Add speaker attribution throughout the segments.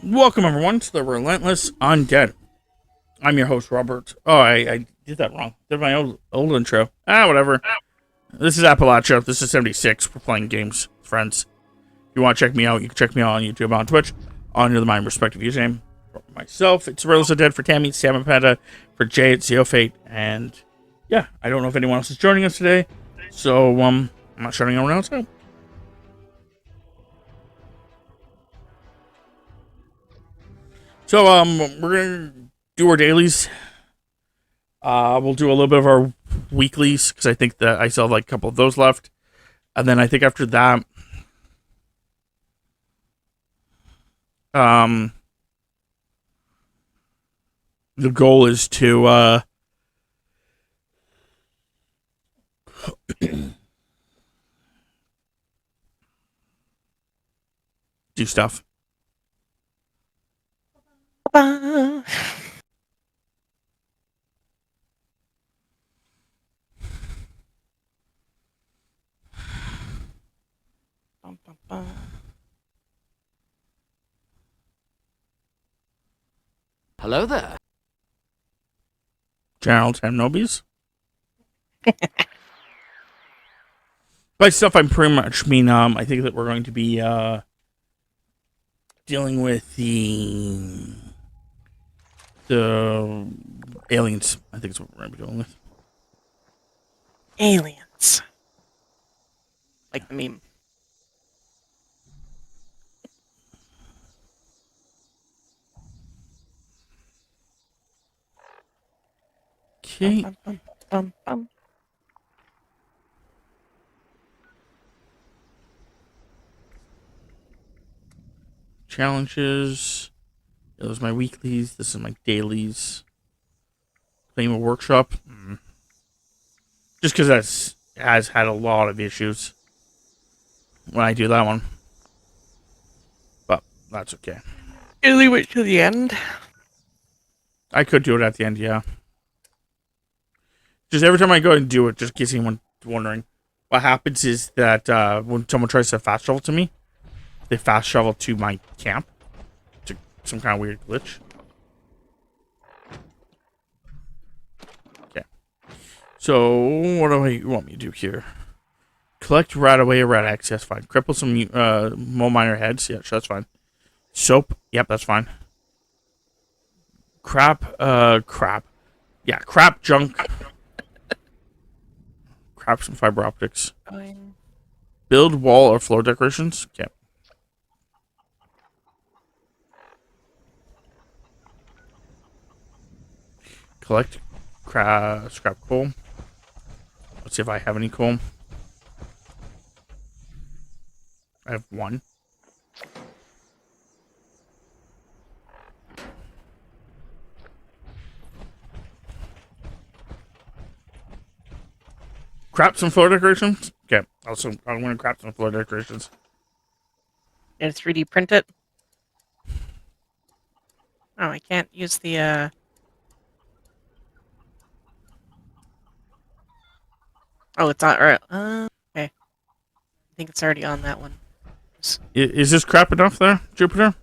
Speaker 1: Welcome everyone to the Relentless Undead. I'm your host Robert. Oh, I did that wrong. Did my old intro. Whatever. This is Appalachia. This is 76. We're playing games, friends. If you want to check me out, you can check me out on YouTube, on Twitch, under my respective username. For myself, it's Relentless Undead. For Tammy, it's Samapeta. For Jay, it's Fate. And yeah, I don't know if anyone else is joining us today, so I'm not shutting anyone else out. So we're gonna do our dailies. We'll do a little bit of our weeklies because I think that I still have like a couple of those left, and then I think after that, the goal is to do stuff.
Speaker 2: Hello
Speaker 3: there.
Speaker 1: General Tam Nobis. By stuff, I pretty much mean I think that we're going to be dealing with the aliens. I think it's what we're going to be dealing with.
Speaker 2: aliens. Like the meme.
Speaker 1: Okay.
Speaker 2: Bum, bum.
Speaker 1: Challenges. Those are my weeklies. This is my dailies. Playing a workshop. Just because that has had a lot of issues when I do that one. But that's okay.
Speaker 2: You leave it to the end.
Speaker 1: I could do it at the end, yeah. Just every time I go and do it, just in case anyone wondering, what happens is that when someone tries to fast travel to me, they fast travel to my camp. To some kind of weird glitch. Okay. So, what do you want me to do here? Collect rat away or rat X, yes, fine. Cripple some mole miner heads, yeah, sure, that's fine. Soap, yep, that's fine. Crap. Yeah, crap, junk. Crap, some fiber optics. Build wall or floor decorations, okay. Collect scrap coal. Let's see if I have any coal. I have one. Crap some floor decorations? Okay. Also, I'm going to crap some floor decorations.
Speaker 2: And 3D print it. Oh, I can't use the Oh, it's not right. Okay. I think it's already on that one.
Speaker 1: Is this crap enough there, Jupiter?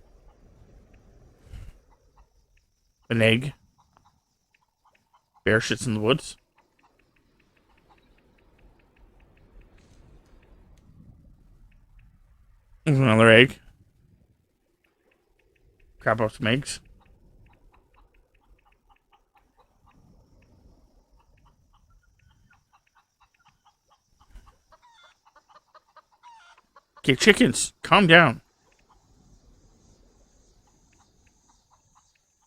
Speaker 1: An egg. Bear shits in the woods. There's another egg. Crap up some eggs. Okay, chickens, calm down.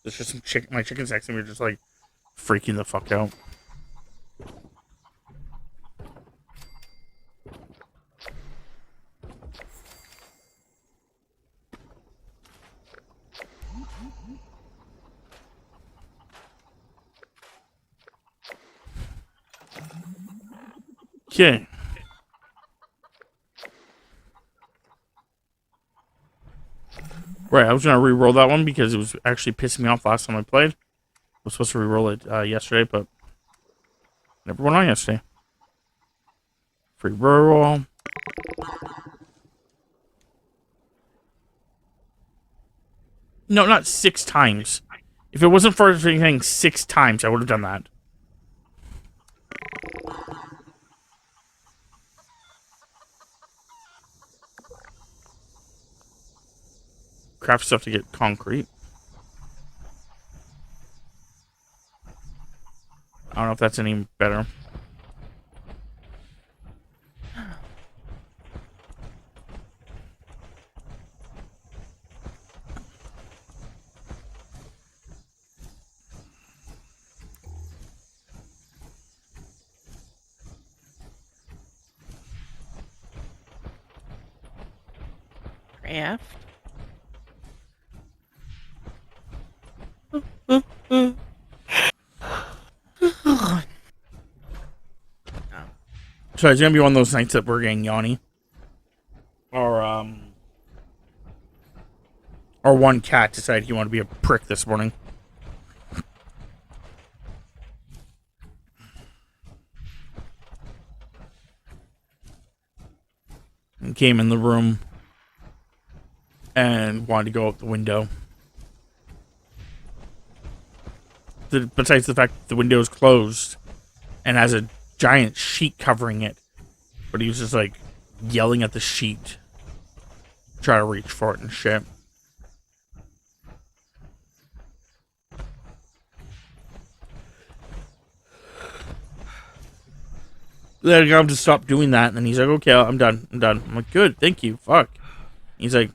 Speaker 1: There's just some my chickens next to me are just like freaking the fuck out. Okay. Right, I was gonna re-roll that one because it was actually pissing me off last time I played. I was supposed to re-roll it yesterday, but never went on yesterday. Free roll. No, not 6 times. If it wasn't for anything 6 times, I would have done that. Craft stuff to get concrete. I don't know if that's any better.
Speaker 2: Craft.
Speaker 1: So it's gonna be one of those nights that we're getting yawny. Or one cat decided he wanted to be a prick this morning. And came in the room and wanted to go out the window. Besides the fact that the window is closed and has a giant sheet covering it, but he was just like yelling at the sheet, trying to reach for it and shit. Then I got him to stop doing that, and then he's like, "Okay, I'm done. I'm like, "Good, thank you. Fuck." He's like,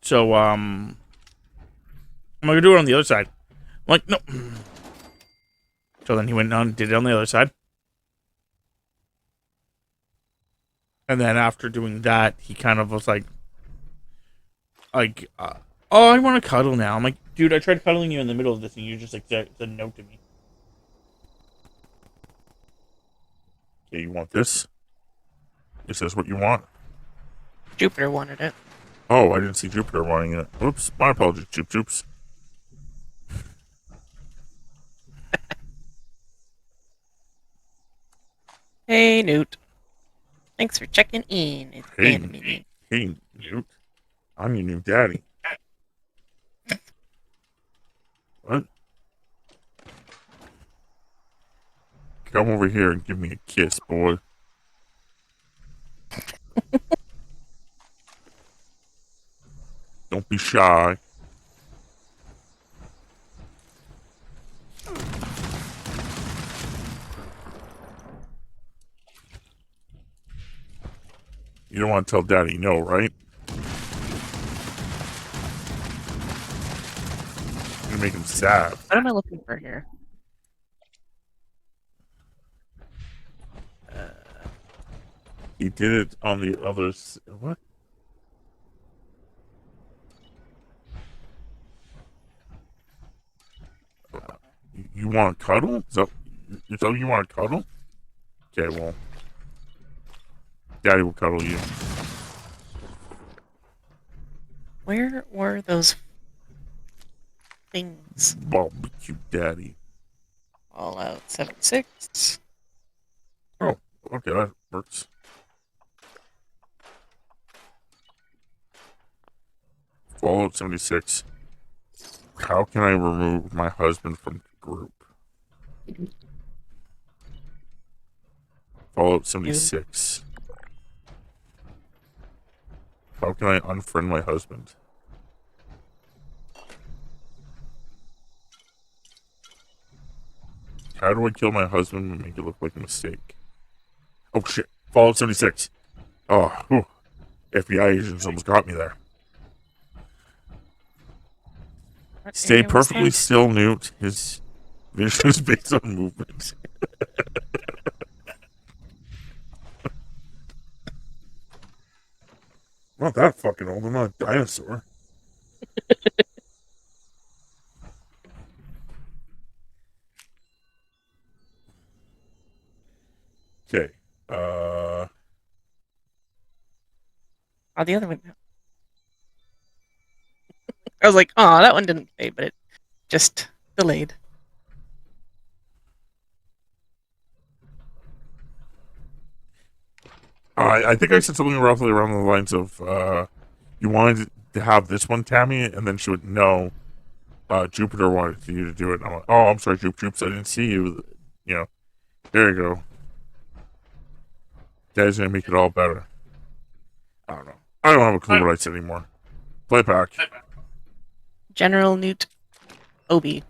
Speaker 1: "So, I'm gonna do it on the other side." I'm like, "No." So then he went on and did it on the other side. And then after doing that, he kind of was like, "Oh, I want to cuddle now." I'm like, "Dude, I tried cuddling you in the middle of this, and you just like said no to me."
Speaker 4: Okay, you want this? Is this what you want?
Speaker 2: Jupiter wanted it.
Speaker 4: Oh, I didn't see Jupiter wanting it. Oops, my apologies, Joop Joops.
Speaker 2: Hey, Newt. Thanks for checking in. It's
Speaker 4: Hey,
Speaker 2: been a minute.
Speaker 4: hey, Newt. I'm your new daddy. What? Come over here and give me a kiss, boy. Don't be shy. You don't want to tell Daddy no, right? You're gonna make him sad.
Speaker 2: What am I looking for here?
Speaker 4: He did it on the others. What? You want to cuddle? Is that you want to cuddle? Okay, well, Daddy will cuddle you.
Speaker 2: Where were those things?
Speaker 4: Barbecue Daddy.
Speaker 2: Fallout 76.
Speaker 4: Oh, okay, that works. Fallout 76. How can I remove my husband from the group? Fallout 76. How can I unfriend my husband? How do I kill my husband and make it look like a mistake? Oh shit. Fallout 76. Oh, whew. FBI agents almost got me there.
Speaker 2: What
Speaker 4: Stay
Speaker 2: area was
Speaker 4: perfectly
Speaker 2: that?
Speaker 4: still, Newt. His vision is based on movement. I'm not that fucking old. I'm not a dinosaur. Okay.
Speaker 2: Oh, the other one. I was like, oh, that one didn't fade, but it just delayed.
Speaker 4: I think I said something roughly around the lines of, you wanted to have this one, Tammy, and then she would know Jupiter wanted you to do it. And I'm like, oh, I'm sorry, Jupes, I didn't see you. You know, there you go. Dad's gonna make it all better. I don't know. I don't have a clue what I said anymore. Play back.
Speaker 2: General Newt Obi.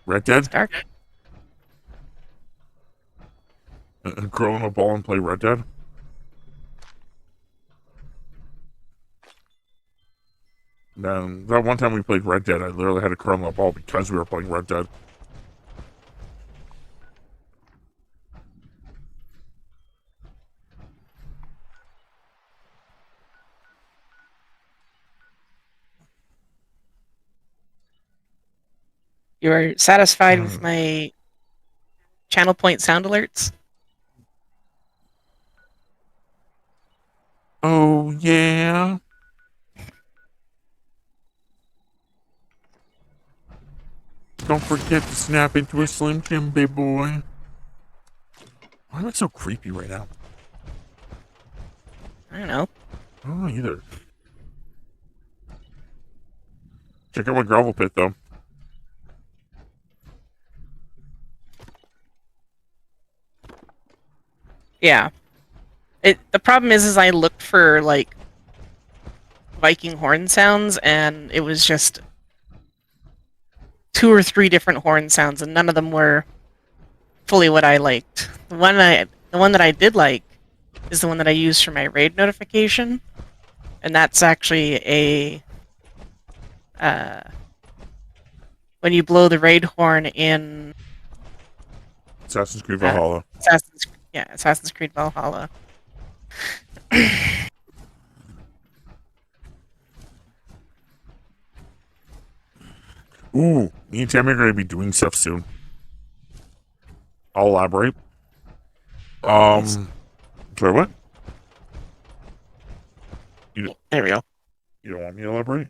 Speaker 4: Red Dead?
Speaker 2: Dark.
Speaker 4: And curl in a ball and play Red Dead? Then that one time we played Red Dead, I literally had to curl in a ball because we were playing Red Dead.
Speaker 2: You are satisfied with my channel point sound alerts?
Speaker 4: Oh, yeah. Don't forget to snap into a Slim Jim, big boy. Why am I so creepy right now?
Speaker 2: I don't know.
Speaker 4: I don't know either. Check out my gravel pit, though.
Speaker 2: Yeah. The problem is I looked for like Viking horn sounds, and it was just 2 or 3 different horn sounds, and none of them were fully what I liked. The one that I did like is the one that I use for my raid notification, and that's actually a when you blow the raid horn in
Speaker 4: Assassin's Creed Valhalla.
Speaker 2: Assassin's Creed Valhalla.
Speaker 4: Ooh, me and Tammy are going to be doing stuff soon. I'll elaborate. Sorry, what?
Speaker 5: There we go.
Speaker 4: You don't want me to elaborate?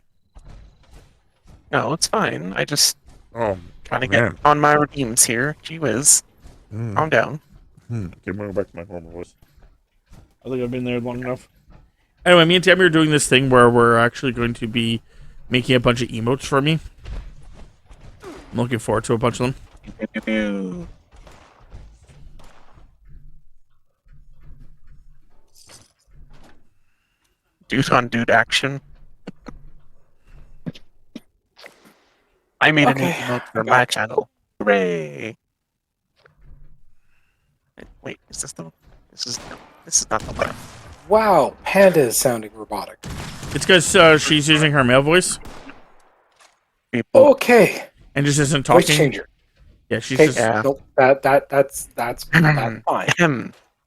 Speaker 5: No, it's fine. I just
Speaker 4: Oh,
Speaker 5: trying to
Speaker 4: man.
Speaker 5: get on my redeems here. Gee whiz. Calm down.
Speaker 4: Okay, I'm going back to my normal voice.
Speaker 1: I think I've been there long enough. Anyway, me and Tammy are doing this thing where we're actually going to be making a bunch of emotes for me. I'm looking forward to a bunch of them.
Speaker 5: Dude on dude action. I made a new emote for my channel. Hooray! Wait, is this the? This is not the one.
Speaker 6: Wow, Panda is sounding robotic.
Speaker 1: It's because she's using her male voice
Speaker 5: People.
Speaker 6: Okay,
Speaker 1: and just isn't
Speaker 6: voice
Speaker 1: talking.
Speaker 6: changer.
Speaker 1: Yeah, she's
Speaker 6: Okay,
Speaker 1: just...
Speaker 5: Yeah.
Speaker 6: nope, that's fine.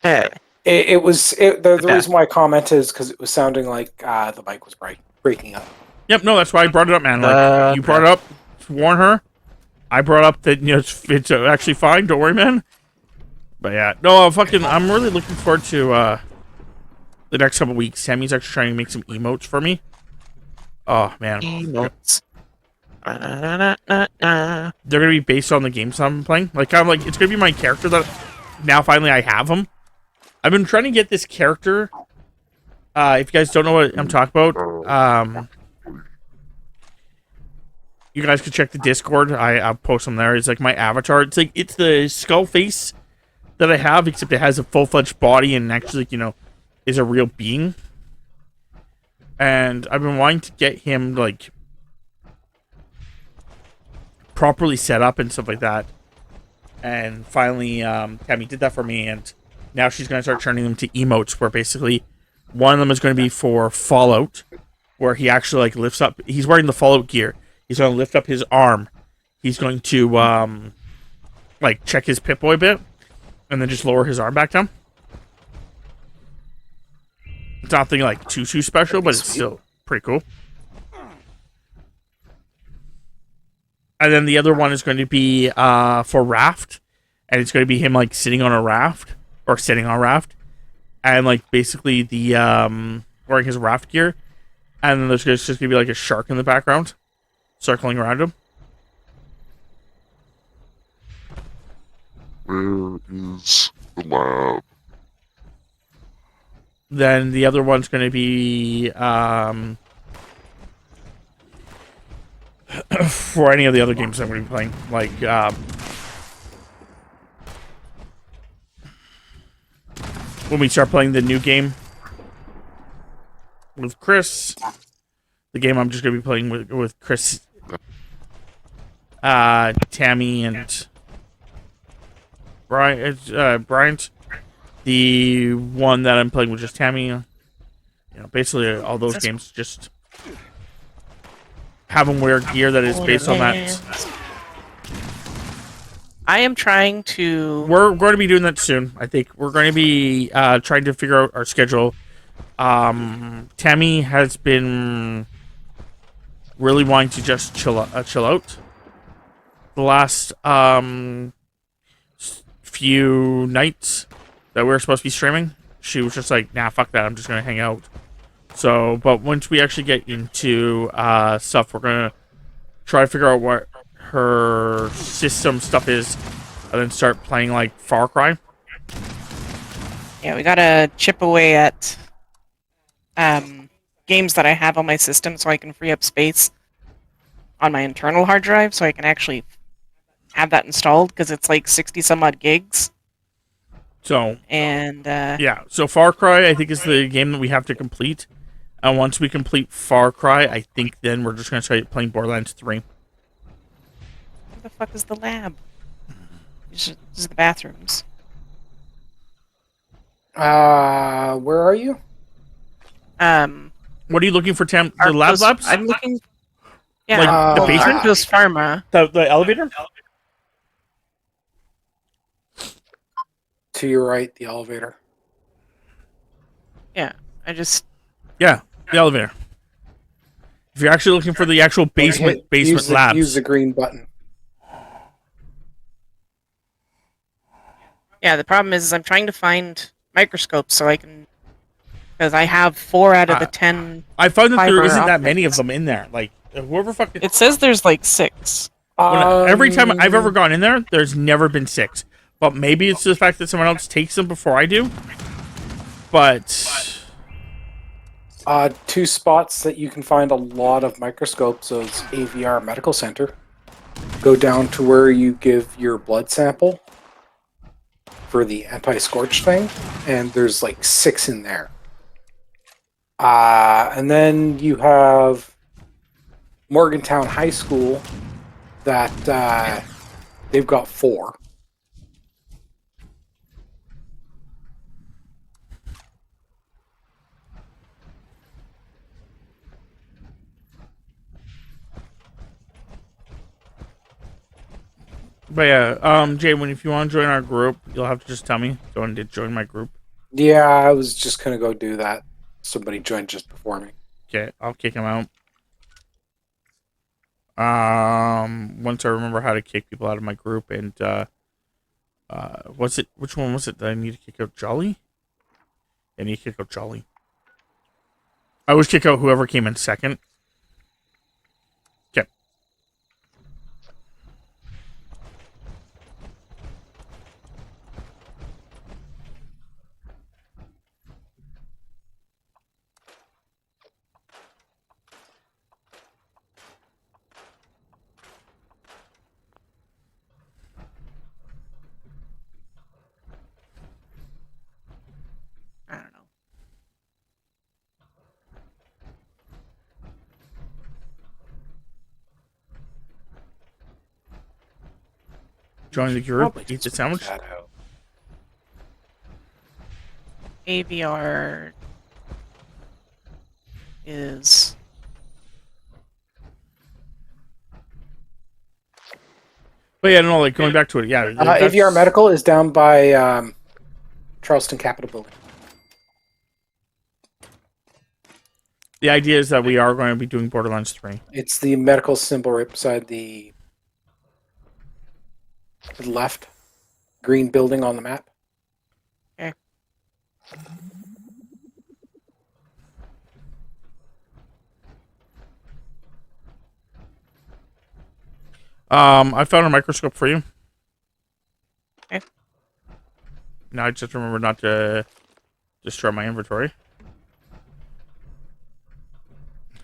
Speaker 5: Hey.
Speaker 6: The reason why I commented is because it was sounding like the mic was breaking up.
Speaker 1: Yep, no, that's why I brought it up, man. Like, you brought it up to warn her. I brought up that, you know, it's actually fine. Don't worry, man. But yeah, no, I'm really looking forward to the next couple weeks. Sammy's actually trying to make some emotes for me. Oh, man.
Speaker 5: Emotes.
Speaker 1: They're gonna be based on the games I'm playing. Like, it's gonna be my character that now finally I have him. I've been trying to get this character. If you guys don't know what I'm talking about, you guys can check the Discord. I'll post them there. It's like my avatar. It's the skull face that I have, except it has a full-fledged body and actually, you know, is a real being. And I've been wanting to get him, like, properly set up and stuff like that. And finally, Tammy did that for me, and now she's going to start turning them to emotes, where basically one of them is going to be for Fallout, where he actually, like, lifts up... He's wearing the Fallout gear. He's going to lift up his arm. He's going to, like, check his Pip-Boy bit, and then just lower his arm back down. It's nothing, like, too special, but it's still pretty cool. And then the other one is going to be for Raft, and it's going to be him, like, sitting on a raft, or sitting on a raft, and, like, basically the, wearing his raft gear, and then there's just going to be, like, a shark in the background, circling around him.
Speaker 7: Where is the lab?
Speaker 1: then the other one's going to be for any of the other games I'm going to be playing, like when we start playing the new game with Chris, the game I'm just going to be playing with Chris, Tammy, and Bryant. The one that I'm playing with just Tammy. You know, basically all those games just have them wear gear that is based on that.
Speaker 2: I am trying to.
Speaker 1: We're going to be doing that soon. I think we're going to be trying to figure out our schedule. Tammy has been really wanting to just chill out. The last few nights that we were supposed to be streaming, she was just like, nah, fuck that, I'm just gonna hang out. So, but once we actually get into stuff, we're gonna try to figure out what her system stuff is, and then start playing like Far Cry.
Speaker 2: Yeah, we gotta chip away at games that I have on my system so I can free up space on my internal hard drive so I can actually have that installed, because it's like 60 some odd gigs.
Speaker 1: So,
Speaker 2: and
Speaker 1: yeah, so Far Cry, I think, is the game that we have to complete. And once we complete Far Cry, I think then we're just going to start playing Borderlands 3.
Speaker 2: Where the fuck is the lab? This is the bathrooms.
Speaker 6: Where are you?
Speaker 1: What are you looking for, Tam? The labs?
Speaker 2: I'm looking. Yeah,
Speaker 1: like the basement?
Speaker 2: Arctos Pharma.
Speaker 1: The elevator?
Speaker 6: To your right, the elevator.
Speaker 2: Yeah,
Speaker 1: Yeah, the elevator. If you're actually looking for the actual basement labs.
Speaker 6: Use the green button.
Speaker 2: Yeah, the problem is I'm trying to find microscopes so I can, because I have 4 out of the 10.
Speaker 1: I found that there isn't that
Speaker 2: optics.
Speaker 1: many of them in there. Like, whoever fucking...
Speaker 2: It says there's like 6.
Speaker 1: Every time I've ever gone in there, there's never been 6. But maybe it's the fact that someone else takes them before I do. But
Speaker 6: 2 spots that you can find a lot of microscopes is AVR Medical Center. Go down to where you give your blood sample for the anti-scorch thing, and there's like 6 in there. And then you have Morgantown High School that they've got 4.
Speaker 1: But yeah, Jay, if you want to join our group, you'll have to just tell me. Go and join my group.
Speaker 6: Yeah, I was just gonna go do that. Somebody joined just before me.
Speaker 1: Okay, I'll kick him out. Once I remember how to kick people out of my group, and what's it? Which one was it that I need to kick out? Jolly? I need to kick out Jolly. I always kick out whoever came in second. Okay.
Speaker 2: I don't know.
Speaker 1: Join the group.
Speaker 6: Probably
Speaker 1: Eat the
Speaker 6: just
Speaker 1: sandwich.
Speaker 6: that out.
Speaker 2: AVR is.
Speaker 1: But yeah, no, like going back to it. Yeah,
Speaker 6: AVR Medical is down by Charleston Capitol Building.
Speaker 1: The idea is that we are going to be doing Borderlands 3.
Speaker 6: It's the medical symbol right beside the left green building on the map.
Speaker 2: Okay.
Speaker 1: I found a microscope for you.
Speaker 2: Okay.
Speaker 1: Now I just remember not to destroy my inventory.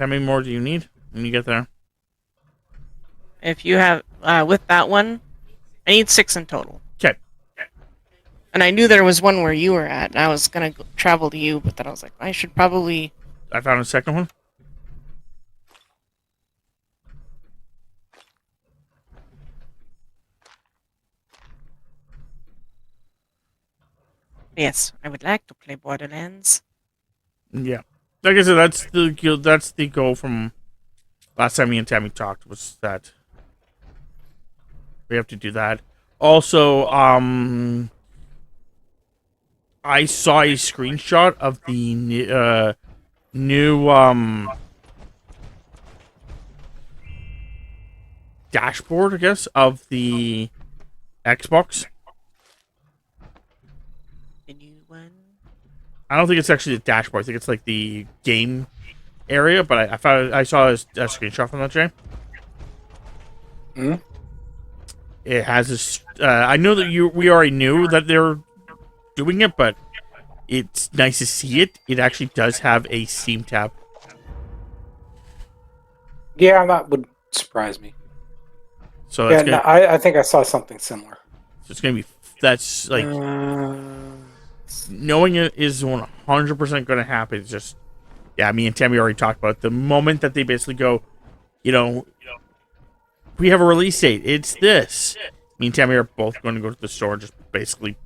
Speaker 1: How many more do you need when you get there?
Speaker 2: If you have, with that one, I need 6 in total.
Speaker 1: Okay.
Speaker 2: And I knew there was one where you were at, and I was gonna travel to you, but then I was like, I should probably...
Speaker 1: I found a second one.
Speaker 2: Yes, I would like to play Borderlands.
Speaker 1: Yeah. Like I said, that's the goal from last time me and Tammy talked, was that we have to do that. Also, I saw a screenshot of the new dashboard, I guess, of the Xbox.
Speaker 2: The new one.
Speaker 1: I don't think it's actually the dashboard. I think it's like the game area, but I saw a screenshot from that, Jay.
Speaker 6: Hmm?
Speaker 1: It has this. I know that we already knew that they're doing it, but it's nice to see it. It actually does have a Steam tab.
Speaker 6: Yeah, that would surprise me.
Speaker 1: So
Speaker 6: Yeah,
Speaker 1: that's
Speaker 6: no, I think I saw something similar.
Speaker 1: so it's gonna be. That's like knowing it is 100% gonna happen. It's just, yeah. Me and Tammy already talked about it. The moment that they basically go, we have a release date. It's this. Me and Tammy are both going to go to the store and just basically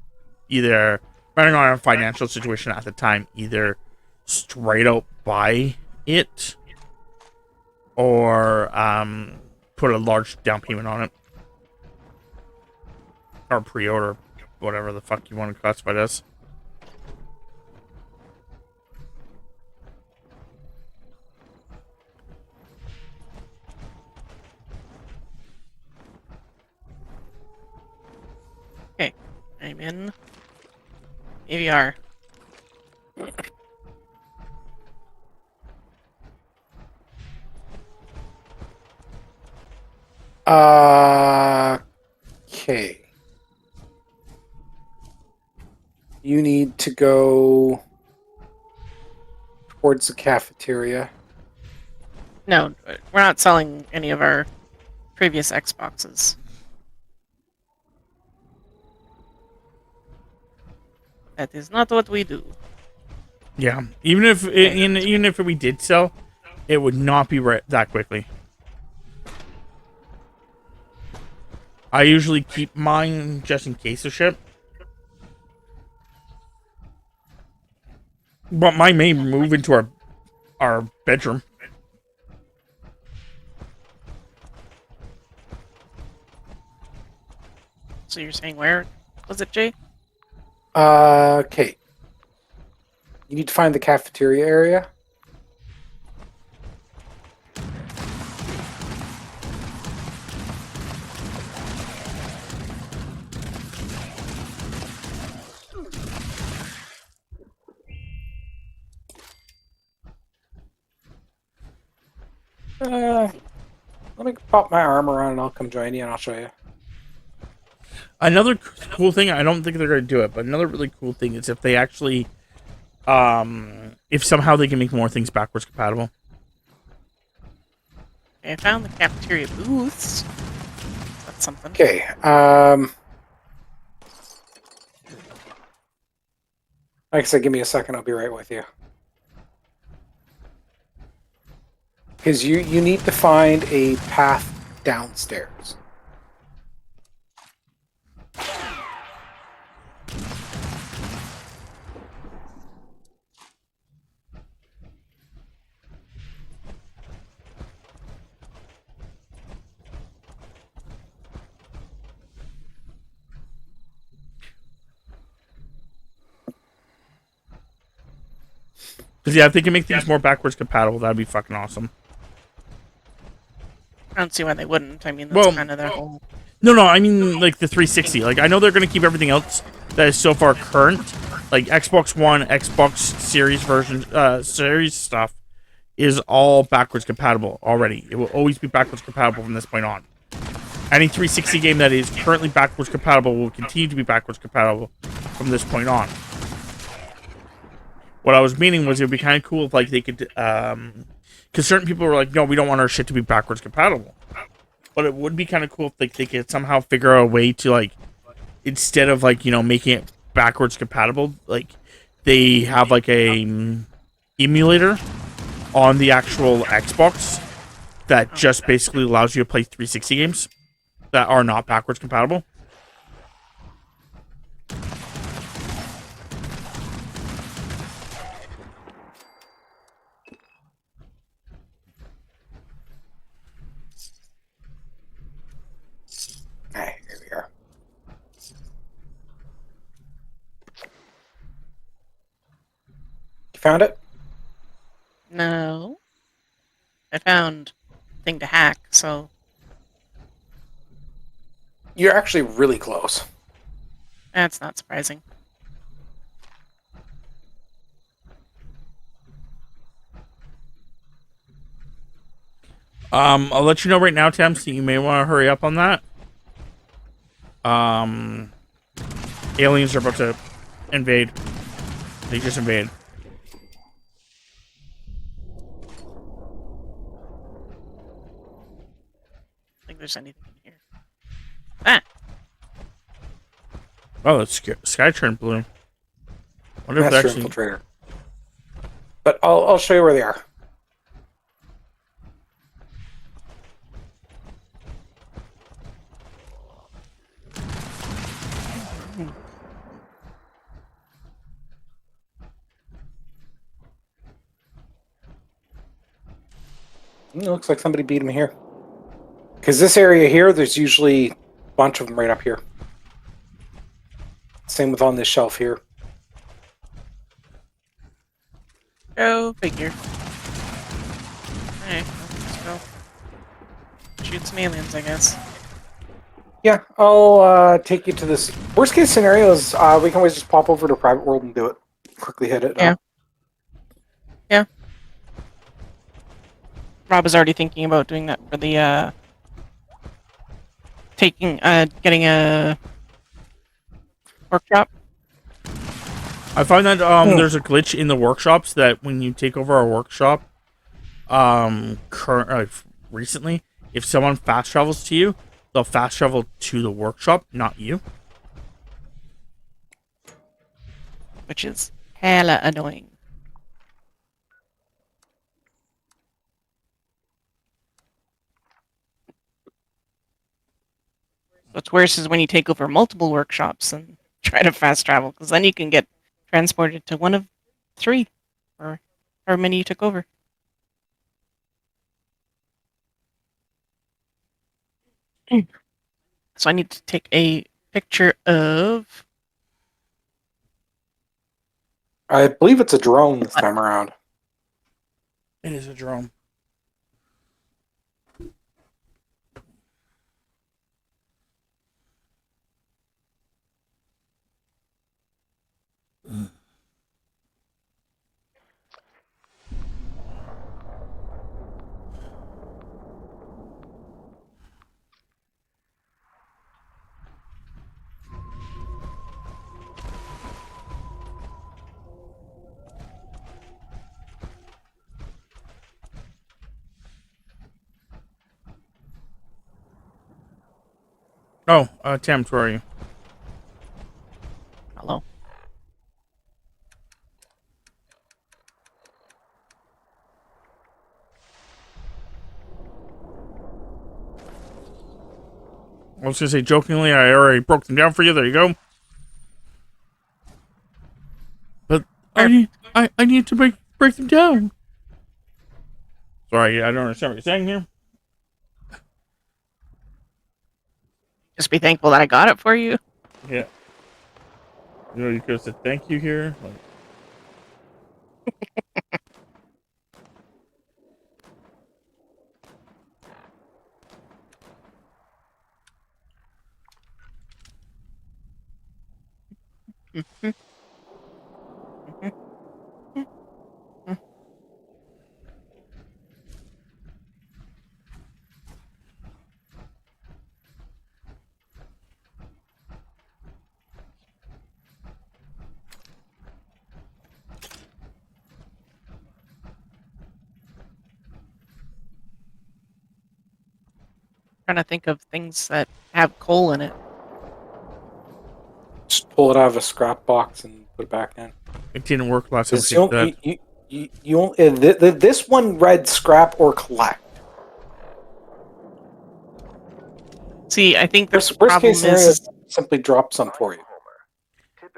Speaker 1: either, depending on our financial situation at the time, either straight out buy it or put a large down payment on it. Or pre-order, whatever the fuck you want to classify it as.
Speaker 2: Okay, I'm in AVR.
Speaker 6: Okay. You need to go towards the cafeteria.
Speaker 2: No, we're not selling any of our previous Xboxes. That is not what we do.
Speaker 1: Yeah, even if we did sell, it would not be that quickly. I usually keep mine just in case of shit. But mine may move into our bedroom.
Speaker 2: So you're saying where was it, Jay?
Speaker 6: Okay. You need to find the cafeteria area. Let me pop my armor on and I'll come join you and I'll show you.
Speaker 1: Another cool thing, I don't think they're going to do it, but another really cool thing is if they actually, if somehow they can make more things backwards compatible.
Speaker 2: Okay, I found the cafeteria booths. That's something.
Speaker 6: Okay. Like I said, give me a second. I'll be right with you. Because you need to find a path downstairs.
Speaker 1: Because, yeah, if they can make things more backwards compatible, that'd be fucking awesome.
Speaker 2: I don't see why they wouldn't. I mean, that's kind of their whole...
Speaker 1: No, I mean, like, the 360. Like, I know they're going to keep everything else that is so far current. Like, Xbox One, Xbox Series version, Series stuff is all backwards compatible already. It will always be backwards compatible from this point on. Any 360 game that is currently backwards compatible will continue to be backwards compatible from this point on. What I was meaning was it would be kind of cool if, like, they could, because certain people were like, no, we don't want our shit to be backwards compatible. But it would be kind of cool if they could somehow figure out a way to, like, instead of, like, making it backwards compatible, like, they have, like, a emulator on the actual Xbox that just basically allows you to play 360 games that are not backwards compatible.
Speaker 6: Hey, here we are. You found it?
Speaker 2: No. I found thing to hack, so
Speaker 6: You're actually really close.
Speaker 2: that's not surprising.
Speaker 1: I'll let you know right now, Tam, so you may want to hurry up on that. Aliens are about to invade. They just invaded.
Speaker 2: I think there's anything in here. Ah!
Speaker 1: Oh, the sky turned blue. Wonder if
Speaker 6: Master
Speaker 1: actually...
Speaker 6: Infiltrator. But I'll show you where they are. It looks like somebody beat him here. Because this area here, there's usually a bunch of them right up here. Same with on this shelf here.
Speaker 2: Go figure. Alright, let's go. Shoot some aliens, I guess.
Speaker 6: Yeah, I'll take you to this. Worst case scenario is we can always just pop over to Private World and do it. Quickly hit it.
Speaker 2: Yeah. Yeah. Rob is already thinking about doing that for the, getting a workshop.
Speaker 1: I find that there's a glitch in the workshops that when you take over our workshop, recently, if someone fast travels to you, they'll fast travel to the workshop, not you.
Speaker 2: Which is hella annoying. What's worse is when you take over multiple workshops and try to fast travel, because then you can get transported to one of 3, or however many you took over. So I need to take a picture of...
Speaker 6: I believe it's a drone this time around.
Speaker 1: It is a drone. Oh, Tam, where are you?
Speaker 2: Hello.
Speaker 1: I was gonna say jokingly, I already broke them down for you. There you go. But I need to break them down. Sorry, I don't understand what you're saying here.
Speaker 2: Just be thankful that I got it for you.
Speaker 1: Yeah. You could have said thank you here. Like...
Speaker 2: Trying to think of things that have coal in it.
Speaker 6: Just pull it out of a scrap box and put it back in.
Speaker 1: It didn't work last time.
Speaker 6: It's this one read scrap or collect.
Speaker 2: See, I think the
Speaker 6: Worst
Speaker 2: problem
Speaker 6: case scenario
Speaker 2: is
Speaker 6: is simply drop some for you.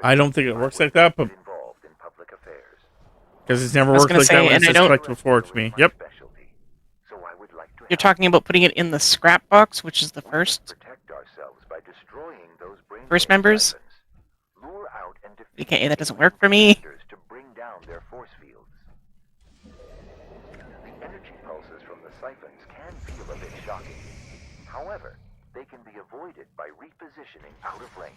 Speaker 1: I don't think it works like that, but because it's never
Speaker 2: I was
Speaker 1: worked
Speaker 2: gonna
Speaker 1: like
Speaker 2: say,
Speaker 1: that when
Speaker 2: and
Speaker 1: it
Speaker 2: I
Speaker 1: says
Speaker 2: don't-
Speaker 1: collect before to me. Yep.
Speaker 2: you're talking about putting it in the scrap box, which is the first members. Okay, that doesn't work for me.
Speaker 7: However, they can be avoided by repositioning out of range.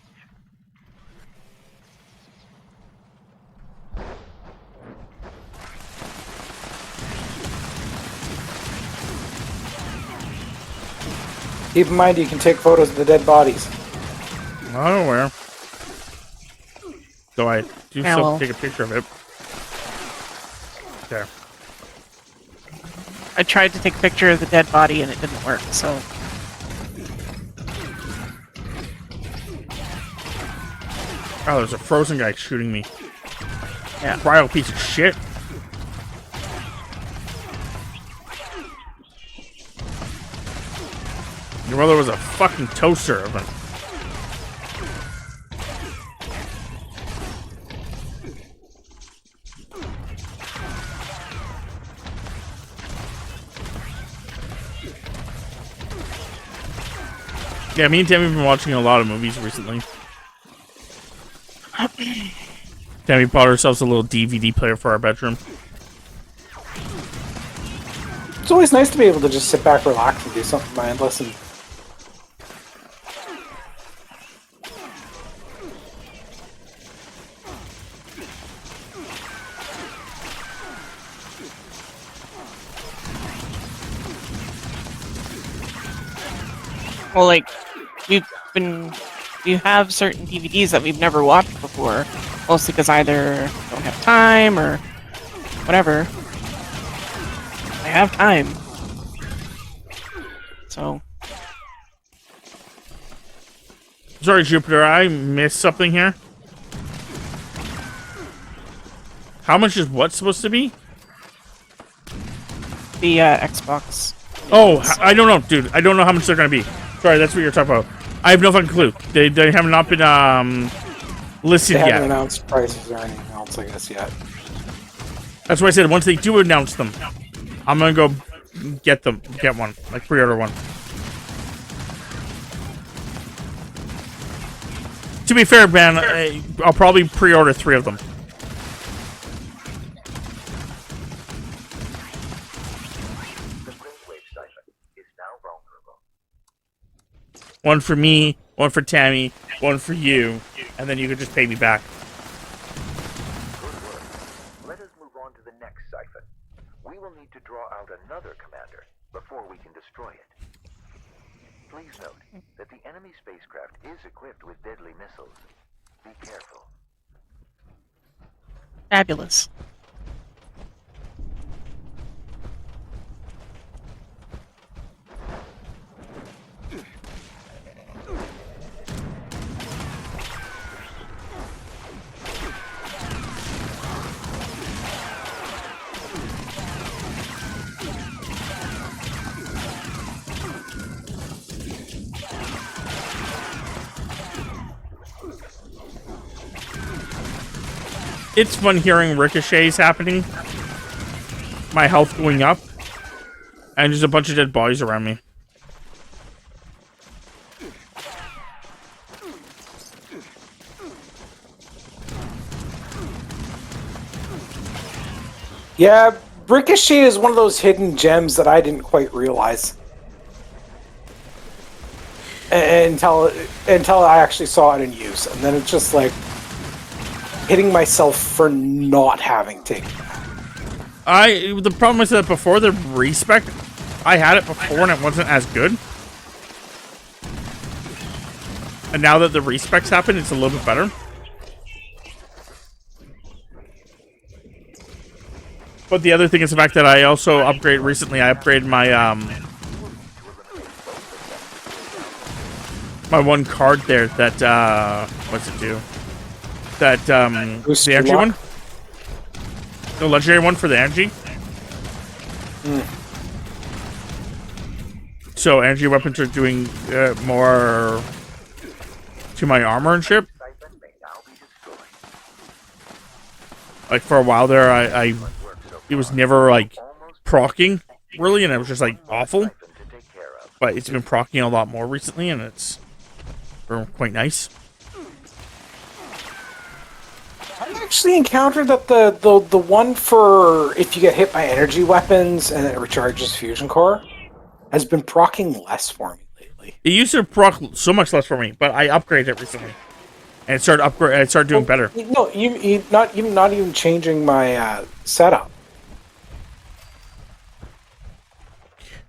Speaker 6: Keep in mind you can take photos of the dead bodies.
Speaker 1: I don't know where. So I do
Speaker 2: Yeah,
Speaker 1: still
Speaker 2: well.
Speaker 1: take a picture of it. There.
Speaker 2: I tried to take a picture of the dead body and it didn't work, so...
Speaker 1: Oh, there's a frozen guy shooting me.
Speaker 2: Yeah.
Speaker 1: Cryo piece of shit. Your brother was a fucking toaster of a... Yeah, me and Tammy have been watching a lot of movies recently. Tammy bought ourselves a little DVD player for our bedroom.
Speaker 6: It's always nice to be able to just sit back, relax, and do something mindless. And
Speaker 2: Well, like, we have certain DVDs that we've never watched before, mostly because either don't have time or whatever. I have time. So,
Speaker 1: Sorry, Jupiter, I missed something here. How much is what supposed to be?
Speaker 2: the Xbox.
Speaker 1: Oh, I don't know, dude. I don't know how much they're gonna be. Sorry, that's what you're talking about. I have no fucking clue. They have not been listed
Speaker 6: they haven't
Speaker 1: yet.
Speaker 6: announced prices or anything else, I guess, yet.
Speaker 1: That's why I said once they do announce them, I'm gonna go get one, like pre-order one. To be fair, man, I'll probably pre-order 3 of them.
Speaker 7: The brainwave siphon is now vulnerable.
Speaker 1: One for me, one for Tammy, one for you, and then you could just pay me back.
Speaker 7: Good work. Let us move on to the next siphon. We will need to draw out another commander before we can destroy it. Please note that the enemy spacecraft is equipped with deadly missiles. Be careful.
Speaker 2: Fabulous.
Speaker 1: It's fun hearing ricochets happening, my health going up, and just a bunch of dead bodies around me.
Speaker 6: Yeah, Ricochet is one of those hidden gems that I didn't quite realize until I actually saw it in use, and then it's just like hitting myself for not having taken it.
Speaker 1: The problem is that before the respec, I had it before and it wasn't as good. And now that the respecs happen, it's a little bit better. But the other thing is the fact that I also recently I upgraded my my one card there that what's it do? That
Speaker 6: Boost
Speaker 1: the
Speaker 6: your
Speaker 1: energy
Speaker 6: luck?
Speaker 1: one, the legendary one for the energy. So energy weapons are doing more to my armor and shit. Like for a while there, I it was never like procking really, and it was just like awful. But it's been procking a lot more recently, and it's quite nice.
Speaker 6: I actually encountered that the one for if you get hit by energy weapons and it recharges fusion core has been procking less for me lately.
Speaker 1: It used to proc so much less for me, but I upgraded it recently, and it started doing better.
Speaker 6: No, you not even changing my setup.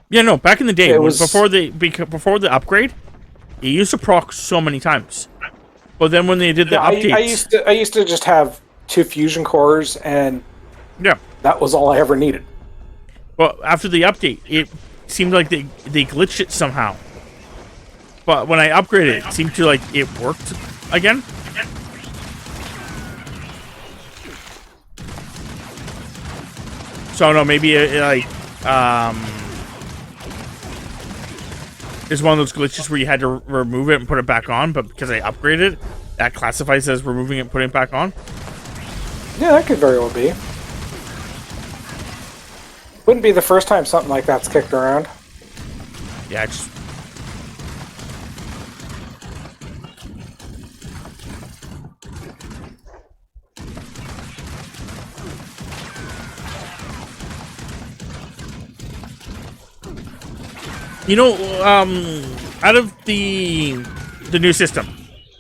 Speaker 1: Yeah, no. Back in the day,
Speaker 6: It was
Speaker 1: before the upgrade, it used to proc so many times. But then when they did the updates,
Speaker 6: I used to just have 2 fusion cores, and
Speaker 1: yeah,
Speaker 6: that was all I ever needed.
Speaker 1: well, after the update, it seemed like they glitched it somehow. But when I upgraded it, it seemed to like it worked again. So I don't know, maybe it like it's one of those glitches where you had to remove it and put it back on, but because I upgraded it, that classifies as removing it and putting it back on.
Speaker 6: Yeah, that could very well be. Wouldn't be the first time something like that's kicked around.
Speaker 1: Yeah, I just... You know, out of the new system,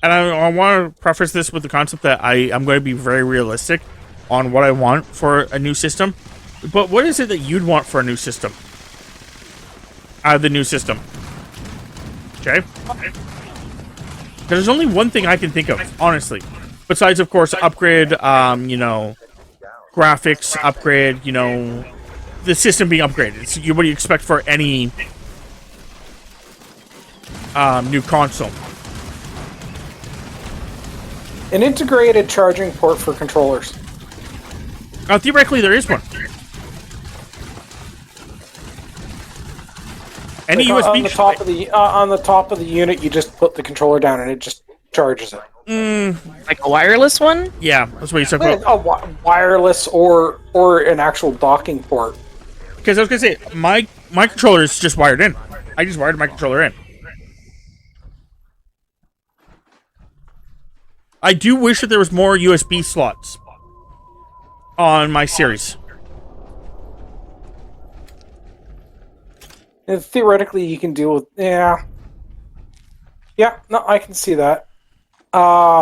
Speaker 1: and I want to preface this with the concept that I'm going to be very realistic on what I want for a new system. But what is it that you'd want for a new system? Out of the new system. Okay? There's only one thing I can think of, honestly. Besides, of course, upgrade, you know, graphics, upgrade, you know, the system being upgraded. It's what do you expect for any new console?
Speaker 6: An integrated charging port for controllers.
Speaker 1: Theoretically, there is one. Any
Speaker 6: Like
Speaker 1: USB
Speaker 6: on the top of the unit, you just put the controller down and it just charges it.
Speaker 2: Like a wireless one?
Speaker 1: Yeah, that's what you said.
Speaker 6: A wireless or an actual docking port.
Speaker 1: Because I was gonna say my controller is just wired in. I just wired my controller in. I do wish that there was more USB slots on my series.
Speaker 6: And theoretically, you can deal with yeah, no, I can see that.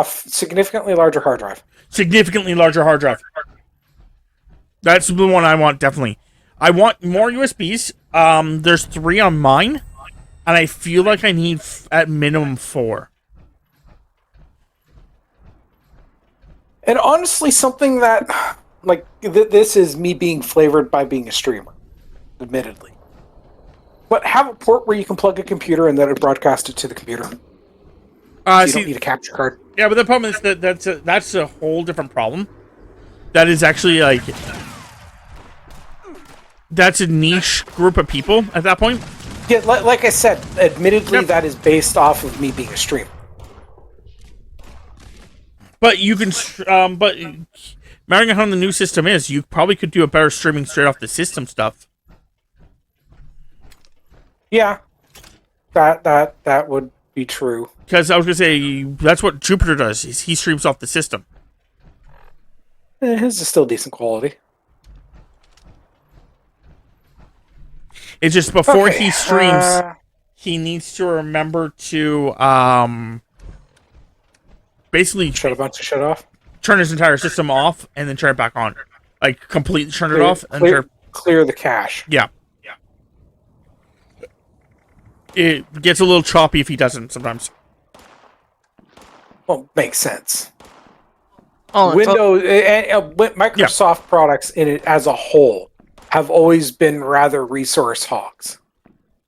Speaker 6: Significantly larger hard drive.
Speaker 1: Significantly larger hard drive. That's the one I want, definitely. I want more USBs. There's 3 on mine, and I feel like I need at minimum 4.
Speaker 6: And honestly, something that, like, this is me being flavored by being a streamer, admittedly. But have a port where you can plug a computer and then it broadcast it to the computer. So you don't need a capture card.
Speaker 1: Yeah, but the problem is that that's a whole different problem. That is actually, like... That's a niche group of people at that point.
Speaker 6: Yeah, like I said, admittedly, that is based off of me being a streamer.
Speaker 1: But you can, but marrying how the new system is, you probably could do a better streaming straight off the system stuff.
Speaker 6: Yeah, that would be true.
Speaker 1: Because I was gonna say that's what Jupiter does. Is he streams off the system.
Speaker 6: His is still decent quality.
Speaker 1: It's just before he streams, he needs to remember to basically
Speaker 6: shut a bunch of shit off,
Speaker 1: turn his entire system off, and then turn it back on. Like completely turn it off and
Speaker 6: clear the cache.
Speaker 1: Yeah. It gets a little choppy if he doesn't sometimes.
Speaker 6: Well, makes sense.
Speaker 2: Oh,
Speaker 6: Windows and Microsoft products in it as a whole have always been rather resource hogs,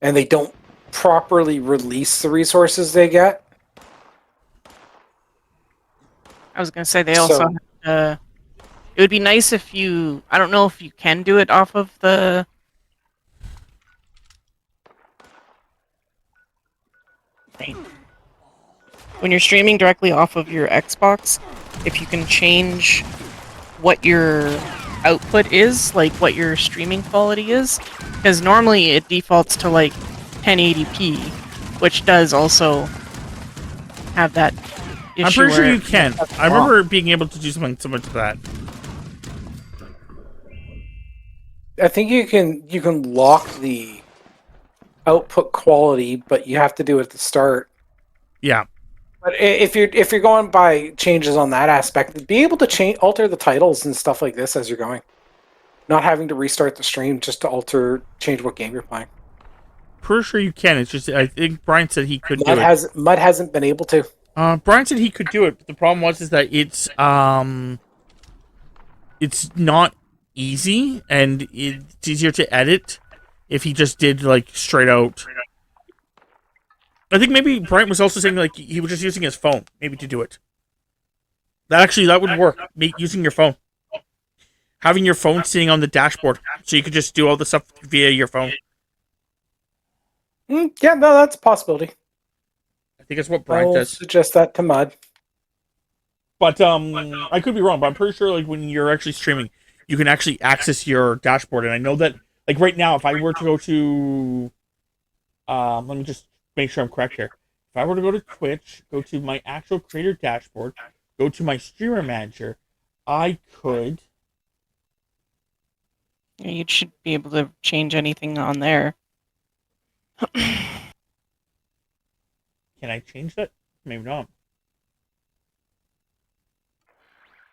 Speaker 6: and they don't properly release the resources they get.
Speaker 2: I was gonna say they also. It would be nice if you. I don't know if you can do it off of the. When you're streaming directly off of your Xbox, if you can change what your output is, like what your streaming quality is, because normally it defaults to like 1080p, which does also have that issue.
Speaker 1: I'm pretty sure you can. I remember being able to do something similar to that.
Speaker 6: I think you can lock the output quality, but you have to do it at the start.
Speaker 1: Yeah.
Speaker 6: But if you're going by changes on that aspect, be able to alter the titles and stuff like this as you're going, not having to restart the stream just to change what game you're playing.
Speaker 1: Pretty sure you can. It's just I think Brian said he could do it.
Speaker 6: Mud hasn't been able to.
Speaker 1: Brian said he could do it, but the problem is that it's not easy, and it's easier to edit if he just did like straight out. I think maybe Brian was also saying like he was just using his phone maybe to do it. That would work. Using your phone, having your phone sitting on the dashboard, so you could just do all the stuff via your phone.
Speaker 6: Yeah, no, that's a possibility.
Speaker 1: I think that's what Brian does.
Speaker 6: Suggest that to Mud.
Speaker 1: But I could be wrong, but I'm pretty sure like when you're actually streaming, you can actually access your dashboard. And I know that like right now, if I were to go to, let me just make sure I'm correct here. If I were to go to Twitch, go to my actual creator dashboard, go to my streamer manager, I could.
Speaker 2: Yeah, you should be able to change anything on there.
Speaker 1: Can I change that? Maybe not.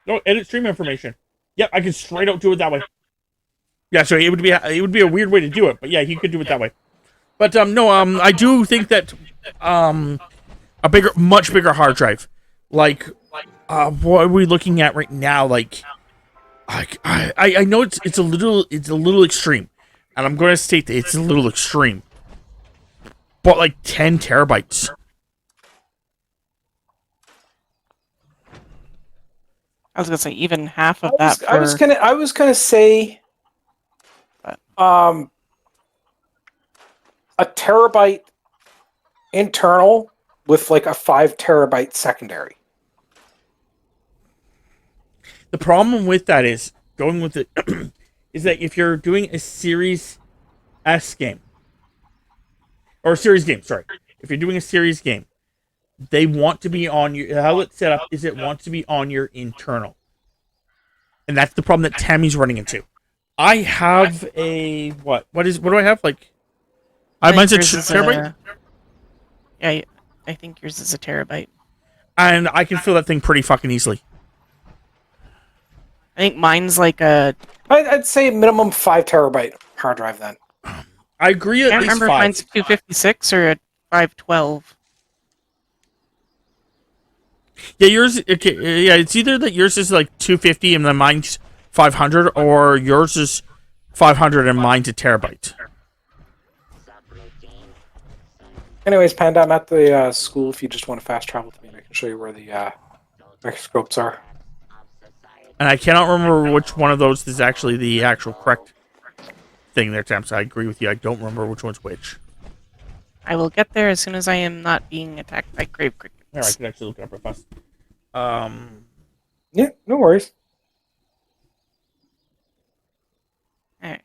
Speaker 1: No, edit stream information. Yep, I can straight out do it that way. Yeah, so it would be a weird way to do it, but yeah, he could do it that way. But no, I do think that much bigger hard drive, like what are we looking at right now? Like I know it's a little extreme, and I'm going to state that it's a little extreme, but like 10 terabytes.
Speaker 2: I was gonna say even half of that.
Speaker 6: I was gonna say, a terabyte internal with like a 5 terabyte secondary.
Speaker 1: The problem with that is going with it is that if you're doing a Series S game or a Series game, sorry, if you're doing a Series game, they want to be on your how it's set up is it wants to be on your internal, and that's the problem that Tammy's running into. I have a what do I have like? Mine's a terabyte.
Speaker 2: Yeah, I think yours is a terabyte.
Speaker 1: And I can fill that thing pretty fucking easily.
Speaker 2: I think mine's like a.
Speaker 6: I'd say minimum 5 terabyte hard drive then.
Speaker 1: I agree.
Speaker 2: I can't remember if mine's 256 or a 512.
Speaker 1: Yeah, yours. Okay, yeah, it's either that yours is like 250 and then mine's 500, or yours is 500 and mine's a terabyte.
Speaker 6: Anyways, Panda, I'm at the school. If you just want to fast travel to me, I can show you where the microscopes are.
Speaker 1: And I cannot remember which one of those is actually the actual correct thing there, Tam. So I agree with you. I don't remember which one's which.
Speaker 2: I will get there as soon as I am not being attacked by grave crickets.
Speaker 1: All right, I can actually look it up real fast.
Speaker 6: Yeah, no worries.
Speaker 2: Alright.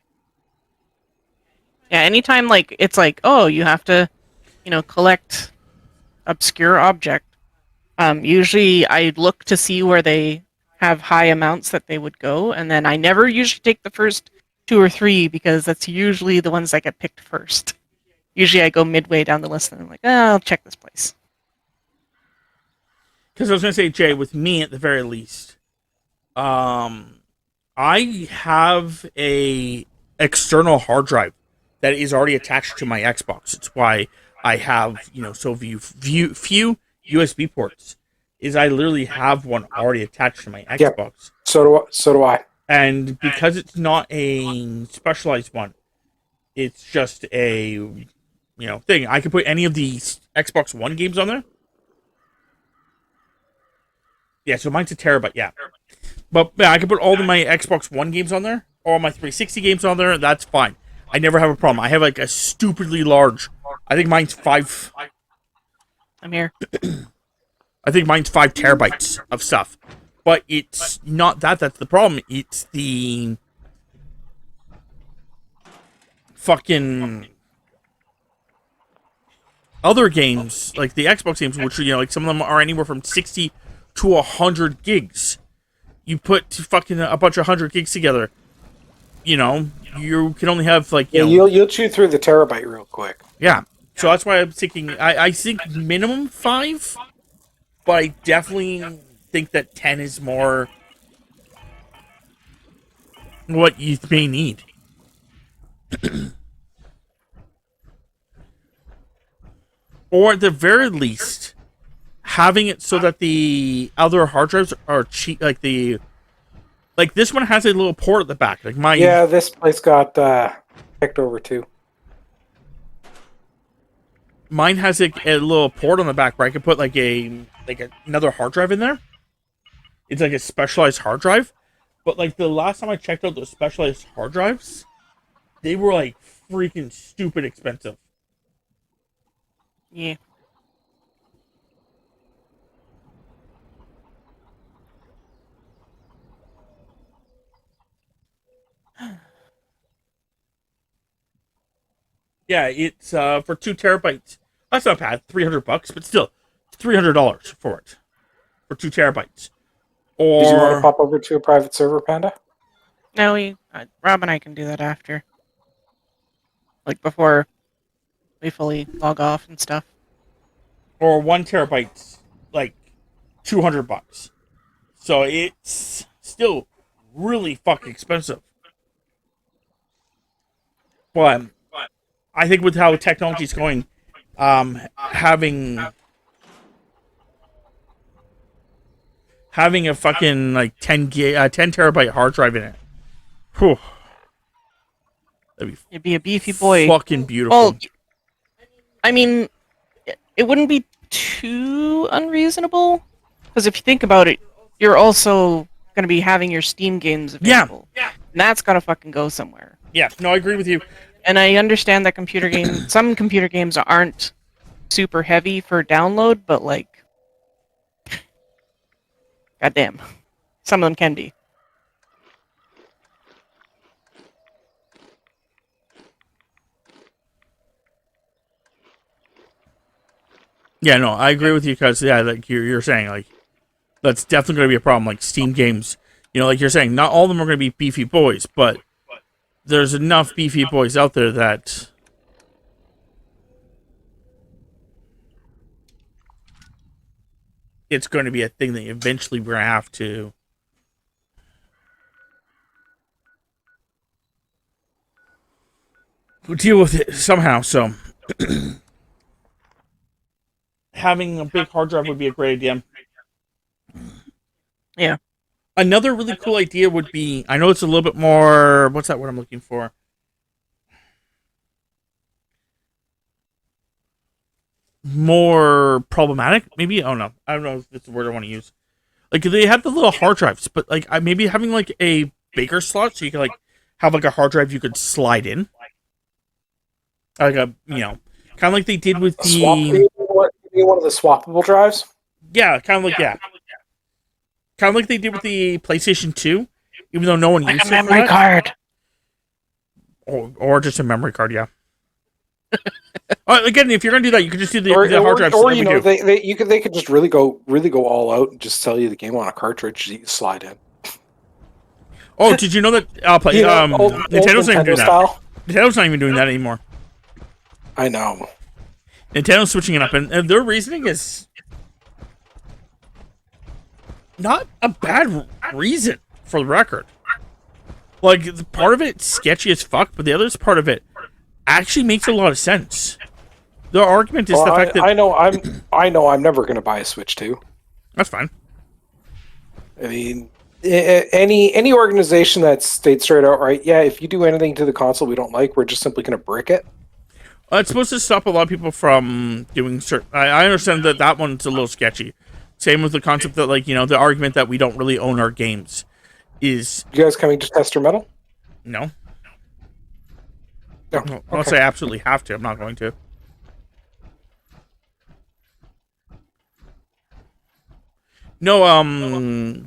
Speaker 2: Yeah, anytime like it's like, oh, you have to, collect obscure object. Usually I look to see where they have high amounts that they would go, and then I never usually take the first 2 or 3 because that's usually the ones that get picked first. Usually I go midway down the list and I'm like, I'll check this place.
Speaker 1: Because I was going to say, Jay, with me at the very least, I have a external hard drive that is already attached to my Xbox. It's why I have, so few USB ports. Is I literally have one already attached to my Xbox.
Speaker 6: Yep. So do I.
Speaker 1: And because it's not a specialized one, it's just a thing. I could put any of the Xbox One games on there. Yeah, so mine's a terabyte, yeah. But yeah, I could put all of my Xbox One games on there, all my 360 games on there, that's fine. I never have a problem. I have like a stupidly large, I think mine's 5...
Speaker 2: I'm here.
Speaker 1: I think mine's 5 terabytes of stuff. But it's not that's the problem. It's the fucking other games, like the Xbox games, which, like some of them are anywhere from 60 to 100 gigs. You put fucking a bunch of 100 gigs together, you can only have like,
Speaker 6: you'll chew through the terabyte real quick.
Speaker 1: Yeah. So that's why I'm thinking, I think minimum 5, but I definitely think that 10 is more what you may need. Or at the very least, having it so that the other hard drives are cheap, like this one has a little port at the back, like mine.
Speaker 6: Yeah, this place got picked over too.
Speaker 1: Mine has a little port on the back where I can put like another hard drive in there. It's like a specialized hard drive, but like the last time I checked out those specialized hard drives, they were like freaking stupid expensive.
Speaker 2: Yeah.
Speaker 1: Yeah, it's for 2 terabytes. That's not bad, $300, but still, $300 for it for 2 terabytes. Or
Speaker 6: Did you want to pop over to a private server, Panda?
Speaker 2: No, Rob and I can do that after. Like before we fully log off and stuff.
Speaker 1: or 1 terabyte's like $200. So it's still really fucking expensive. But I think with how technology's going, having a fucking like 10 terabyte hard drive in it, whew,
Speaker 2: It'd be a beefy boy.
Speaker 1: fucking beautiful.
Speaker 2: Well, I mean, it wouldn't be too unreasonable, because if you think about it, you're also going to be having your Steam games available. Yeah. And that's got to fucking go somewhere.
Speaker 1: Yeah, no, I agree with you.
Speaker 2: And I understand that some computer games aren't super heavy for download, but like, goddamn, some of them can be.
Speaker 1: Yeah, no, I agree with you because, yeah, like you're saying, like, that's definitely going to be a problem. Like, Steam games, like you're saying, not all of them are going to be beefy boys, but there's enough beefy boys out there that it's going to be a thing that eventually we're going to have to deal with it somehow, so having a big hard drive would be a great idea.
Speaker 2: Yeah.
Speaker 1: Another really cool idea would be, I know it's a little bit more, what's that word I'm looking for? More problematic, maybe? Oh no, I don't know if it's the word I want to use. Like, they have the little hard drives, but like maybe having like a bigger slot so you can like have like a hard drive you could slide in. Like a, kind of like they did with the...
Speaker 6: One of the swappable drives?
Speaker 1: Yeah, kind of like, yeah. Kind of like they did with the PlayStation 2, even though no one used it.
Speaker 2: Like a memory card.
Speaker 1: Or just a memory card, yeah. Again, if you're gonna do that, you could just do the hard drive.
Speaker 6: Or they could just really go all out and just sell you the game on a cartridge that you can slide in.
Speaker 1: Oh, did you know that? Nintendo's not even doing that. Nintendo's not even doing that anymore.
Speaker 6: I know.
Speaker 1: Nintendo's switching it up, and their reasoning is not a bad reason, for the record. Like, part of it's sketchy as fuck, but the other part of it actually makes a lot of sense. The argument is the fact that
Speaker 6: I know I'm never going to buy a Switch 2.
Speaker 1: That's fine.
Speaker 6: I mean, any organization that states straight out, right? Yeah, if you do anything to the console we don't like, we're just simply going to brick it.
Speaker 1: It's supposed to stop a lot of people from doing certain. I understand that one's a little sketchy. Same with the concept that, like, the argument that we don't really own our games is.
Speaker 6: You guys coming to Tester Metal?
Speaker 1: No.
Speaker 6: No.
Speaker 1: Unless I absolutely have to. I'm not going to. No,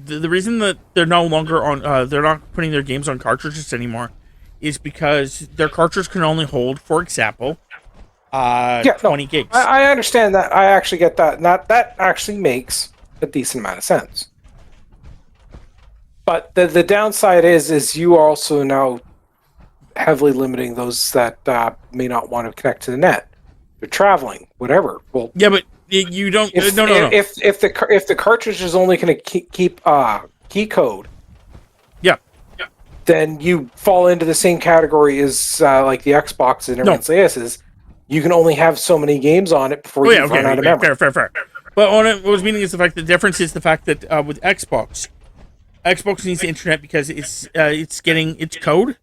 Speaker 1: the reason that they're no longer on, they're not putting their games on cartridges anymore is because their cartridge can only hold, for example, 20 gigs.
Speaker 6: I understand that. I actually get that. That actually makes a decent amount of sense. But the downside is you are also now heavily limiting those that may not want to connect to the net. They're traveling, whatever. Well,
Speaker 1: yeah, but you don't. No.
Speaker 6: If the cartridge is only going to keep key code,
Speaker 1: yeah,
Speaker 6: then you fall into the same category as like the Xbox and everyone says. You can only have so many games on it before you run out of memory.
Speaker 1: Fair. But what I was meaning is the difference is the fact that with Xbox needs the internet because it's getting its code,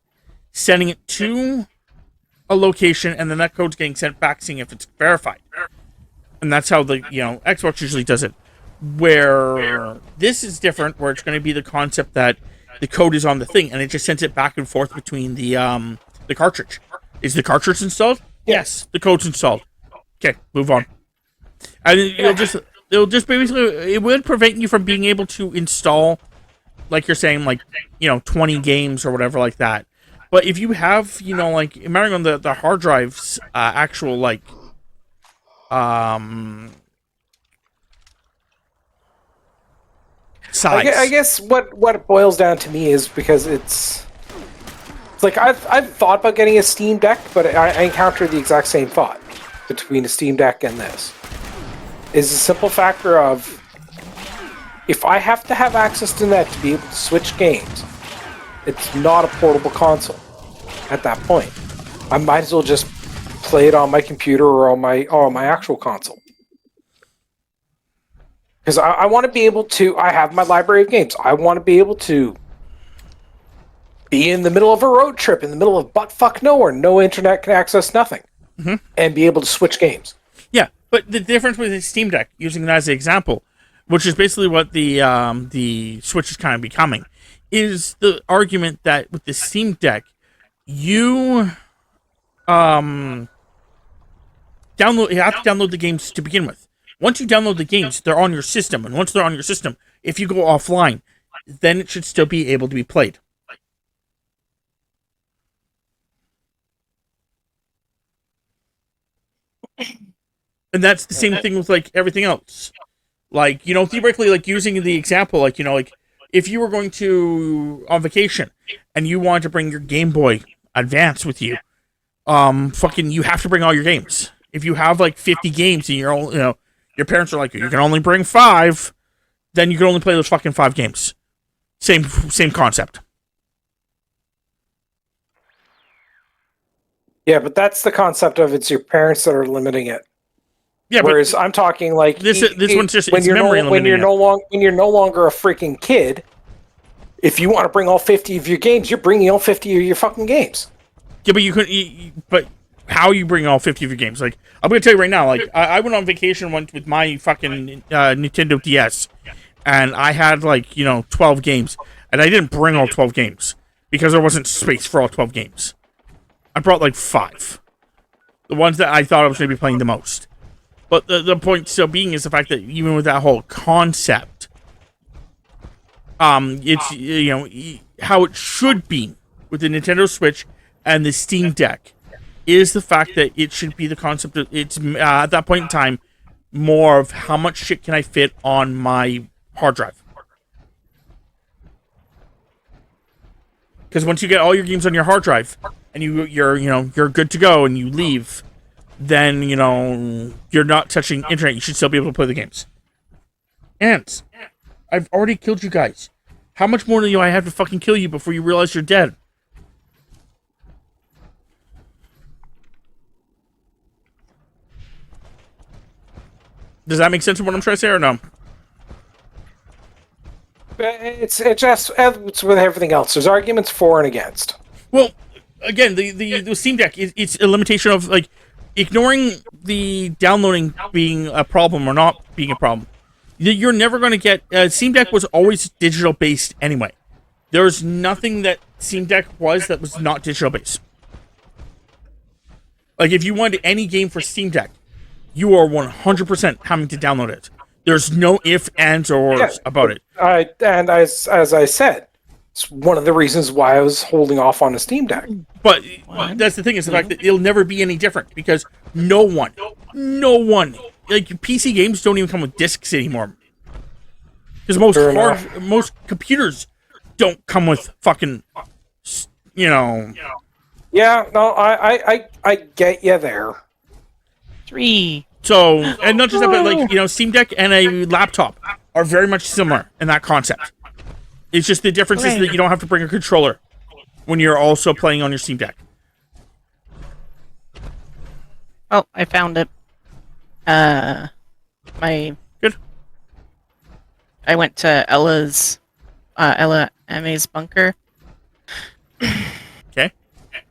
Speaker 1: sending it to a location, and then that code's getting sent back, seeing if it's verified. And that's how the Xbox usually does it. Where this is different, where it's going to be the concept that the code is on the thing, and it just sends it back and forth between the cartridge. Is the cartridge installed? Yes, the code's installed. Okay, move on. And it'll just basically, it would prevent you from being able to install, like you're saying, like 20 games or whatever like that. But if you have, like, remembering on the hard drive's actual, like, size.
Speaker 6: I guess what it boils down to me is because it's like I've thought about getting a Steam Deck, but I encountered the exact same thought between a Steam Deck and this. Is the simple factor of if I have to have access to net to be able to switch games, it's not a portable console at that point. I might as well just play it on my computer or on my actual console. Because I want to be able to, I have my library of games. I want to be able to be in the middle of a road trip, in the middle of buttfuck nowhere, no internet can access nothing, and be able to switch games.
Speaker 1: Yeah, but the difference with the Steam Deck, using that as an example, which is basically what the Switch is kind of becoming, is the argument that with the Steam Deck, you have to download the games to begin with. Once you download the games, they're on your system, and once they're on your system, if you go offline, then it should still be able to be played. And that's the same thing with, like, everything else. Like, theoretically, like, using the example, like, like, if you were going to on vacation and you wanted to bring your Game Boy Advance with you, you have to bring all your games. If you have, like, 50 games and your parents are like, you can only bring 5, then you can only play those fucking 5 games. Same concept.
Speaker 6: Yeah, but that's the concept of it's your parents that are limiting it.
Speaker 1: Yeah,
Speaker 6: whereas I'm talking like
Speaker 1: this one's just
Speaker 6: when you're no longer a freaking kid. If you want to bring all 50 of your games, you're bringing all 50 of your fucking games.
Speaker 1: Yeah, but you couldn't. But how you bring all 50 of your games? Like, I'm gonna tell you right now. Like, I went on vacation once with my fucking Nintendo DS, and I had 12 games, and I didn't bring all 12 games because there wasn't space for all 12 games. I brought 5, the ones that I thought I was gonna be playing the most. But the point still being is the fact that even with that whole concept, it's how it should be with the Nintendo Switch and the Steam Deck is the fact that it should be the concept of it's at that point in time more of how much shit can I fit on my hard drive. Because once you get all your games on your hard drive and you're good to go and you leave, then you're not touching internet. You should still be able to play the games. And I've already killed you guys. How much more do I have to fucking kill you before you realize you're dead? Does that make sense of what I'm trying to say or no?
Speaker 6: It's with everything else. There's arguments for and against.
Speaker 1: Well, again, the Steam Deck, it's a limitation of, like, ignoring the downloading being a problem or not being a problem, you're never going to get... Steam Deck was always digital-based anyway. There's nothing that Steam Deck was that was not digital-based. Like, if you wanted any game for Steam Deck, you are 100% having to download it. There's no ifs, ands, or ors about it.
Speaker 6: And as I said, it's one of the reasons why I was holding off on a Steam Deck.
Speaker 1: But that's the thing, is the fact that it'll never be any different, because no one, like, PC games don't even come with discs anymore. Because most computers don't come with fucking, you know...
Speaker 6: Yeah, no, I get you there.
Speaker 2: 3.
Speaker 1: So, and not just that, but, like, you know, Steam Deck and a laptop are very much similar in that concept. It's just the difference is that you don't have to bring a controller when you're also playing on your Steam Deck.
Speaker 2: Oh, I found it. Good. I went to Ella Ma's bunker.
Speaker 1: Okay.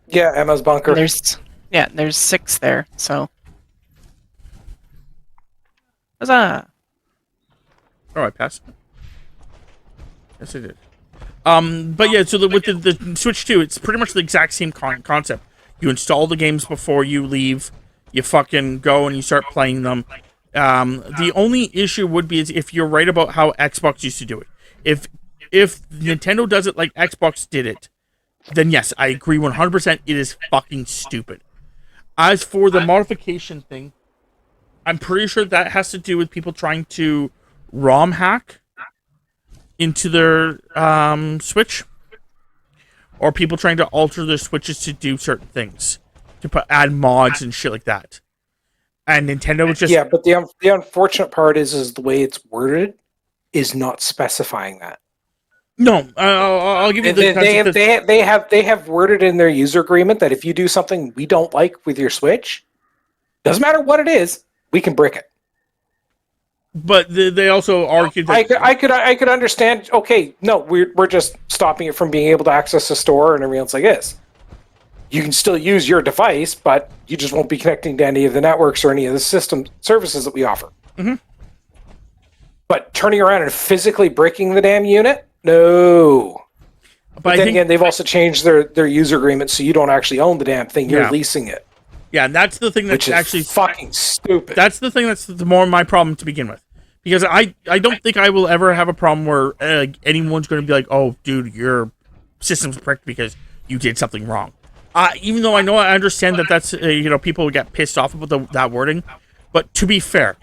Speaker 6: Yeah, Emma's bunker.
Speaker 2: There's 6 there, so. Huzzah!
Speaker 1: Oh, I passed. Yes, I did. But yeah, so with the Switch 2, it's pretty much the exact same concept. You install the games before you leave. You fucking go and you start playing them. The only issue would be is if you're right about how Xbox used to do it. If Nintendo does it like Xbox did it, then yes, I agree 100%. It is fucking stupid. As for the modification thing, I'm pretty sure that has to do with people trying to ROM hack into their Switch, or people trying to alter their Switches to do certain things, to add mods and shit like that. And Nintendo was just...
Speaker 6: Yeah, but the unfortunate part is the way it's worded is not specifying that.
Speaker 1: No, I'll give you the...
Speaker 6: They have worded in their user agreement that if you do something we don't like with your Switch, doesn't matter what it is, we can brick it.
Speaker 1: But they also argued that...
Speaker 6: I could understand. Okay, no, we're just stopping it from being able to access the store and everything else like this. You can still use your device, but you just won't be connecting to any of the networks or any of the system services that we offer.
Speaker 1: Mm-hmm.
Speaker 6: But turning around and physically breaking the damn unit, no. But then again, they've also changed their user agreement, so you don't actually own the damn thing; you're leasing it.
Speaker 1: Yeah, and that's the thing that's actually
Speaker 6: fucking stupid.
Speaker 1: That's the thing that's the more my problem to begin with. Because I don't think I will ever have a problem where anyone's going to be like, oh, dude, your system's bricked because you did something wrong. Even though I understand that that's, people get pissed off about that wording. But to be fair,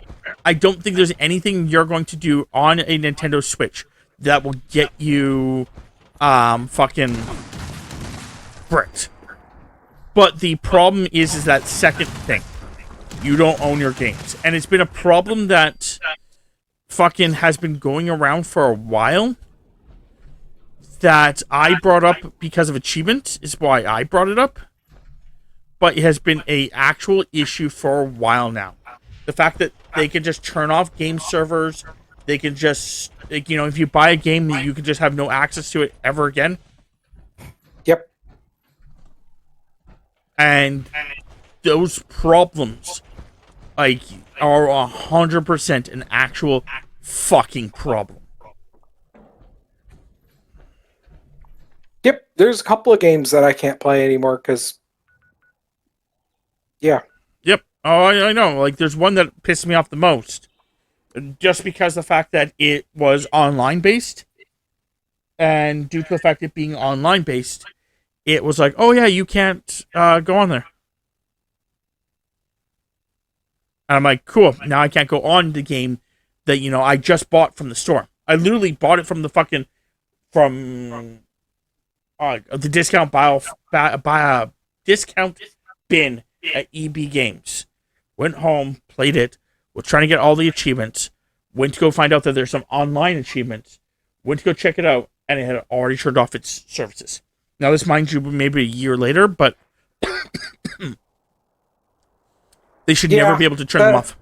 Speaker 1: I don't think there's anything you're going to do on a Nintendo Switch that will get you fucking bricked. But the problem is that second thing. You don't own your games. And it's been a problem that fucking has been going around for a while that I brought up because of achievement is why I brought it up, but it has been a actual issue for a while now. The fact that they can just turn off game servers, they can just, if you buy a game, you can just have no access to it ever again.
Speaker 6: Yep.
Speaker 1: And those problems, are 100% an actual fucking problem.
Speaker 6: Yep, there's a couple of games that I can't play anymore because, yeah.
Speaker 1: Yep. Oh, I know. Like, there's one that pissed me off the most, just because the fact that it was online based, and due to the fact it being online based, it was like, oh yeah, you can't go on there. And I'm like, cool. Now I can't go on the game that I just bought from the store. I literally bought it from the fucking the discount discount bin at EB Games. Went home, played it, was trying to get all the achievements, went to go find out that there's some online achievements, went to go check it out, and it had already turned off its services. Now this, mind you, maybe a year later, but they should never be able to turn them off.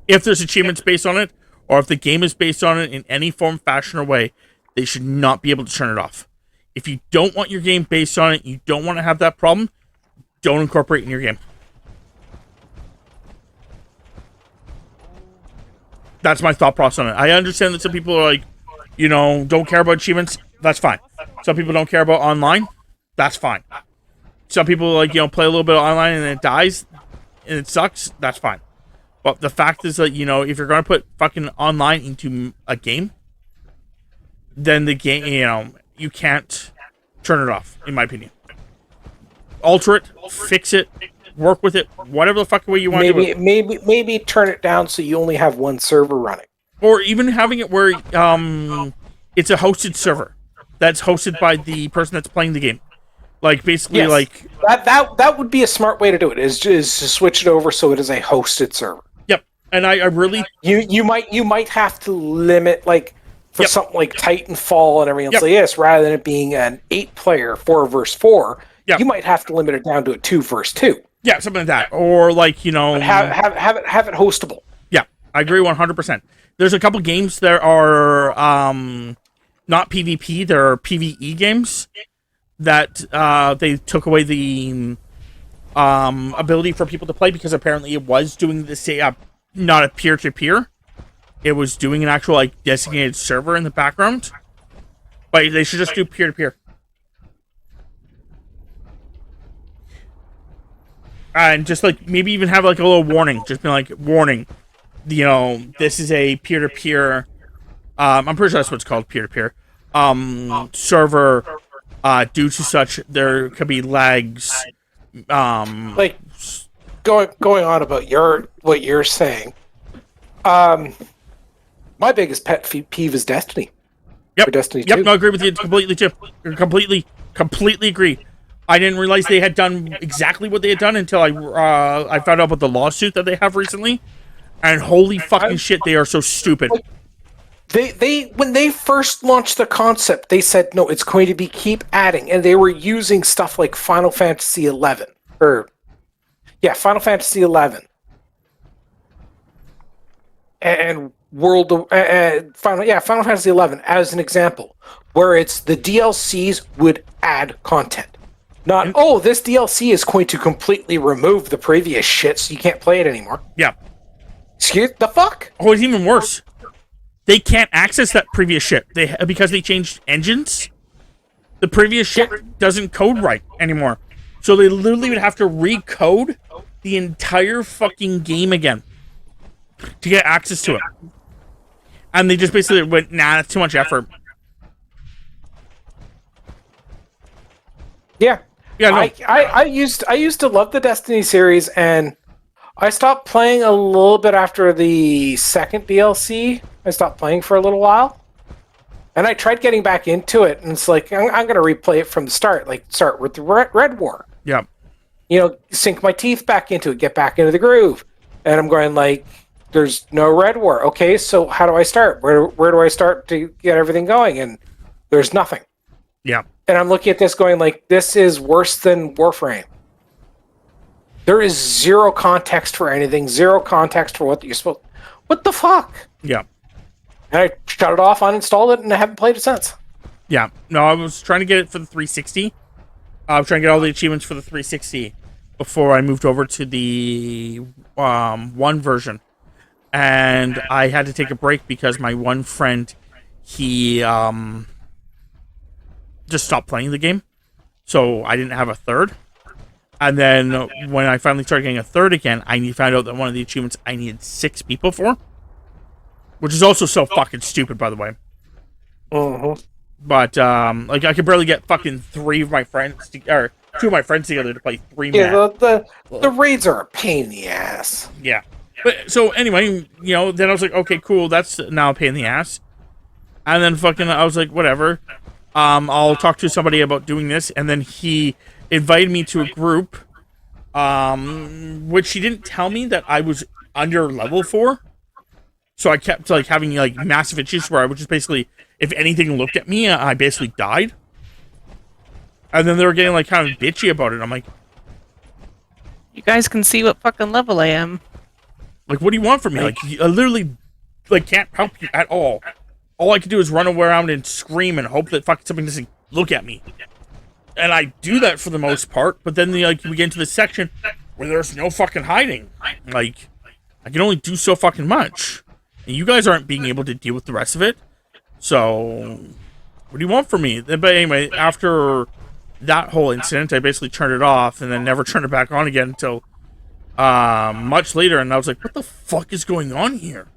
Speaker 1: If there's achievements based on it, or if the game is based on it in any form, fashion, or way, they should not be able to turn it off. If you don't want your game based on it, you don't want to have that problem, don't incorporate it in your game. That's my thought process on it. I understand that some people are like, don't care about achievements. That's fine. Some people don't care about online. That's fine. Some people like, play a little bit of online and then it dies and it sucks. That's fine. But the fact is that, if you're going to put fucking online into a game, then the game, you can't turn it off, in my opinion. Alter it, fix it, work with it, whatever the fucking way you want to do it.
Speaker 6: Maybe turn it down so you only have one server running.
Speaker 1: Or even having it where it's a hosted server that's hosted by the person that's playing the game. Like, basically,
Speaker 6: Yes.
Speaker 1: like...
Speaker 6: That would be a smart way to do it, is to switch it over so it is a hosted server.
Speaker 1: Yep. And I really...
Speaker 6: You might have to limit, like, for
Speaker 1: Yep.
Speaker 6: something like Titanfall and everything else
Speaker 1: Yep.
Speaker 6: like this, rather than it being an 8-player 4 versus 4,
Speaker 1: Yep.
Speaker 6: you might have to limit it down to a 2 versus 2.
Speaker 1: Yeah, something like that. Or, like,
Speaker 6: But have it hostable.
Speaker 1: Yeah, I agree 100%. There's a couple games that are not PvP, they're PvE games that they took away the ability for people to play because apparently it was doing this, not a peer-to-peer. It was doing an actual, like, designated server in the background. But they should just do peer-to-peer. And just, like, maybe even have, like, a little warning. Just be like, warning. This is a peer-to-peer... I'm pretty sure that's what it's called, peer-to-peer. Server. Due to such, there could be lags.
Speaker 6: Like, going on about what you're saying. My biggest pet peeve is Destiny.
Speaker 1: Yep.
Speaker 6: For Destiny 2.
Speaker 1: Yep, no, I agree with you completely, too. Completely agree. I didn't realize they had done exactly what they had done until I found out about the lawsuit that they have recently. And holy fucking shit, they are so stupid.
Speaker 6: They when they first launched the concept, they said no, it's going to be keep adding, and they were using stuff like Final Fantasy 11 Final Fantasy 11 and Final Fantasy 11 as an example, where it's the DLCs would add content. Not, this DLC is going to completely remove the previous shit so you can't play it anymore.
Speaker 1: Yeah.
Speaker 6: Excuse the fuck?
Speaker 1: Oh, it's even worse. They can't access that previous shit. Because they changed engines. The previous shit doesn't code right anymore. So they literally would have to recode the entire fucking game again to get access to it. And they just basically went, nah, that's too much effort.
Speaker 6: Yeah.
Speaker 1: Yeah, no.
Speaker 6: I used to love the Destiny series, and I stopped playing a little bit after the second DLC. I stopped playing for a little while. And I tried getting back into it, and it's like, I'm going to replay it from the start. Like, start with the Red War.
Speaker 1: Yeah.
Speaker 6: Sink my teeth back into it, get back into the groove. And I'm going like, there's no Red War. Okay, so how do I start? Where do I start to get everything going? And there's nothing.
Speaker 1: Yeah.
Speaker 6: And I'm looking at this going like, this is worse than Warframe. There is zero context for anything, zero context for what you're supposed... What the fuck?
Speaker 1: Yeah.
Speaker 6: And I shut it off, uninstalled it, and I haven't played it since.
Speaker 1: Yeah. No, I was trying to get it for the 360. I was trying to get all the achievements for the 360 before I moved over to the one version. And I had to take a break because my one friend, he just stopped playing the game. So I didn't have a third. And then when I finally started getting a third again, I found out that one of the achievements I needed 6 people for. Which is also so fucking stupid, by the way.
Speaker 6: Mm-hmm.
Speaker 1: But, like, I could barely get fucking 3 of my friends, or 2 of my friends together to play 3
Speaker 6: Yeah,
Speaker 1: man.
Speaker 6: the raids are a pain in the ass.
Speaker 1: Yeah. But, so, anyway, then I was like, okay, cool, that's now a pain in the ass. And then fucking, I was like, whatever. I'll talk to somebody about doing this. And then he invited me to a group, which he didn't tell me that I was under level for. So I kept, like, having, like, massive issues where I would just basically, if anything looked at me, I basically died. And then they were getting, like, kind of bitchy about it. I'm like...
Speaker 2: You guys can see what fucking level I am.
Speaker 1: Like, what do you want from me? Like, I literally, like, can't help you at all. All I can do is run around and scream and hope that fucking something doesn't look at me. And I do that for the most part, but then, like, we get into this section where there's no fucking hiding. Like, I can only do so fucking much. and you guys aren't being able to deal with the rest of it. So, what do you want from me? But anyway, after that whole incident, I basically turned it off and then never turned it back on again until much later. And I was like, what the fuck is going on here?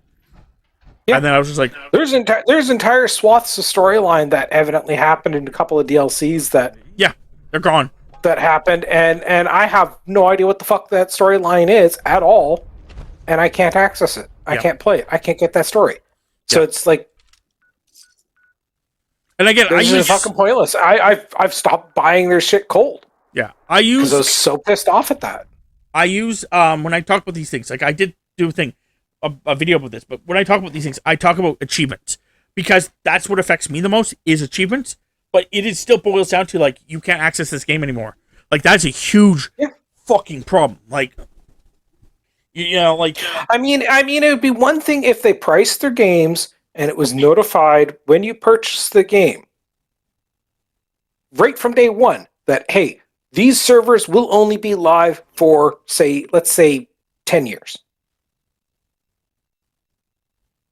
Speaker 6: Yeah.
Speaker 1: And then I was just like,
Speaker 6: There's entire swaths of storyline that evidently happened in a couple of DLCs that
Speaker 1: yeah, they're gone.
Speaker 6: that happened, and I have no idea what the fuck that storyline is at all, and I can't access it. I
Speaker 1: Yeah.
Speaker 6: can't play it. I can't get that story. So
Speaker 1: Yeah.
Speaker 6: it's like,
Speaker 1: And again, I
Speaker 6: this is
Speaker 1: use
Speaker 6: fucking pointless. I've stopped buying their shit cold
Speaker 1: yeah, I
Speaker 6: because
Speaker 1: use
Speaker 6: I was so pissed off at that.
Speaker 1: when I talk about these things, like I did do a video about this, but when I talk about these things, I talk about achievements because that's what affects me the most is achievements. But it is still boils down to like you can't access this game anymore. Like that's a huge fucking problem. Like you know, like
Speaker 6: I mean, it would be one thing if they priced their games and it was notified when you purchased the game, right from day one, that hey, these servers will only be live for let's say 10 years.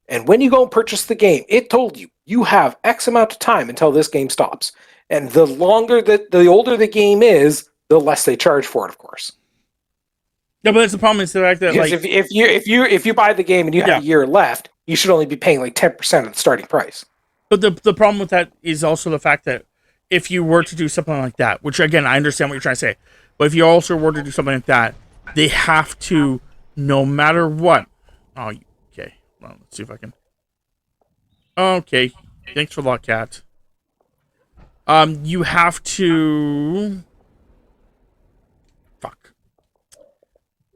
Speaker 6: And when you go and purchase the game, it told you you have X amount of time until this game stops. And the older the game is, the less they charge for it, of course.
Speaker 1: no, but that's the problem is the fact that
Speaker 6: Because
Speaker 1: like
Speaker 6: if you buy the game and you have a year left, you should only be paying like 10% of the starting price.
Speaker 1: but the problem with that is also the fact that if you were to do something like that, which again I understand what you're trying to say, but if you also were to do something like that, they have to no matter what. Oh, okay. Well, let's see if I can. Okay, thanks for luck, cat. You have to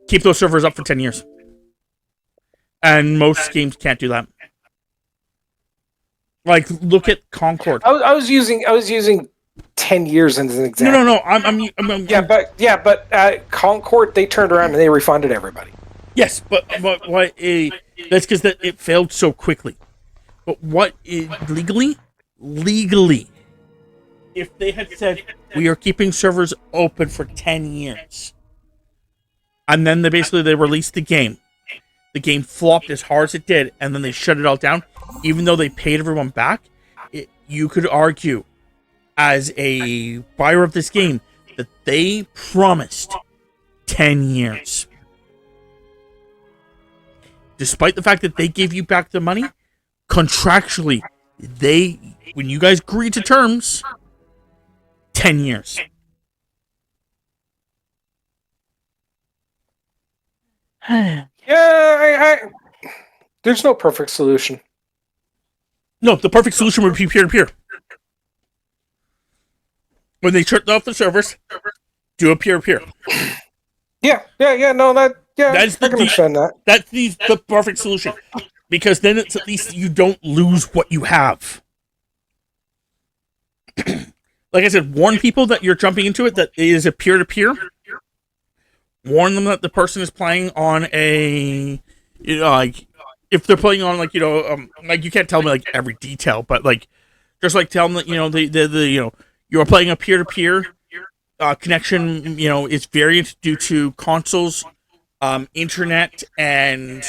Speaker 1: keep those servers up for 10 years, and most games can't do that. Like, look at Concord.
Speaker 6: I was using 10 years as an example.
Speaker 1: No. I'm
Speaker 6: But Concord, they turned around and they refunded everybody.
Speaker 1: yes, but that's because it failed so quickly. But legally, if they had said we are keeping servers open for 10 years, and then they released the game flopped as hard as it did, and then they shut it all down, even though they paid everyone back, you could argue as a buyer of this game that they promised 10 years. Despite the fact that they gave you back the money, contractually, when you guys agreed to terms, 10 years.
Speaker 6: Yeah, there's no perfect solution.
Speaker 1: No, the perfect solution would be peer-to-peer. When they shut off the servers, do a peer-to-peer.
Speaker 6: Yeah, no, I can understand that.
Speaker 1: That's the perfect solution. Because then it's at least you don't lose what you have. Like I said, warn people that you're jumping into it, that it is a peer-to-peer. Warn them that the person is playing on a, like, if they're playing on, like, like, you can't tell me, like, every detail, but, like, just, like, tell them that, you're playing a peer-to-peer connection, is variant due to consoles, internet, and...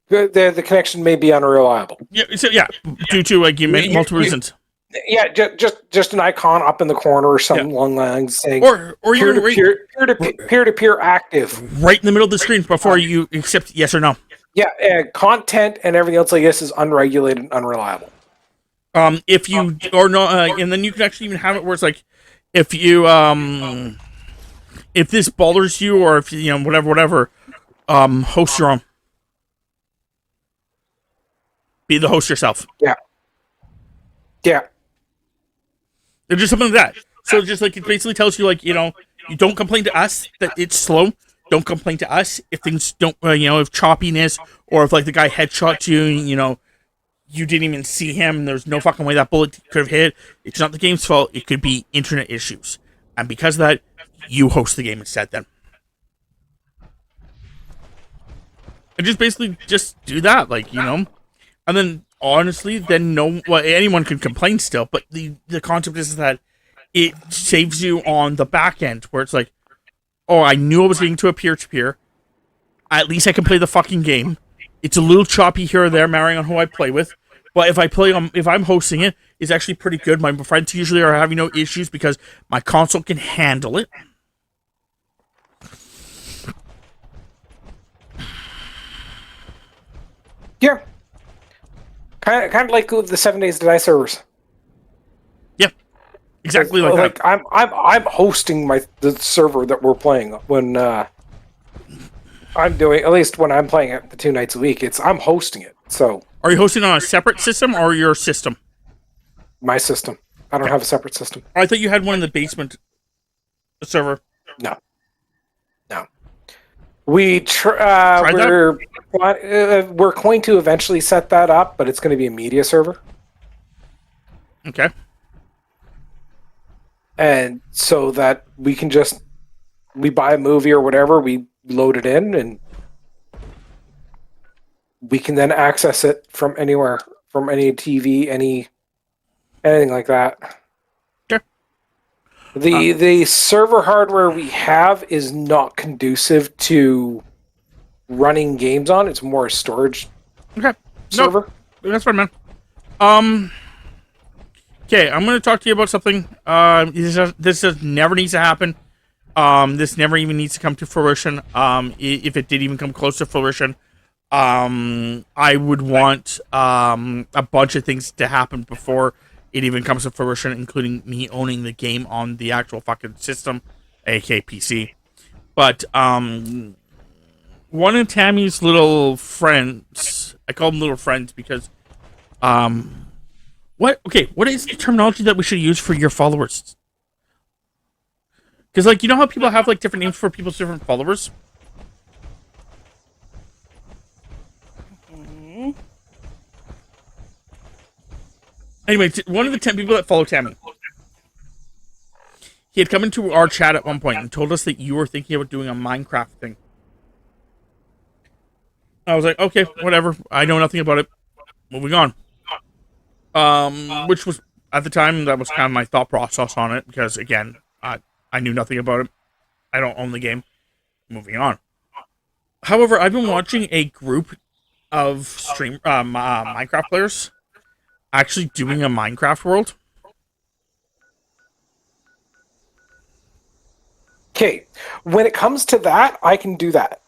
Speaker 6: The connection may be unreliable.
Speaker 1: Due to, like, multiple reasons.
Speaker 6: Yeah, just an icon up in the corner or something along the lines saying
Speaker 1: or
Speaker 6: peer-to-peer active.
Speaker 1: Right in the middle of the screen before you accept yes or no.
Speaker 6: Yeah, content and everything else like this is unregulated and unreliable.
Speaker 1: If you or no, and then you can actually even have it where it's like, if you if this bothers you, or if whatever, host your own. Be the host yourself.
Speaker 6: Yeah.
Speaker 1: It's just something like that. So just like it basically tells you, like, you don't complain to us that it's slow. Don't complain to us if things don't, if choppiness, or if, like, the guy headshots you, you didn't even see him. There's no fucking way that bullet could have hit. It's not the game's fault. It could be internet issues. And because of that, you host the game instead then. And just basically just do that, like, And then, honestly, then anyone can complain still, but the concept is that it saves you on the back end, where it's like, oh, I knew I was getting to a peer-to-peer. At least I can play the fucking game. It's a little choppy here or there, marrying on who I play with. But if I'm hosting it, it's actually pretty good. My friends usually are having no issues because my console can handle it.
Speaker 6: Yeah. Kind of like the 7 Days to Die servers.
Speaker 1: Yeah, exactly like that.
Speaker 6: I'm hosting the server that we're playing when I'm doing, at least when I'm playing it the 2 nights a week. I'm hosting it. So
Speaker 1: are you hosting on a separate system or your system?
Speaker 6: My system. I don't have a separate system.
Speaker 1: I thought you had one in the basement server.
Speaker 6: No. We're going to eventually set that up, but it's going to be a media server.
Speaker 1: Okay.
Speaker 6: And so that we can we buy a movie or whatever, we load it in, and we can then access it from anywhere, from any TV, anything like that.
Speaker 1: Sure.
Speaker 6: The server hardware we have is not conducive to running games on. It's more a storage server.
Speaker 1: No, that's fine, man. Okay, I'm going to talk to you about something. This never needs to happen. This never even needs to come to fruition. If it did even come close to fruition, I would want a bunch of things to happen before it even comes to fruition, including me owning the game on the actual fucking system, aka PC. But one of Tammy's little friends, I call them little friends because what is the terminology that we should use for your followers? Because, like, you know how people have, like, different names for people's different followers? Anyway, one of the 10 people that follow Tammy, he had come into our chat at one point and told us that you were thinking about doing a Minecraft thing. I was like, okay, whatever. I know nothing about it. Moving on. Which was, at the time, that was kind of my thought process on it, because, again, I knew nothing about it. I don't own the game. Moving on. However, I've been watching a group of Minecraft players actually doing a Minecraft world.
Speaker 6: Okay, when it comes to that, I can do that.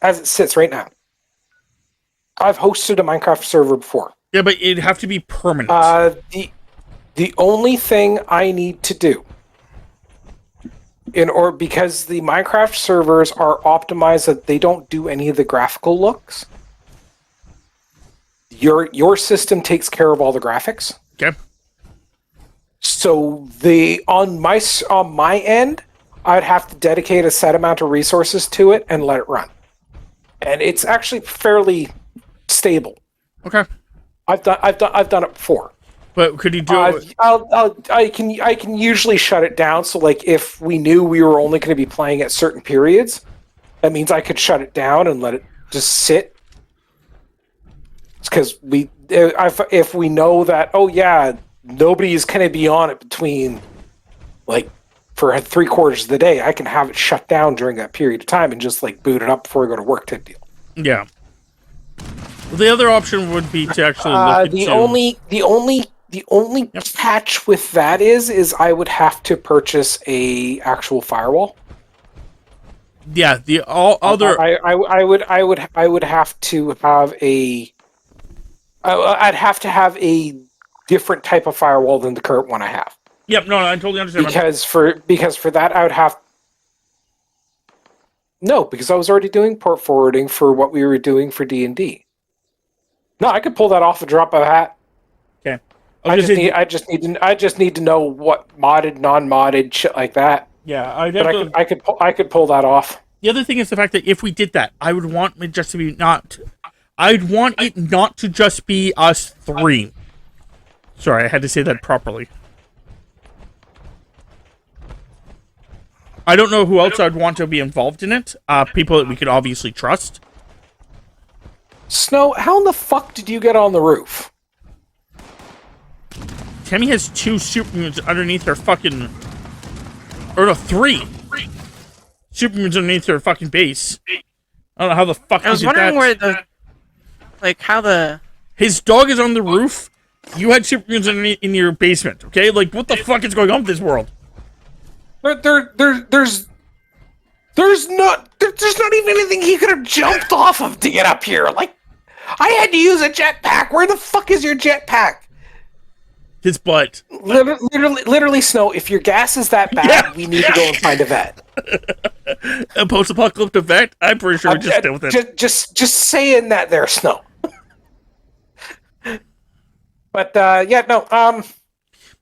Speaker 6: As it sits right now. I've hosted a Minecraft server before.
Speaker 1: Yeah, but it'd have to be permanent.
Speaker 6: The only thing I need to do, because the Minecraft servers are optimized that they don't do any of the graphical looks. Your system takes care of all the graphics.
Speaker 1: Okay.
Speaker 6: So on my end, I'd have to dedicate a set amount of resources to it and let it run. And it's actually fairly stable.
Speaker 1: Okay.
Speaker 6: I've done it before.
Speaker 1: But could you do it?
Speaker 6: I can usually shut it down. So, like, if we knew we were only going to be playing at certain periods, that means I could shut it down and let it just sit. Because if we know that, oh yeah, nobody's going to be on it between, like, for 3/4 of the day, I can have it shut down during that period of time and just, like, boot it up before I go to work type deal.
Speaker 1: Yeah. Well, the other option would be to actually look
Speaker 6: the only catch with that is I would have to purchase a actual firewall.
Speaker 1: Yeah, the other
Speaker 6: I would have to have I'd have to have a different type of firewall than the current one I have.
Speaker 1: Yep, no, I totally understand.
Speaker 6: Because for that I would have because I was already doing port forwarding for what we were doing for D&D. No, I could pull that off a drop of a hat.
Speaker 1: Okay.
Speaker 6: I just need to know what modded, non-modded shit like that.
Speaker 1: Yeah,
Speaker 6: I could pull that off.
Speaker 1: The other thing is the fact that if we did that, I would want it just to be I'd want it not to just be us three. Sorry, I had to say that properly. I don't know who else I'd want to be involved in it. People that we could obviously trust.
Speaker 6: Snow, how in the fuck did you get on the roof?
Speaker 1: Tammy has 2 supermoons underneath her fucking... Or no, 3 supermoons underneath her fucking base. I don't know how the fuck
Speaker 2: I was wondering where the like how the
Speaker 1: His dog is on the roof. You had supermutants in your basement, okay? Like, what the fuck is going on with this world?
Speaker 6: There's not even anything he could have jumped off of to get up here. Like, I had to use a jetpack. Where the fuck is your jetpack?
Speaker 1: His butt.
Speaker 6: Literally, Snow. If your gas is that bad, we need to go and find a vet.
Speaker 1: A post-apocalyptic vet? I'm pretty sure we just stay with it.
Speaker 6: Just saying that there, Snow. But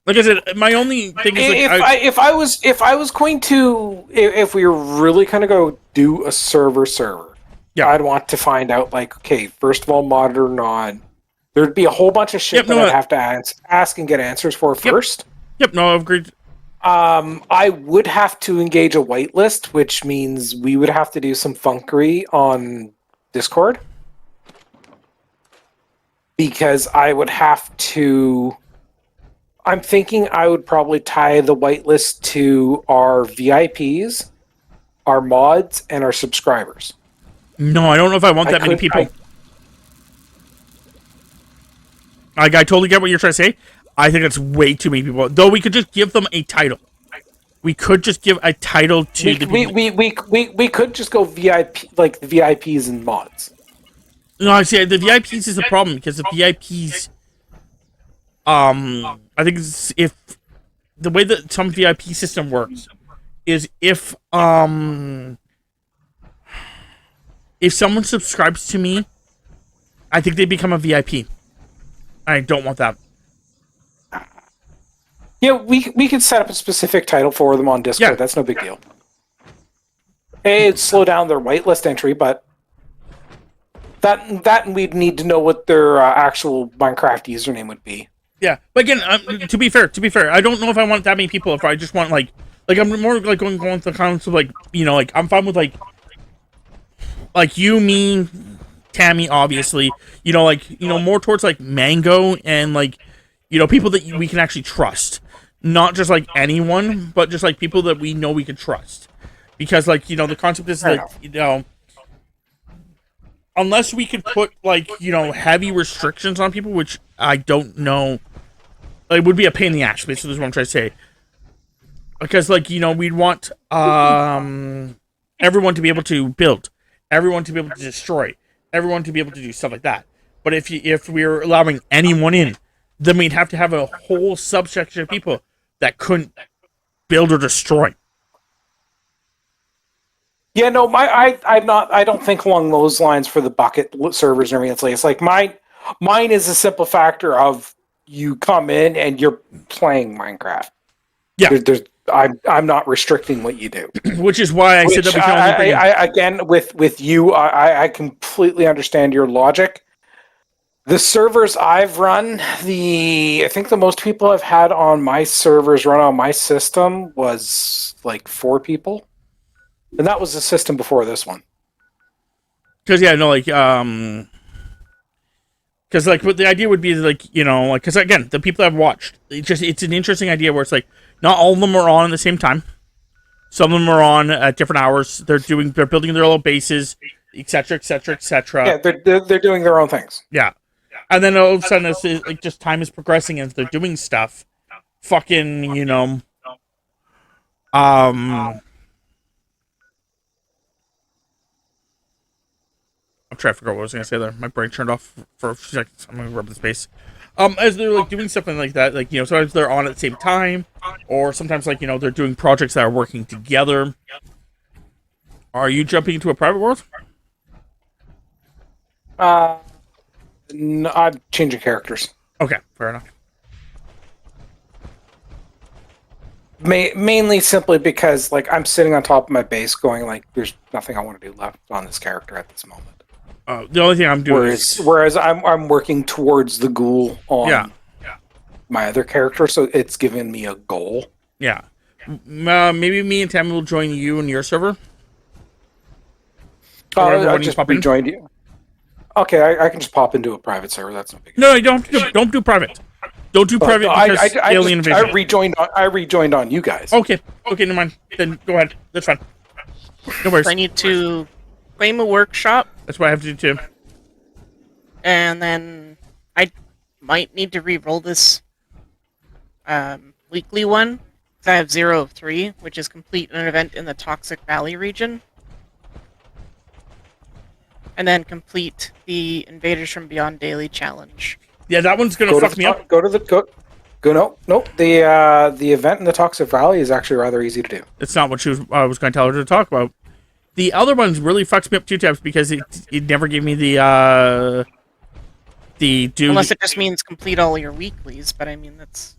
Speaker 1: Like I said, my only thing is like,
Speaker 6: if I was going to, if we were really kind of go do a server,
Speaker 1: yeah,
Speaker 6: I'd want to find out, like, okay, first of all, modern on. There'd be a whole bunch of shit that I'd have to ask and get answers for first.
Speaker 1: Yep, no, I've agreed.
Speaker 6: I would have to engage a whitelist, which means we would have to do some funkery on Discord. Because I would have to... I'm thinking I would probably tie the whitelist to our VIPs, our mods, and our subscribers.
Speaker 1: No, I don't know if I want that many people. I totally get what you're trying to say. I think that's way too many people. Though we could just give them a title. We could just give a title to the people.
Speaker 6: We could just go VIP, like the VIPs and mods.
Speaker 1: No, I see. The VIPs is the problem because the VIPs. I think if the way that some VIP system works is if someone subscribes to me, I think they become a VIP. I don't want that.
Speaker 6: Yeah, we could set up a specific title for them on Discord.
Speaker 1: Yeah.
Speaker 6: That's no big deal. It'd slow down their whitelist entry, but that we'd need to know what their actual Minecraft username would be.
Speaker 1: Yeah, but again, to be fair, I don't know if I want that many people. If I just want like I'm more like going with the concept of like, you know, like I'm fine with like you, me, Tammy, obviously, you know, like, you know, more towards like Mango and like, you know, people that we can actually trust, not just like anyone, but just like people that we know we can trust, because like, you know, the concept is like, you know, unless we can put like, you know, heavy restrictions on people, which I don't know, it would be a pain in the ass. Basically, is what I'm trying to say. Because like, you know, we'd want everyone to be able to build, everyone to be able to destroy, everyone to be able to do stuff like that. But if we're allowing anyone in, then we'd have to have a whole subsection of people that couldn't build or destroy.
Speaker 6: Yeah, no, I don't think along those lines for the bucket servers and everything. It's like mine is a simple factor of you come in and you're playing Minecraft.
Speaker 1: Yeah,
Speaker 6: I'm not restricting what you do.
Speaker 1: Which is why I said that we can only bring
Speaker 6: again with you, I completely understand your logic. The servers I've run, I think the most people I've had on my servers run on my system was like 4 people. And that was the system before this one.
Speaker 1: Because, yeah, no, like, because, like, what the idea would be, like, you know, like, because, again, the people I've watched, it's an interesting idea where it's, like, not all of them are on at the same time. Some of them are on at different hours. They're building their little bases, etc., etc., etc.
Speaker 6: Yeah, they're doing their own things.
Speaker 1: Yeah. And then all of a sudden, it's like, just time is progressing and they're doing stuff. Fucking, you know, I'm trying to figure out what I was going to say there. My brain turned off for a few seconds. I'm going to rub the space. As they're, like, doing something like that, like, you know, sometimes they're on at the same time, or sometimes, like, you know, they're doing projects that are working together. Are you jumping into a private world?
Speaker 6: No, I'm changing characters.
Speaker 1: Okay, fair enough.
Speaker 6: Mainly simply because, like, I'm sitting on top of my base going, like, there's nothing I want to do left on this character at this moment.
Speaker 1: The only thing I'm doing
Speaker 6: whereas I'm working towards the ghoul on my other character, so it's given me a goal.
Speaker 1: Yeah. Maybe me and Tammy will join you in your server.
Speaker 6: I just rejoined you. Okay, I can just pop into a private server. That's no big deal.
Speaker 1: No, you don't do private. Don't do private because alien invasion.
Speaker 6: I rejoined on you guys.
Speaker 1: Okay, never mind. Then go ahead. That's fine. No worries.
Speaker 2: I need to claim a workshop.
Speaker 1: That's what I have to do too.
Speaker 2: And then I might need to re-roll this weekly one. I have 0 of 3, which is complete an event in the Toxic Valley region. And then complete the Invaders from Beyond Daily Challenge.
Speaker 1: Yeah, that one's gonna fuck me up.
Speaker 6: Go no. The event in the Toxic Valley is actually rather easy to do.
Speaker 1: It's not what I was going to tell her to talk about. The other ones really fucks me up 2 tabs because it never gave me the do.
Speaker 2: Unless it just means complete all your weeklies, but I mean that's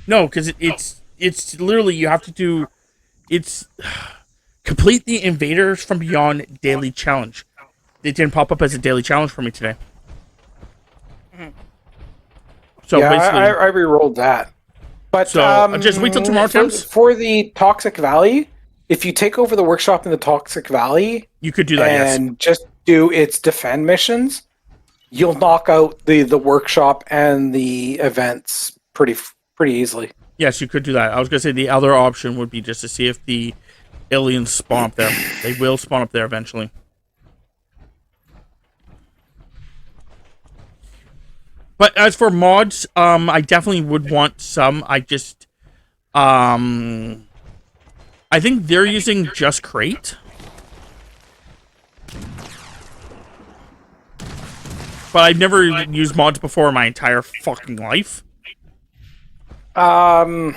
Speaker 1: No, because it's literally you have to do complete the Invaders from Beyond Daily Challenge. It didn't pop up as a daily challenge for me today.
Speaker 2: Mm-hmm.
Speaker 1: So
Speaker 6: yeah,
Speaker 1: basically,
Speaker 6: I re-rolled that. But
Speaker 1: so just wait till tomorrow, Thames.
Speaker 6: For the Toxic Valley, if you take over the workshop in the Toxic Valley,
Speaker 1: You could do that,
Speaker 6: and just do its defend missions, you'll knock out the workshop and the events pretty easily.
Speaker 1: Yes, you could do that. I was going to say the other option would be just to see if the aliens spawn up there. They will spawn up there eventually. But as for mods, I definitely would want some. I just, I think they're using Just Crate. But I've never used mods before in my entire fucking life.
Speaker 6: I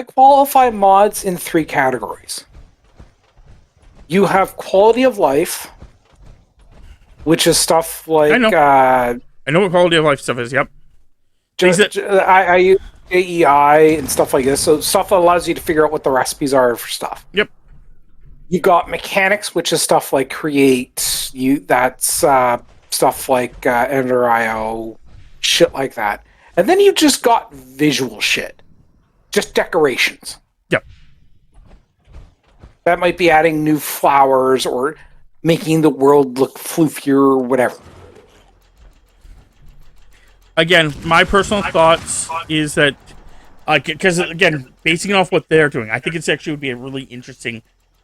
Speaker 6: qualify mods in 3 categories. You have quality of life, which is stuff like
Speaker 1: I know what quality of life stuff is. Yep.
Speaker 6: I use AEI and stuff like this. So stuff that allows you to figure out what the recipes are for stuff.
Speaker 1: Yep.
Speaker 6: You got mechanics, which is stuff like create. That's stuff like Ender IO, shit like that. And then you just got visual shit, just decorations.
Speaker 1: Yep.
Speaker 6: That might be adding new flowers or making the world look floofier or whatever.
Speaker 1: Again, my personal thoughts is that, because again, basing off what they're doing, I think it's actually would be a really interesting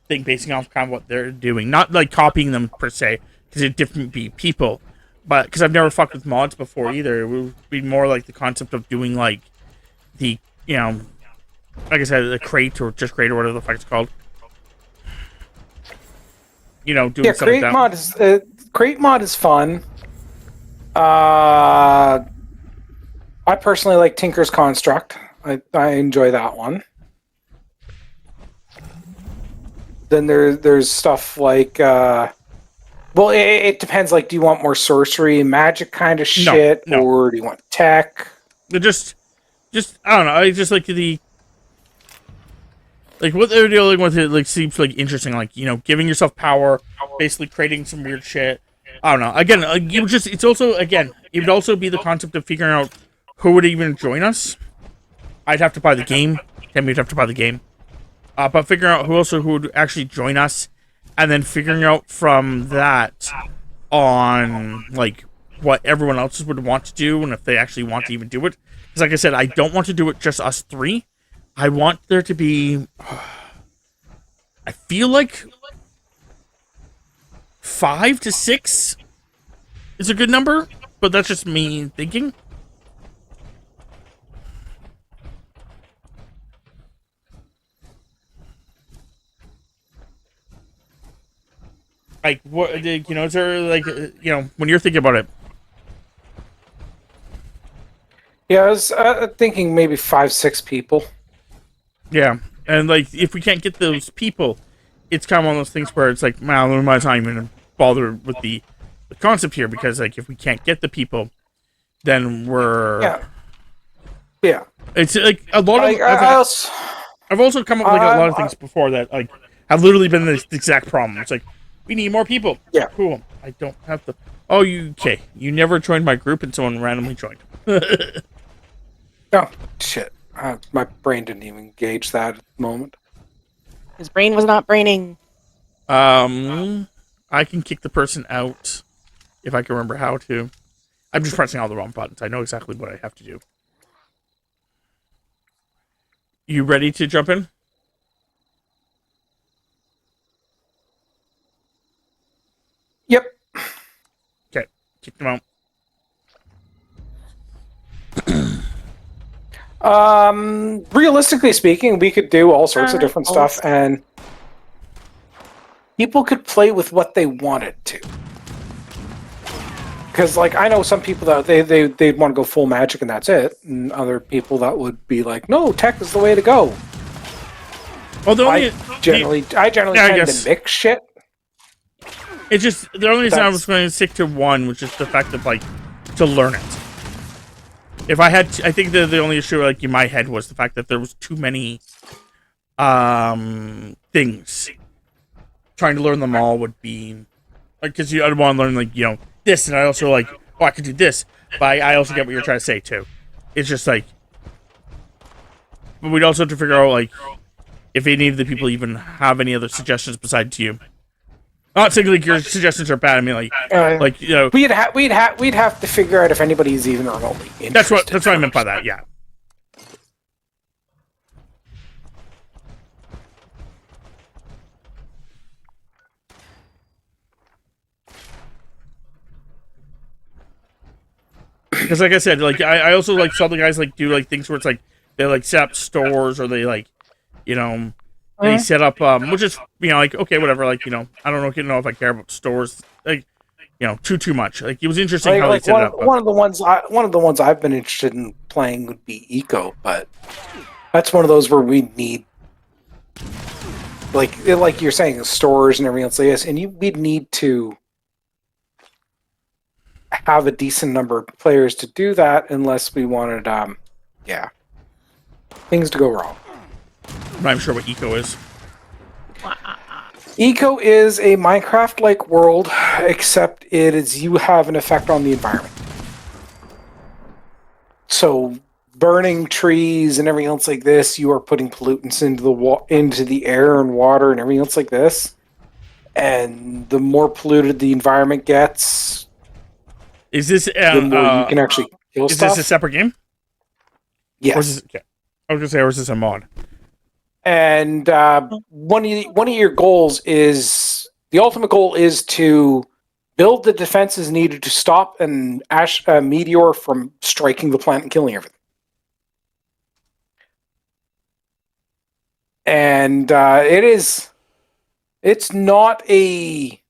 Speaker 1: thing basing off kind of what they're doing. Not like copying them per se, because it'd different be people, but because I've never fucked with mods before either, it would be more like the concept of doing like the, like I said, the crate or just crate or whatever the fuck it's called. Doing something like that.
Speaker 6: Crate mod is fun. I personally like Tinker's Construct. I enjoy that one. Then there's stuff like it depends. Like, do you want more sorcery, magic kind of shit,
Speaker 1: No.
Speaker 6: or do you want tech?
Speaker 1: Just I don't know. I just like what they're dealing with. It like seems like interesting. Like giving yourself power, basically creating some weird shit. I don't know. Again, it would also be the concept of figuring out who would even join us. I'd have to buy the game. Then we'd have to buy the game. But figuring out who would actually join us, and then figuring out from that on like what everyone else would want to do, and if they actually want to even do it. Because like I said, I don't want to do it just us 3. I want there to be. I feel like 5 to 6 is a good number, but that's just me thinking. Like, what, is there, like, when you're thinking about it?
Speaker 6: Yeah, I was thinking maybe 5-6 people.
Speaker 1: Yeah, and, like, if we can't get those people, it's kind of one of those things where it's like, man, we might not even bother with the concept here, because, like, if we can't get the people, then we're...
Speaker 6: Yeah.
Speaker 1: It's, like, a lot of... I've also come up with, like, a lot of things before that, like, have literally been the exact problem. It's like, we need more people.
Speaker 6: Yeah.
Speaker 1: Cool. I don't have the... Oh, okay. You never joined my group and someone randomly joined.
Speaker 6: Oh, shit. My brain didn't even gauge that at the moment.
Speaker 2: His brain was not braining.
Speaker 1: I can kick the person out if I can remember how to. I'm just pressing all the wrong buttons. I know exactly what I have to do. You ready to jump in? kicked him out.
Speaker 6: Realistically speaking, we could do all sorts of different stuff, and people could play with what they wanted to. Because, like, I know some people that they'd want to go full magic and that's it, and other people that would be like, no, tech is the way to go.
Speaker 1: Well,
Speaker 6: I generally tend to mix shit.
Speaker 1: It's just the only reason I was going to stick to one, which is the fact of like to learn it. If I had, I think the only issue like in my head was the fact that there was too many things. Trying to learn them all would be like because I'd want to learn like this, and I also like I could do this, but I also get what you're trying to say too. It's just like, but we'd also have to figure out like if any of the people even have any other suggestions besides you. Not saying like your suggestions are bad. I mean like
Speaker 6: we'd have to figure out if anybody's even remotely interested.
Speaker 1: That's what I meant by that. Yeah. Because like I said, like I also like saw the guys like do like things where it's like they like set up stores or they like they set up which is like okay whatever like I don't know if I care about stores like too much. Like it was interesting how they set it up.
Speaker 6: One of the ones I've been interested in playing would be Eco, but that's one of those where we need like you're saying stores and everything else like this, and we'd need to have a decent number of players to do that unless we wanted things to go wrong.
Speaker 1: I'm not even sure what Eco is.
Speaker 6: Eco is a Minecraft-like world, except you have an effect on the environment. So, burning trees and everything else like this, you are putting pollutants into the air and water and everything else like this. And the more polluted the environment gets,
Speaker 1: is this
Speaker 6: the more you can actually kill stuff.
Speaker 1: Is this a separate game?
Speaker 6: Yes.
Speaker 1: Okay. I was gonna say, or is this a mod? And
Speaker 6: one of your goals is the ultimate goal is to build the defenses needed to stop an meteor from striking the planet and killing everything. And it's not a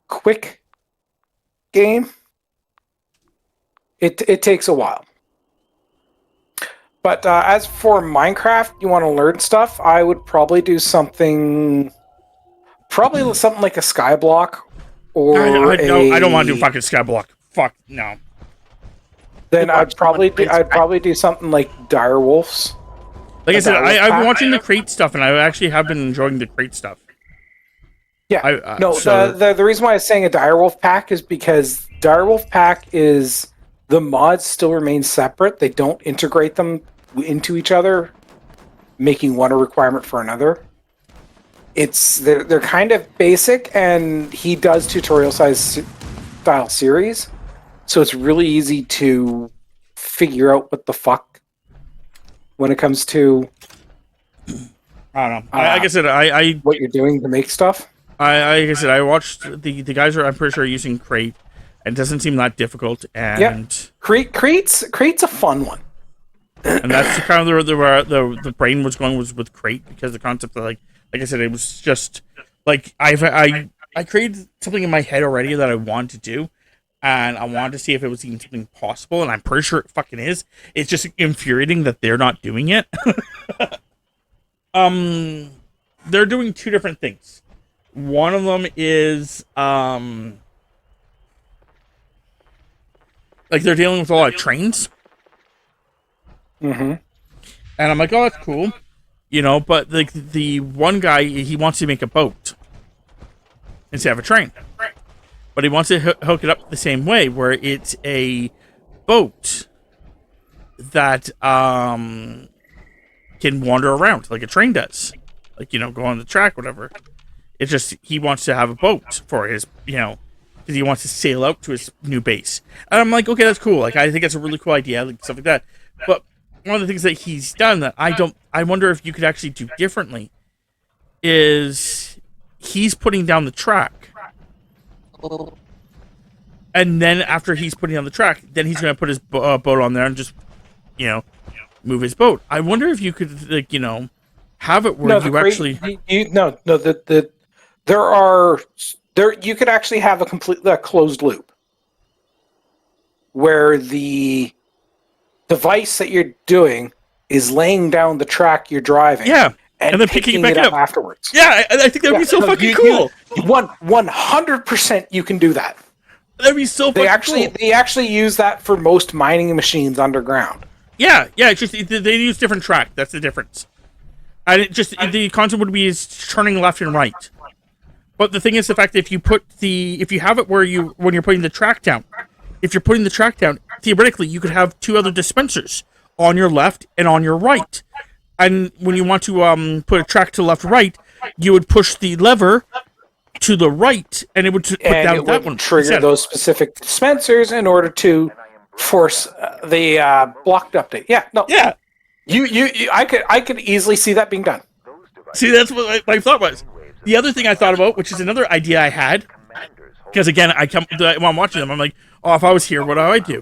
Speaker 6: quick game. It takes a while. But as for Minecraft, you want to learn stuff, I would probably do something like a Skyblock or
Speaker 1: I don't want to do fucking Skyblock. Fuck no.
Speaker 6: Then I'd probably do something like Direwolves.
Speaker 1: Like I said, I've been watching the crate stuff, and I actually have been enjoying the crate stuff.
Speaker 6: Yeah. The reason why I was saying a Direwolf pack is because Direwolf pack is the mods still remain separate. They don't integrate them into each other, making one a requirement for another. They're kind of basic, and he does tutorial style series, so it's really easy to figure out what the fuck when it comes to
Speaker 1: I don't know. Like I said, I
Speaker 6: what you're doing to make stuff.
Speaker 1: Like I said, I watched the guys I'm pretty sure are using crate. It doesn't seem that difficult, and
Speaker 6: Crate's a fun one.
Speaker 1: And that's the kind of the brain was going with crate, because the concept of like I said, it was just like I created something in my head already that I wanted to do, and I wanted to see if it was even something possible, and I'm pretty sure it fucking is. It's just infuriating that they're not doing it. They're doing two different things. One of them is like they're dealing with a lot of trains.
Speaker 6: Mm-hmm.
Speaker 1: And I'm like, oh, that's cool. But like the one guy, he wants to make a boat instead of a train. But he wants to hook it up the same way, where it's a boat that can wander around like a train does. Like, go on the track, whatever. It's just he wants to have a boat for his, because he wants to sail out to his new base. And I'm like, okay, that's cool. Like, I think that's a really cool idea, like stuff like that. But one of the things that he's done that I wonder if you could actually do differently is he's putting down the track. And then after he's putting on the track, then he's going to put his boat on there and just, move his boat. I wonder if you could, have it where you actually...
Speaker 6: You could actually have a complete closed loop where the device that you're doing is laying down the track you're driving.
Speaker 1: Yeah.
Speaker 6: And then picking it up afterwards.
Speaker 1: Yeah, I think that would be so fucking cool.
Speaker 6: 100% you can do that.
Speaker 1: That'd be so fucking cool.
Speaker 6: They actually use that for most mining machines underground.
Speaker 1: Yeah, it's just they use different track. That's the difference. And the concept would be is turning left and right. But the thing is the fact that if you have it where when you're putting the track down, theoretically you could have two other dispensers on your left and on your right. And when you want to put a track to left right, you would push the lever to the right, and it would put down that one.
Speaker 6: Trigger those specific dispensers in order to force the blocked update. Yeah, no.
Speaker 1: Yeah.
Speaker 6: I could easily see that being done.
Speaker 1: See, that's what my thought was. The other thing I thought about, which is another idea I had, because again, while I'm watching them, I'm like, oh, if I was here, what do I do?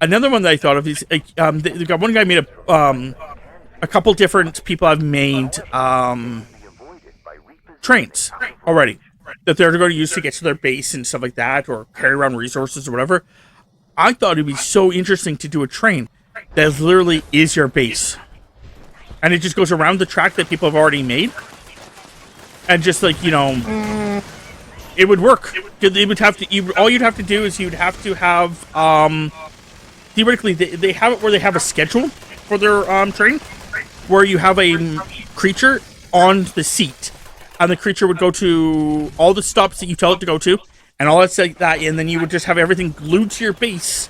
Speaker 1: Another one that I thought of is, one guy made a couple different people have made trains already that they're going to use to get to their base and stuff like that, or carry around resources or whatever. I thought it'd be so interesting to do a train that literally is your base, and it just goes around the track that people have already made, and just it would work. They would have to. All you'd have to do is you'd have to have. Theoretically, they have it where they have a schedule for their train, where you have a creature on the seat, and the creature would go to all the stops that you tell it to go to, and all that's like that, and then you would just have everything glued to your base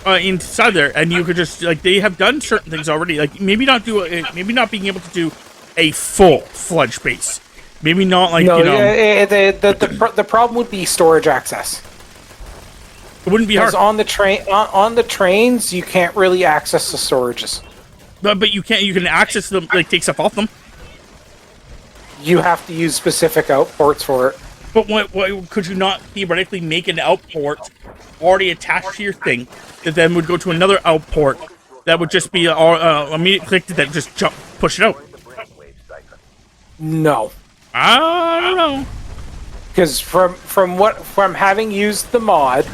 Speaker 1: inside there, and you could just they have done certain things already, maybe not being able to do a full-fledged base, maybe not
Speaker 6: the problem would be storage access.
Speaker 1: It wouldn't be hard
Speaker 6: on the trains. You can't really access the storages.
Speaker 1: But you can't. You can access them, take stuff off them.
Speaker 6: You have to use specific outports for it.
Speaker 1: But what could you not theoretically make an outport already attached to your thing that then would go to another outport that would just be immediate click that just push it out?
Speaker 6: No,
Speaker 1: I don't know.
Speaker 6: Because from having used the mod,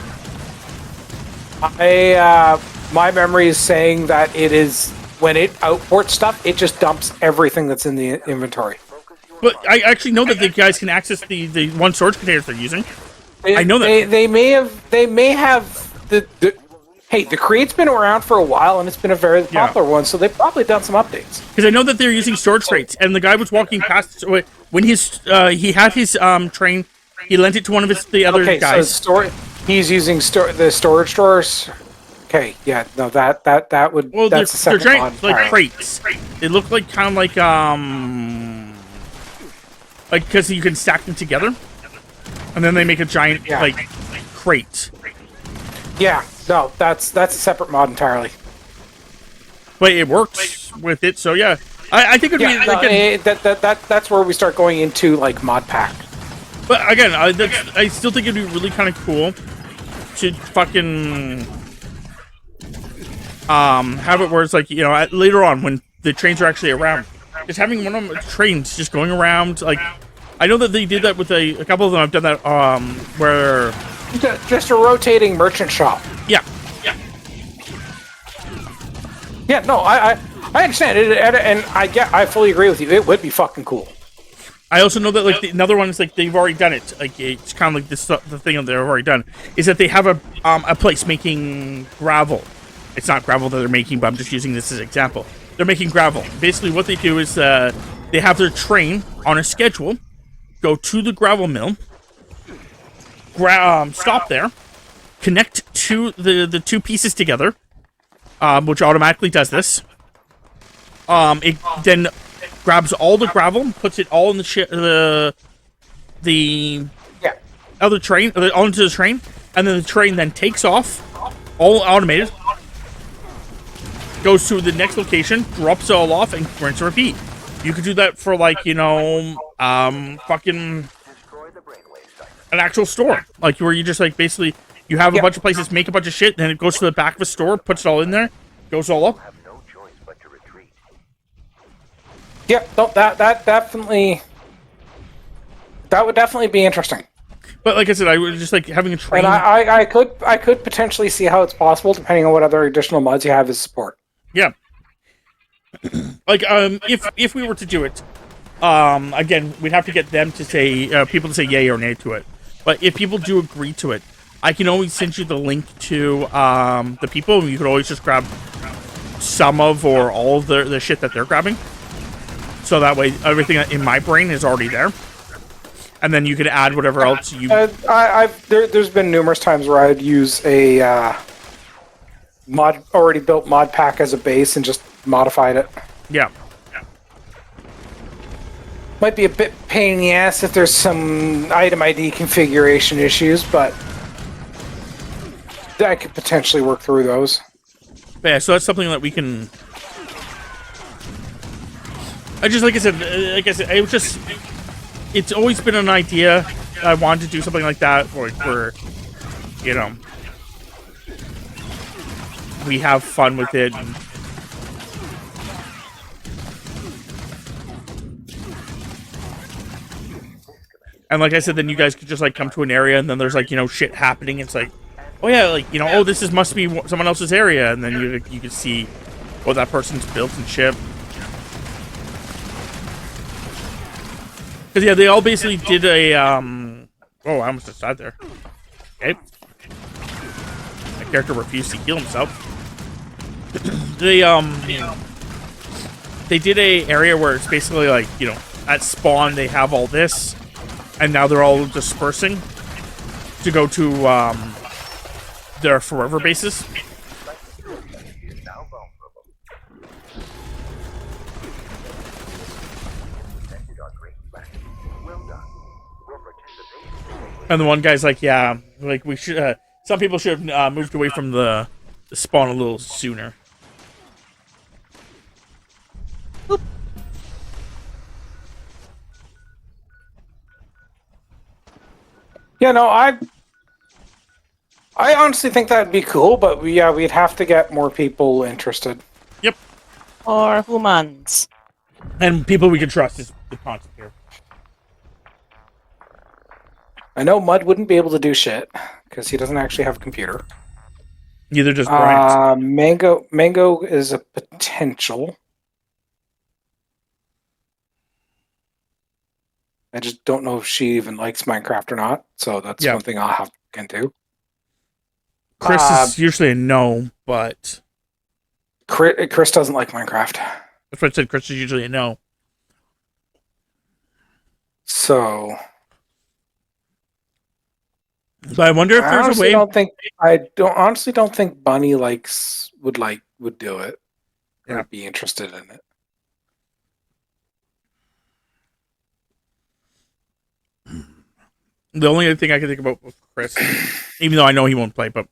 Speaker 6: my memory is saying that it is when it outports stuff, it just dumps everything that's in the inventory.
Speaker 1: But I actually know that the guys can access the one storage containers they're using. I know that
Speaker 6: they may have the Create's been around for a while and it's been a very popular one, so they've probably done some updates.
Speaker 1: Because I know that they're using storage crates, and the guy was walking past when he had his train. He lent it to one of the other guys.
Speaker 6: So he's using the storage drawers. Okay, yeah, no, that would. Well, that's the second
Speaker 1: they're giant, crates. They look like kind of like because you can stack them together, and then they make a giant crate.
Speaker 6: Yeah, no, that's a separate mod entirely.
Speaker 1: But it works with it, so yeah, I think it'd be
Speaker 6: that's where we start going into mod pack.
Speaker 1: But again, I still think it'd be really kind of cool to fucking have it where it's later on when the trains are actually around, just having one of them trains just going around. I know that they did that with a couple of them. I've done that where
Speaker 6: just a rotating merchant shop. Yeah, no, I understand it, and I fully agree with you. It would be fucking cool.
Speaker 1: I also know that another one is they've already done it. It's kind of the thing that they've already done is that they have a place making gravel. It's not gravel that they're making, but I'm just using this as an example. They're making gravel. Basically, what they do is they have their train on a schedule, go to the gravel mill, stop there, connect the two pieces together, which automatically does this. It then grabs all the gravel, puts it all in the other train, onto the train, and then the train then takes off, all automated, goes to the next location, drops it all off, and rinse and repeat. You could do that for fucking an actual store, like where you just like basically you have a bunch of places make a bunch of shit, and then it goes to the back of a store, puts it all in there, goes all up.
Speaker 7: Have no choice but to retreat.
Speaker 6: Yeah, no, that would definitely be interesting.
Speaker 1: But like I said, I was just like having a train.
Speaker 6: And I could potentially see how it's possible, depending on what other additional mods you have as support.
Speaker 1: Yeah. Like if we were to do it, again, we'd have to get them to say people to say yay or nay to it. But if people do agree to it, I can always send you the link to the people, and you could always just grab some of or all of the shit that they're grabbing. So that way, everything in my brain is already there. And then you can add whatever else you...
Speaker 6: There's been numerous times where I'd use a already built mod pack as a base and just modified it.
Speaker 1: Yeah.
Speaker 6: Might be a bit pain in the ass if there's some item ID configuration issues, but I could potentially work through those.
Speaker 1: But yeah, so that's something that we can... like I said, it was just... It's always been an idea. I wanted to do something like that where you know, we have fun with it. And like I said, then you guys could just like come to an area, and then there's like, you know, shit happening. It's like, oh yeah, like, you know, oh, this must be someone else's area, and then you can see what that person's built and shit. Because, yeah, they all basically did a, oh, I almost just died there. Okay. My character refused to heal himself. They did a area where it's basically like, you know, at spawn they have all this, and now they're all dispersing to go to, their forever bases. And the one guy's like, yeah, like we should, some people should have moved away from the spawn a little sooner. Boop.
Speaker 6: Yeah, no, I honestly think that'd be cool, but we'd have to get more people interested.
Speaker 1: Yep.
Speaker 2: Or humans.
Speaker 1: And people we can trust is the concept here.
Speaker 6: I know Mud wouldn't be able to do shit because he doesn't actually have a computer.
Speaker 1: Neither does Bryant.
Speaker 6: Mango is a potential. I just don't know if she even likes Minecraft or not, so that's one thing I'll have to look into.
Speaker 1: Chris is usually a no, but
Speaker 6: Chris doesn't like Minecraft.
Speaker 1: That's what I said. Chris is usually a no.
Speaker 6: So
Speaker 1: I wonder if there's a way.
Speaker 6: I honestly don't think Bunny would do it.
Speaker 1: Yeah.
Speaker 6: Or be interested in it.
Speaker 1: The only other thing I can think about with Chris, even though I know he won't play, but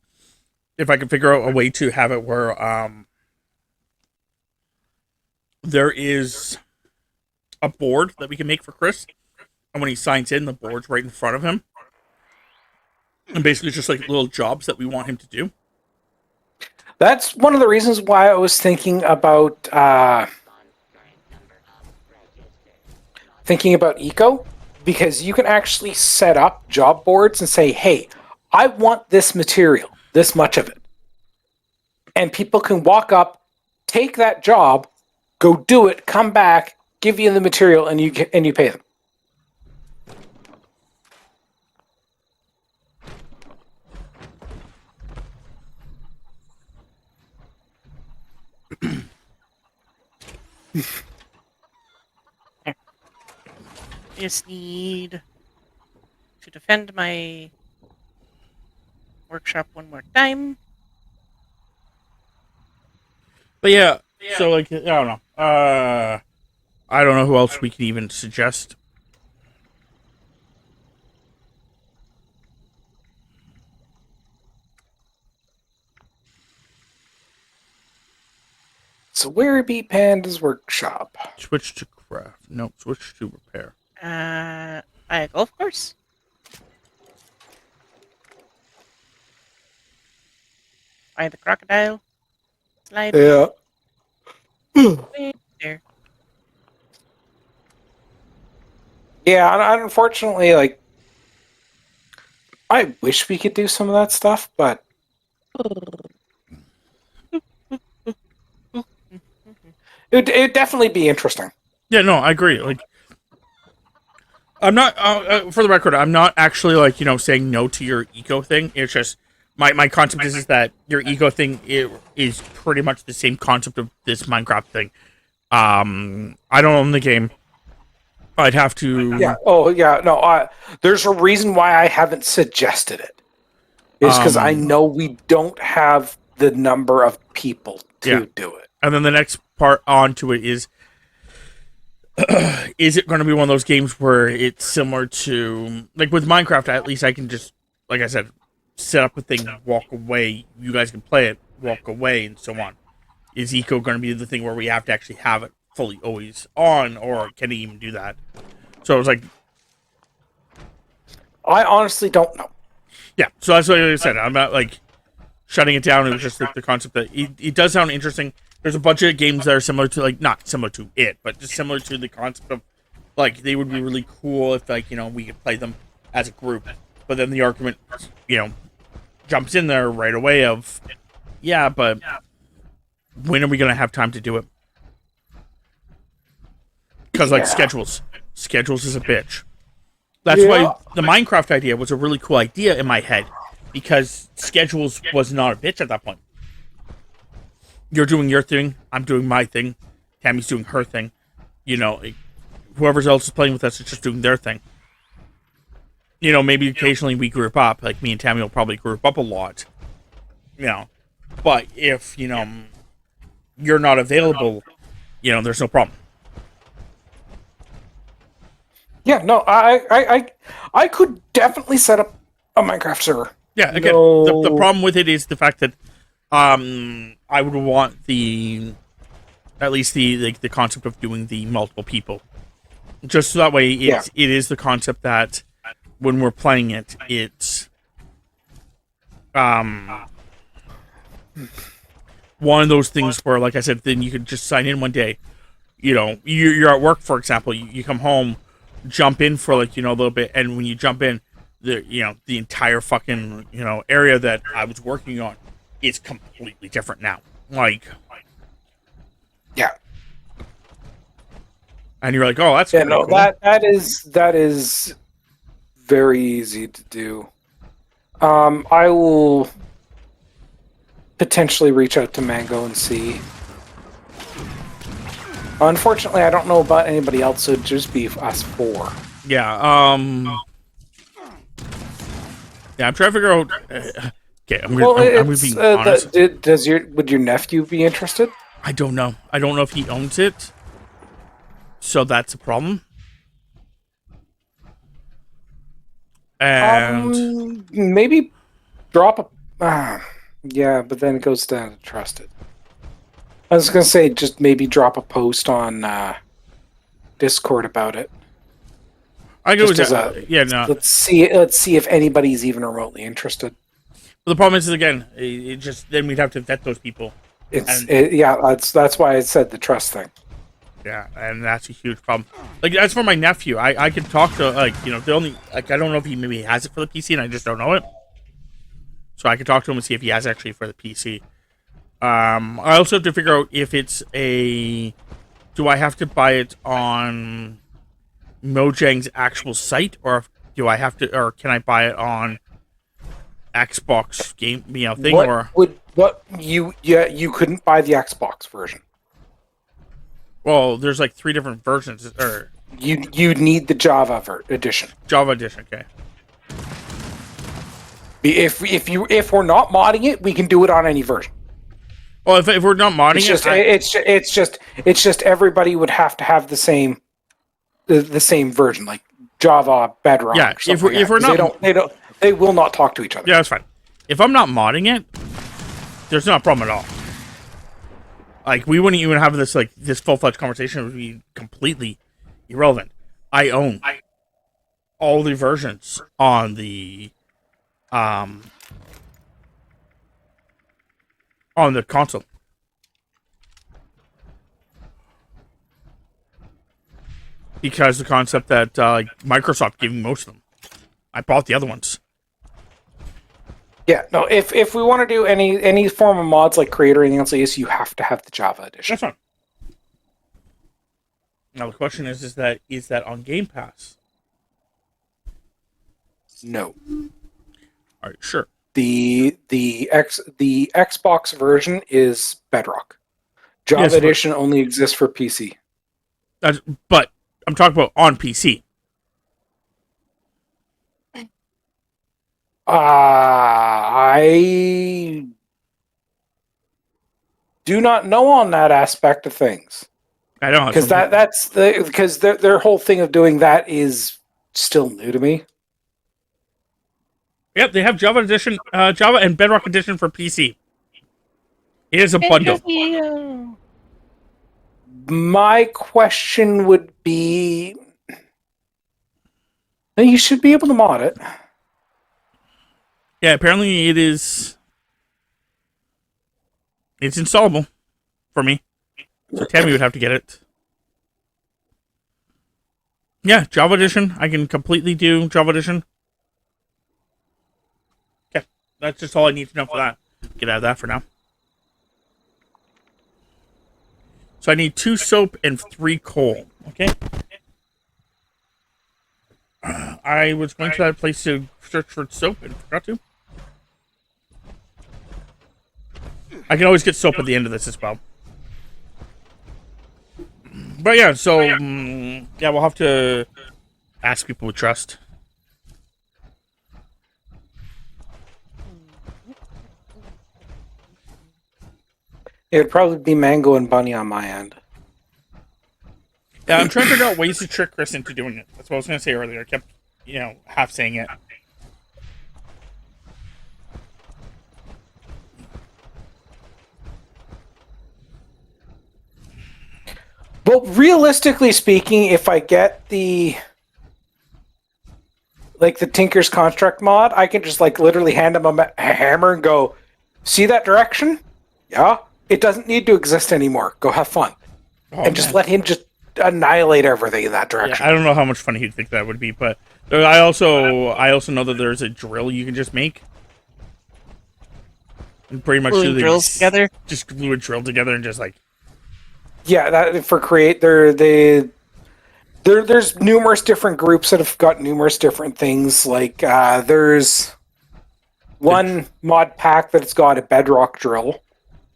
Speaker 1: if I can figure out a way to have it where there is a board that we can make for Chris, and when he signs in, the board's right in front of him, and basically just like little jobs that we want him to do.
Speaker 6: That's one of the reasons why I was thinking about Eco, because you can actually set up job boards and say, hey, I want this material, this much of it. And people can walk up, take that job, go do it, come back, give you the material, and you pay them.
Speaker 2: Just need to defend my workshop one more time.
Speaker 1: But yeah, so like I don't know. I don't know who else we can even suggest.
Speaker 6: So where be Panda's workshop?
Speaker 1: Switch to craft. No, switch to repair.
Speaker 2: By a golf course? by the crocodile. Slide
Speaker 6: Yeah.
Speaker 2: way there.
Speaker 6: Yeah, and unfortunately, like, I wish we could do some of that stuff, but it'd definitely be interesting.
Speaker 1: Yeah, no, I agree. Like, I'm not, for the record, I'm not actually, like, saying no to your eco thing. It's just, my concept is that your eco thing is pretty much the same concept of this Minecraft thing. I don't own the game. I'd have to...
Speaker 6: Yeah. Oh, yeah. No, there's a reason why I haven't suggested it. It's because I know we don't have the number of people to do it.
Speaker 1: And then the next part onto it is it going to be one of those games where it's similar to, like with Minecraft, at least I can just, like I said, set up a thing, walk away, you guys can play it, walk away, and so on. Is Eco going to be the thing where we have to actually have it fully always on, or can it even do that? So it was like...
Speaker 6: I honestly don't know.
Speaker 1: Yeah, so that's what I said. I'm not, like, shutting it down. It was just like the concept that it does sound interesting. There's a bunch of games that are similar to, like, not similar to it, but just similar to the concept of, like, they would be really cool if, like, we could play them as a group. But then the argument, jumps in there right away of, yeah, but when are we going to have time to do it? Because, like, schedules. Schedules is a bitch. That's why the Minecraft idea was a really cool idea in my head, because schedules was not a bitch at that point. You're doing your thing, I'm doing my thing, Tammy's doing her thing. Whoever else is playing with us is just doing their thing. Maybe occasionally we group up, like me and Tammy will probably group up a lot. But if, you're not available, there's no problem. Yeah,
Speaker 6: no, I could definitely set up a Minecraft server.
Speaker 1: Yeah, again, the problem with it is the fact that I would want at least the concept of doing the multiple people. Just so that way it is the concept that when we're playing it, it's one of those things where, like I said, then you could just sign in one day. You're at work, for example, you come home, jump in for a little bit, and when you jump in, the entire fucking area that I was working on is completely different now. And you're like, oh, that's cool.
Speaker 6: that is very easy to do. I will potentially reach out to Mango and see. Unfortunately, I don't know about anybody else, so it'd just be us four.
Speaker 1: Yeah, I'm trying to figure out... okay, I'm gonna be honest.
Speaker 6: Would your nephew be interested?
Speaker 1: I don't know. I don't know if he owns it. So that's a problem. And...
Speaker 6: maybe drop a... yeah, but then it goes down to trusted. I was going to say, just maybe drop a post on Discord about it.
Speaker 1: I go with yeah, no.
Speaker 6: Let's see if anybody's even remotely interested.
Speaker 1: Well, the problem is, again, then we'd have to vet those people.
Speaker 6: That's why I said the trust thing.
Speaker 1: Yeah, and that's a huge problem. Like, as for my nephew, I could talk to, the only, I don't know if he maybe has it for the PC and I just don't know it. So I could talk to him and see if he has actually for the PC. I also have to figure out if it's do I have to buy it on Mojang's actual site, or do I have to, or can I buy it on Xbox game, thing,
Speaker 6: you couldn't buy the Xbox version.
Speaker 1: Well, there's like 3 different versions, or
Speaker 6: you need the Java edition.
Speaker 1: Java edition, okay.
Speaker 6: If we're not modding it, we can do it on any version.
Speaker 1: Well, if we're not modding
Speaker 6: it's just everybody would have to have the same version, like Java Bedrock.
Speaker 1: Yeah, if we're not,
Speaker 6: they will not talk to each other.
Speaker 1: Yeah, that's fine. If I'm not modding it, there's not a problem at all. Like, we wouldn't even have this full-fledged conversation. It would be completely irrelevant. I own all the versions on the on the console. Because the concept that Microsoft gave me most of them. I bought the other ones.
Speaker 6: Yeah, no. If we want to do any form of mods like Create or anything else like this, you have to have the Java edition.
Speaker 1: That's fine. Now the question is that on Game Pass?
Speaker 6: No.
Speaker 1: All right, sure.
Speaker 6: The Xbox version is Bedrock. Java
Speaker 1: Yes, but-
Speaker 6: edition only exists for PC.
Speaker 1: But I'm talking about on PC.
Speaker 6: I do not know on that aspect of things.
Speaker 1: I don't
Speaker 6: Because because their whole thing of doing that is still new to me.
Speaker 1: Yep, they have Java edition, Java and Bedrock edition for PC. It is a bundle.
Speaker 6: My question would be, you should be able to mod it.
Speaker 1: Yeah, apparently it is. It's installable for me. So Tammy would have to get it. Yeah, Java edition. I can completely do Java edition. Okay, that's just all I need to know for that. Get out of that for now. So I need 2 soap and 3 coal. Okay. I was going to that place to search for soap and forgot to. I can always get soap at the end of this as well. But yeah, so yeah, we'll have to ask people we trust.
Speaker 6: It would probably be Mango and Bunny on my end.
Speaker 1: Yeah, I'm trying to figure out ways to trick Chris into doing it. That's what I was going to say earlier. I kept, half saying it.
Speaker 6: Well, realistically speaking, if I get the Tinker's Construct mod, I can just literally hand him a hammer and go, see that direction? Yeah. It doesn't need to exist anymore. Go have fun. And just let him just annihilate everything in that direction.
Speaker 1: Yeah, I don't know how much fun he'd think that would be, but I also know that there's a drill you can just make. And pretty much
Speaker 2: Gluing drills together?
Speaker 1: Just glue a drill together and just
Speaker 6: Yeah, that for create there's numerous different groups that have got numerous different things. There's one mod pack that's got a bedrock drill.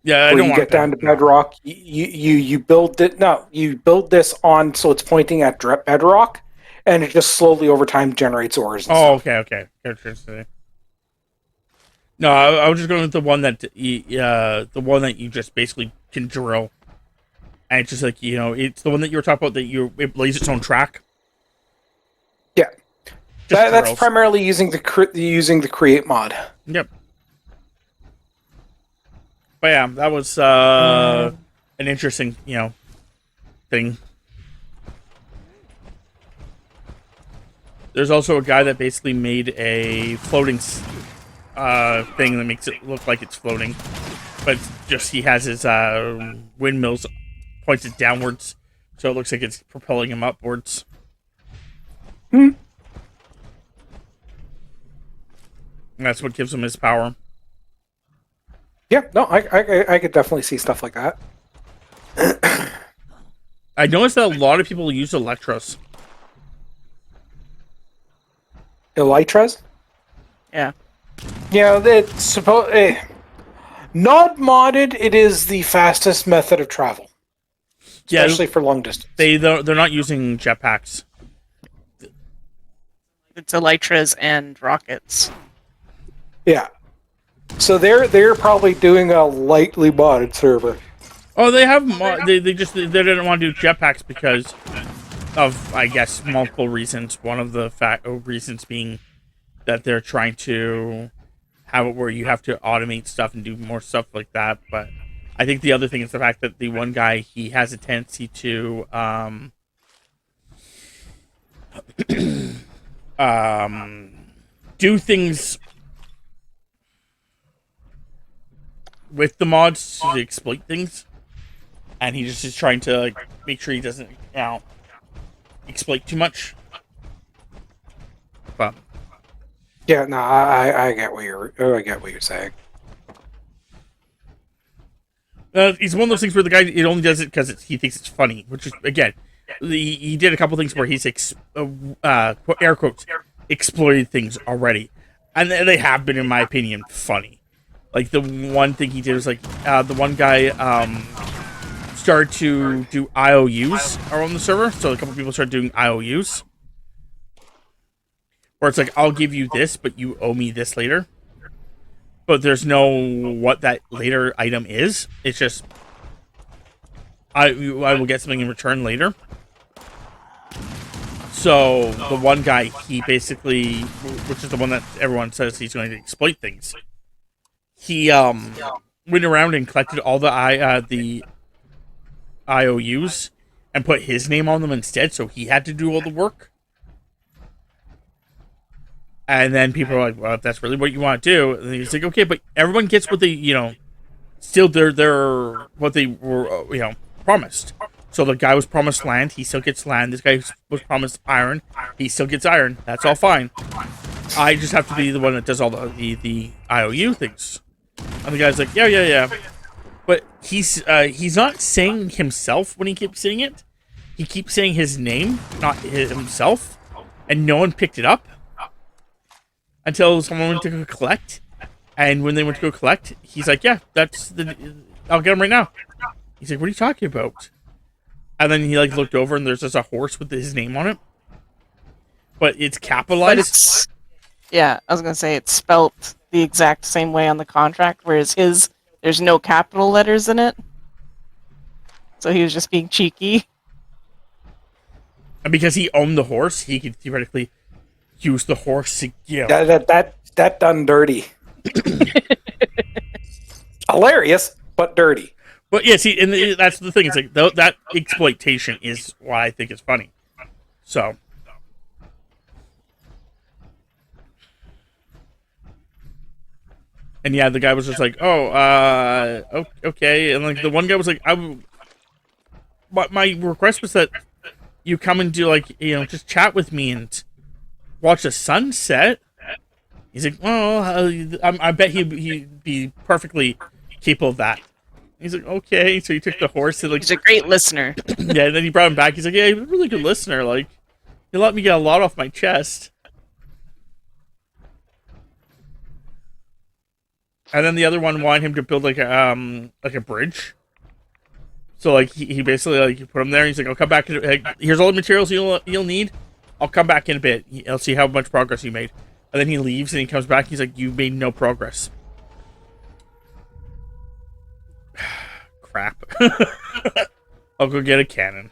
Speaker 1: Yeah, I
Speaker 6: where
Speaker 1: don't
Speaker 6: you
Speaker 1: want
Speaker 6: get down to bedrock. You build it. No, you build this on so it's pointing at bedrock, and it just slowly over time generates ores. And stuff.
Speaker 1: Okay. Interesting. No, I was just going with the one that you just basically can drill, and it's just it's the one that you were talking about that it lays its own track.
Speaker 6: Yeah,
Speaker 1: that's
Speaker 6: drills. Primarily using the create mod.
Speaker 1: Yep. But yeah, that was an interesting, thing. There's also a guy that basically made a floating thing that makes it look like it's floating, but just he has his windmills pointed downwards, so it looks like it's propelling him upwards. And that's what gives him his power.
Speaker 6: Yeah, no, I could definitely see stuff like that.
Speaker 1: I noticed that a lot of people use Electros.
Speaker 6: Elytras?
Speaker 2: Yeah.
Speaker 6: Yeah, it's not modded. It is the fastest method of travel, especially for long distance.
Speaker 1: They're not using jetpacks.
Speaker 2: It's elytras and rockets.
Speaker 6: Yeah. So they're probably doing a lightly modded server.
Speaker 1: Oh, they have they didn't want to do jetpacks because of, I guess, multiple reasons. One of the reasons being that they're trying to have it where you have to automate stuff and do more stuff like that. But I think the other thing is the fact that the one guy, he has a tendency to do things with the mods to exploit things, and he just is trying to like make sure he doesn't exploit too much. But
Speaker 6: Yeah, no, I get what you're saying.
Speaker 1: it's one of those things where the guy it only does it because he thinks it's funny, which is again, he did a couple things where he's air quotes exploited things already, and they have been, in my opinion, funny. Like the one thing he did was like the one guy started to do IOUs around the server, so a couple people started doing IOUs, where it's like I'll give you this, but you owe me this later. But there's no what that later item is. It's just I will get something in return later. So the one guy, he basically, which is the one that everyone says he's going to exploit things. He went around and collected all the IOUs and put his name on them instead, so he had to do all the work. And then people are like, well, if that's really what you want to do, and he's like, okay, but everyone gets what they, still they're what they were, promised. So the guy was promised land, he still gets land. This guy was promised iron, he still gets iron. That's all fine. I just have to be the one that does all the IOU things. And the guy's like, yeah. But he's not saying himself when he keeps saying it. He keeps saying his name, not himself, and no one picked it up. Until someone went to go collect, and when they went to go collect, he's like, "Yeah, I'll get him right now." He's like, "What are you talking about?" And then he like looked over, and there's just a horse with his name on it, but it's capitalized.
Speaker 2: Yeah, I was gonna say it's spelt the exact same way on the contract, whereas his there's no capital letters in it. So he was just being cheeky.
Speaker 1: And because he owned the horse, he could theoretically use the horse to give.
Speaker 6: That done dirty. Hilarious, but dirty.
Speaker 1: But yeah, see, and that's the thing. It's like that exploitation is what I think is funny. So, and yeah, the guy was just like, "Oh, okay," and like the one guy was like, but my request was that you come and do like just chat with me and watch the sunset." He's like, "Well, I bet he'd be perfectly capable of that." He's like, "Okay." So he took the horse and like.
Speaker 2: He's a great listener.
Speaker 1: Yeah, and then he brought him back. He's like, "Yeah, he's a really good listener. Like, he let me get a lot off my chest." And then the other one wanted him to build like a bridge. So like he basically like you put him there. He's like, "I'll come back. Here's all the materials you'll need. I'll come back in a bit. I'll see how much progress you made." And then he leaves and he comes back. He's like, "You made no progress." Crap. I'll go get a cannon.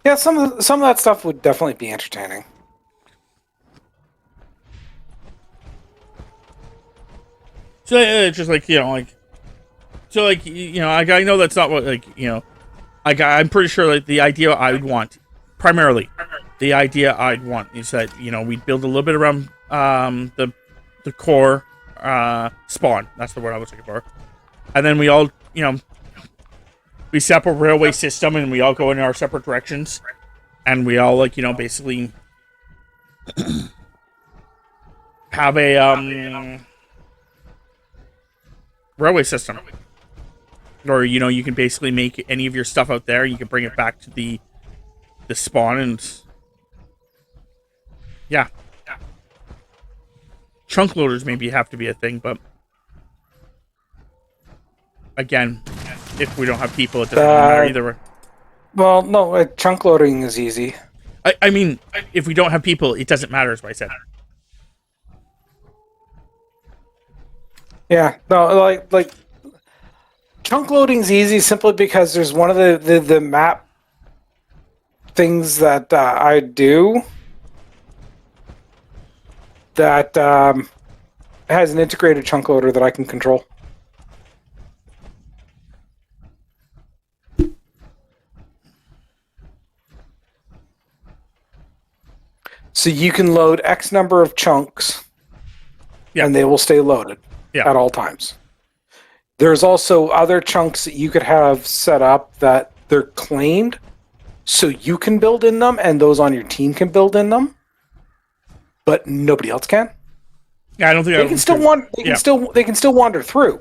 Speaker 6: Yeah, some of that stuff would definitely be entertaining.
Speaker 1: So it's just like I know that's not what I'm pretty sure like the idea I would want primarily the idea I'd want is that we'd build a little bit around the core spawn. That's the word I was looking for, and then we all we set up a railway system and we all go in our separate directions, and we all basically have a railway system, or you can basically make any of your stuff out there. You can bring it back to the spawn, and yeah, chunk loaders maybe have to be a thing, but again, if we don't have people, it doesn't matter either.
Speaker 6: Well, no, chunk loading is easy.
Speaker 1: I mean, if we don't have people, it doesn't matter, is what I said.
Speaker 6: Yeah, no, like chunk loading's easy simply because there's one of the map things that I do that has an integrated chunk loader that I can control. So you can load X number of chunks, and they will stay loaded at all times. There's also other chunks that you could have set up that they're claimed, so you can build in them, and those on your team can build in them, but nobody else can.
Speaker 1: Yeah, I don't think
Speaker 6: they can still wander. They can still wander through,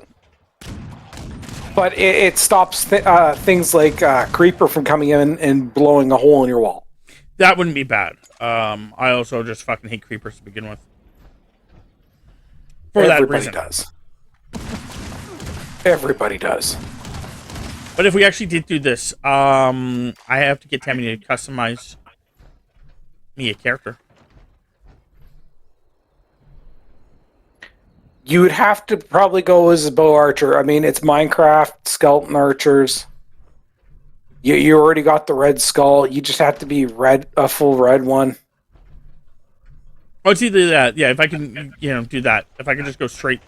Speaker 6: but it stops things like creeper from coming in and blowing a hole in your wall.
Speaker 1: That wouldn't be bad. I also just fucking hate creepers to begin with. For that reason.
Speaker 6: Everybody does.
Speaker 1: But if we actually did do this, I have to get Tammy to customize me a character.
Speaker 6: You would have to probably go as a bow archer. I mean, it's Minecraft, skeleton archers. You already got the red skull. You just have to be a full red one.
Speaker 1: Oh, it's either that. Yeah, if I can, do that. If I can just go straight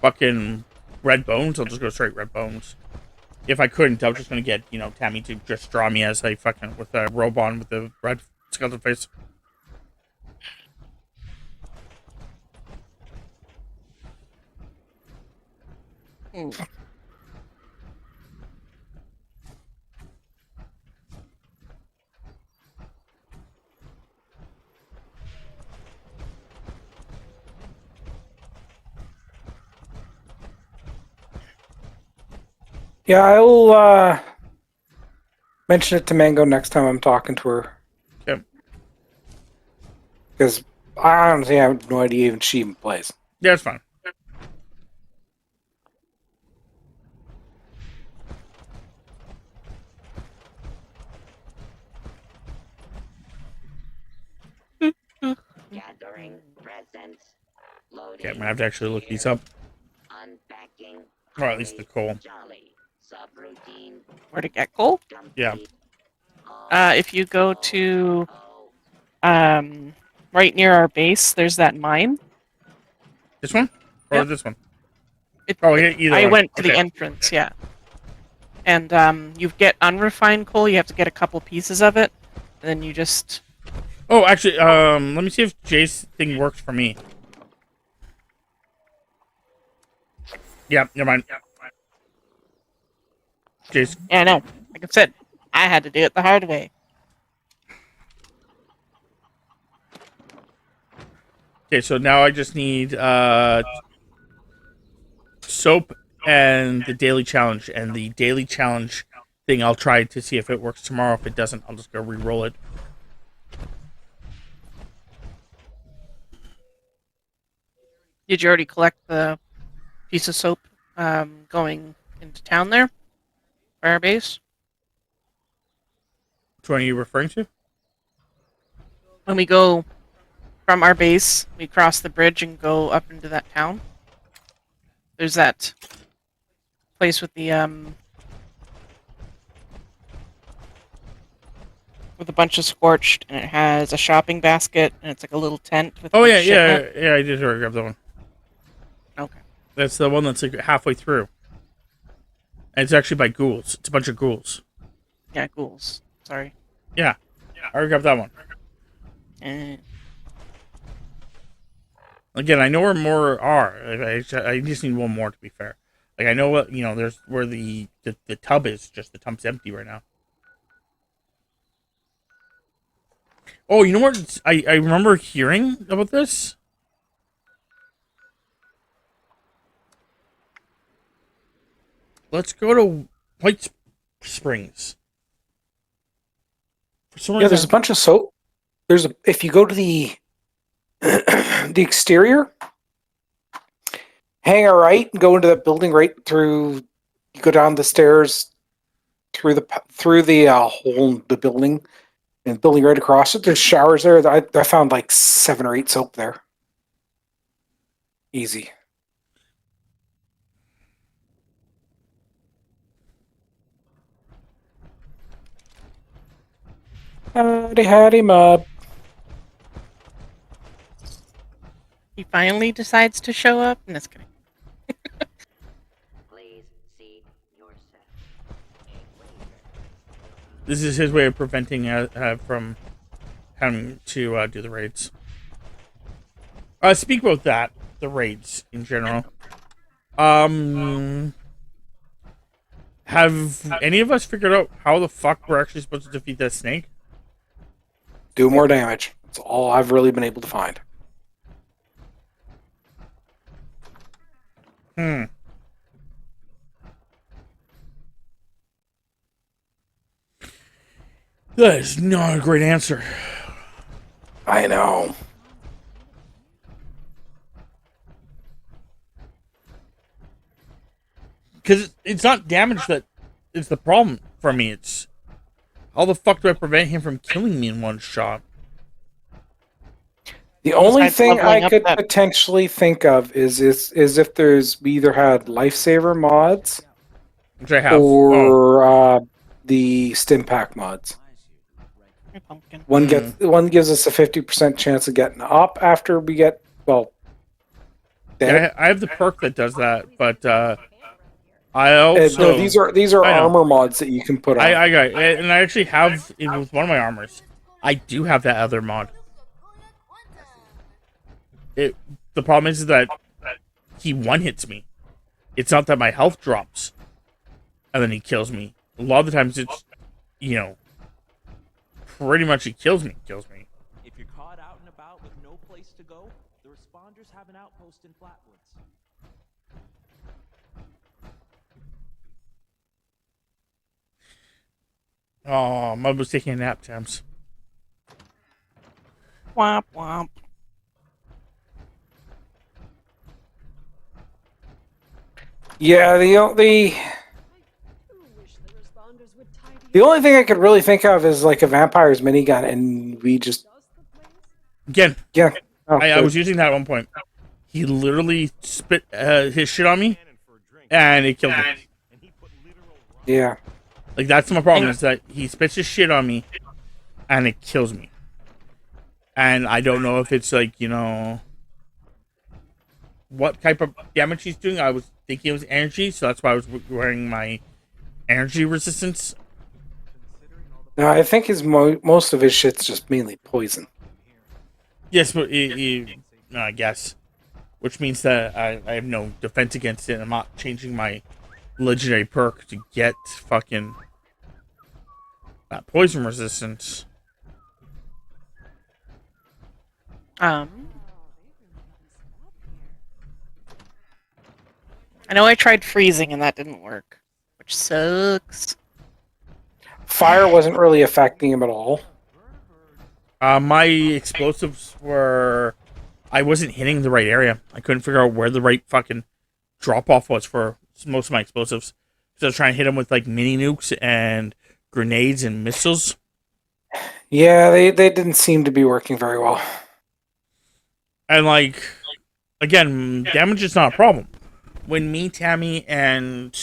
Speaker 1: fucking red bones, I'll just go straight red bones. If I couldn't, I was just going to get, Tammy to just draw me as a fucking, with a robe on with the red skeleton face.
Speaker 6: Yeah, I'll mention it to Mango next time I'm talking to her.
Speaker 1: Yep.
Speaker 6: Because I honestly have no idea even she even plays.
Speaker 1: Yeah, it's fine.
Speaker 8: Gathering presents.
Speaker 1: Okay, I'm gonna have to actually look these up.
Speaker 8: Unpacking.
Speaker 1: Or at least the coal.
Speaker 2: Where to get coal?
Speaker 1: Yeah.
Speaker 2: If you go to right near our base, there's that mine.
Speaker 1: This one? Or
Speaker 2: Yep.
Speaker 1: this one? Either
Speaker 2: I
Speaker 1: one.
Speaker 2: went to the entrance, yeah. And you get unrefined coal, you have to get a couple pieces of it, and then you just...
Speaker 1: Oh, actually, let me see if Jay's thing works for me. Yeah, never mind. Jay's...
Speaker 2: Yeah, no. Like I said, I had to do it the hard way.
Speaker 1: Okay, so now I just need soap and the daily challenge. And the daily challenge thing, I'll try to see if it works tomorrow. If it doesn't, I'll just go re-roll it.
Speaker 2: Did you already collect the piece of soap going into town there? For our base?
Speaker 1: Which one are you referring to?
Speaker 2: When we go from our base, we cross the bridge and go up into that town. There's that place with the with a bunch of scorched, and it has a shopping basket, and it's like a little tent with.
Speaker 1: Oh yeah, I did already grab that one.
Speaker 2: Okay.
Speaker 1: That's the one that's like halfway through. And it's actually by ghouls. It's a bunch of ghouls.
Speaker 2: Yeah, ghouls. Sorry.
Speaker 1: Yeah. I already grabbed that one. Again, I know where more are. I just need one more, to be fair. Like, I know what, there's where the tub is. Just the tub's empty right now. Oh, you know what? I remember hearing about this. Let's go to White Springs. For some reason,
Speaker 6: there's a bunch of soap. If you go to the the exterior, hang a right and go into that building right through. You go down the stairs through the hole in the building, and building right across it. There's showers there. I found like 7 or 8 soap there. Easy. Howdy, howdy, mob.
Speaker 2: He finally decides to show up. I'm just kidding.
Speaker 8: Please see your set.
Speaker 1: This is his way of preventing from having to do the raids. Speak about that, the raids in general. Have any of us figured out how the fuck we're actually supposed to defeat that snake?
Speaker 6: Do more damage. That's all I've really been able to find.
Speaker 1: Hmm. That is not a great answer.
Speaker 6: I know.
Speaker 1: Because it's not damage that is the problem for me. It's how the fuck do I prevent him from killing me in one shot?
Speaker 6: The only
Speaker 2: Besides
Speaker 6: thing
Speaker 2: leveling
Speaker 6: I
Speaker 2: up
Speaker 6: could
Speaker 2: that-
Speaker 6: potentially think of is if we either had lifesaver mods
Speaker 1: Which I have.
Speaker 6: or the stim pack mods.
Speaker 2: Hey, pumpkin.
Speaker 6: One gives us a 50% chance of getting up after we get dead.
Speaker 1: Yeah, I have the perk that does that, but I also
Speaker 6: No, these are
Speaker 1: I know.
Speaker 6: armor mods that you can put on.
Speaker 1: I got it, and I actually have it with one of my armors. I do have that other mod. The problem is that he one hits me. It's not that my health drops, and then he kills me. A lot of the times it's, pretty much he kills me.
Speaker 9: If you're caught out and about with no place to go, the responders have an outpost in Flatwoods.
Speaker 1: Oh, Mud was taking a nap, Tams.
Speaker 2: Womp womp.
Speaker 6: Yeah, the only thing I could really think of is like a vampire's minigun, and we just
Speaker 1: Again,
Speaker 6: Oh,
Speaker 1: I
Speaker 6: good.
Speaker 1: was using that at one point. He literally spit his shit on me, and it killed me.
Speaker 6: Yeah.
Speaker 1: Like, that's my problem, is that he spits his shit on me, and it kills me. And I don't know if it's, like, what type of damage he's doing. I was thinking it was energy, so that's why I was wearing my energy resistance.
Speaker 6: No, I think most of his shit's just mainly poison.
Speaker 1: Yes, but I guess. Which means that I have no defense against it. I'm not changing my legendary perk to get fucking that poison resistance.
Speaker 2: I know I tried freezing and that didn't work, which sucks.
Speaker 6: Fire wasn't really affecting him at all.
Speaker 1: My explosives were... I wasn't hitting the right area. I couldn't figure out where the right fucking drop-off was for most of my explosives. So I was trying to hit them with, like, mini nukes and grenades and missiles.
Speaker 6: Yeah, they didn't seem to be working very well.
Speaker 1: And, like, again, damage is not a problem. When me, Tammy, and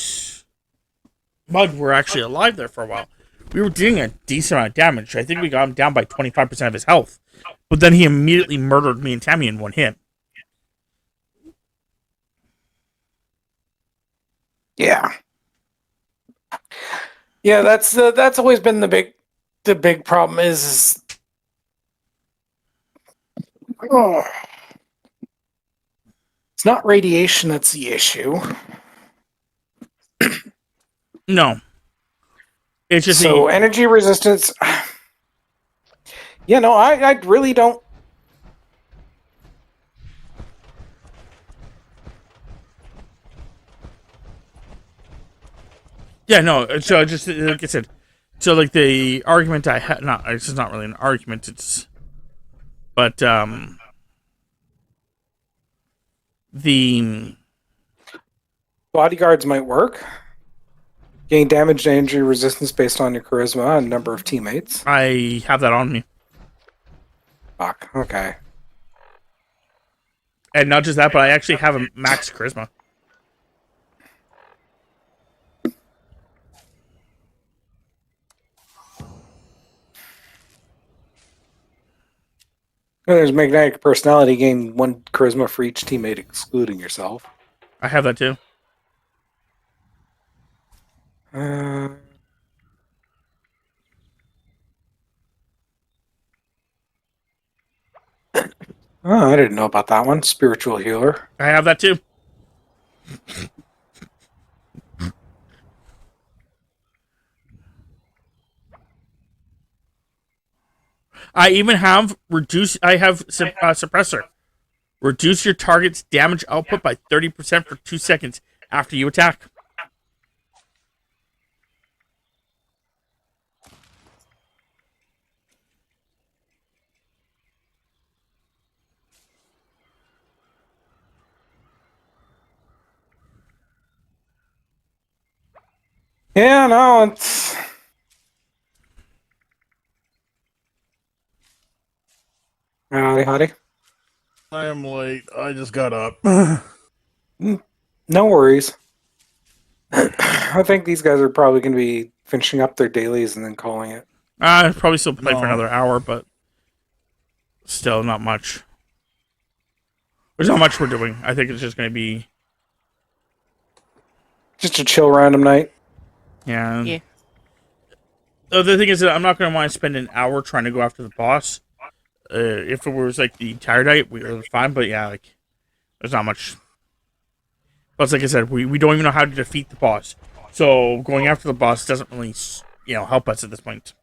Speaker 1: Mud were actually alive there for a while, we were doing a decent amount of damage. I think we got him down by 25% of his health. But then he immediately murdered me and Tammy in one hit.
Speaker 6: Yeah. Yeah, that's always been the big problem is it's not radiation that's the issue.
Speaker 1: No. It's just
Speaker 6: So energy resistance. No, I really don't.
Speaker 1: Yeah, no. So just like I said, so like the argument I had, it's just not really an argument. But the
Speaker 6: Bodyguards might work. Gain damage and injury resistance based on your charisma and number of teammates.
Speaker 1: I have that on me,
Speaker 6: Fuck. Okay.
Speaker 1: and not just that, but I actually have a max charisma.
Speaker 6: There's magnetic personality, gain 1 charisma for each teammate, excluding yourself.
Speaker 1: I have that too.
Speaker 6: Oh, I didn't know about that one. Spiritual healer.
Speaker 1: I have that too. I even have reduce. I have suppressor. Reduce your target's damage output by 30% for 2 seconds after you attack.
Speaker 6: Yeah, no, it's... Howdy.
Speaker 10: I am late. I just got up.
Speaker 6: No worries. I think these guys are probably going to be finishing up their dailies and then calling it.
Speaker 1: I'd probably still play for
Speaker 10: No.
Speaker 1: another hour, but still not much. There's not much we're doing. I think it's just going to be...
Speaker 6: Just a chill random night.
Speaker 1: Yeah.
Speaker 2: Yeah.
Speaker 1: The thing is that I'm not going to want to spend an hour trying to go after the boss. If it was like the entire night, we were fine, but yeah, like, there's not much. Plus, like I said, we don't even know how to defeat the boss. So going after the boss doesn't really, help us at this point.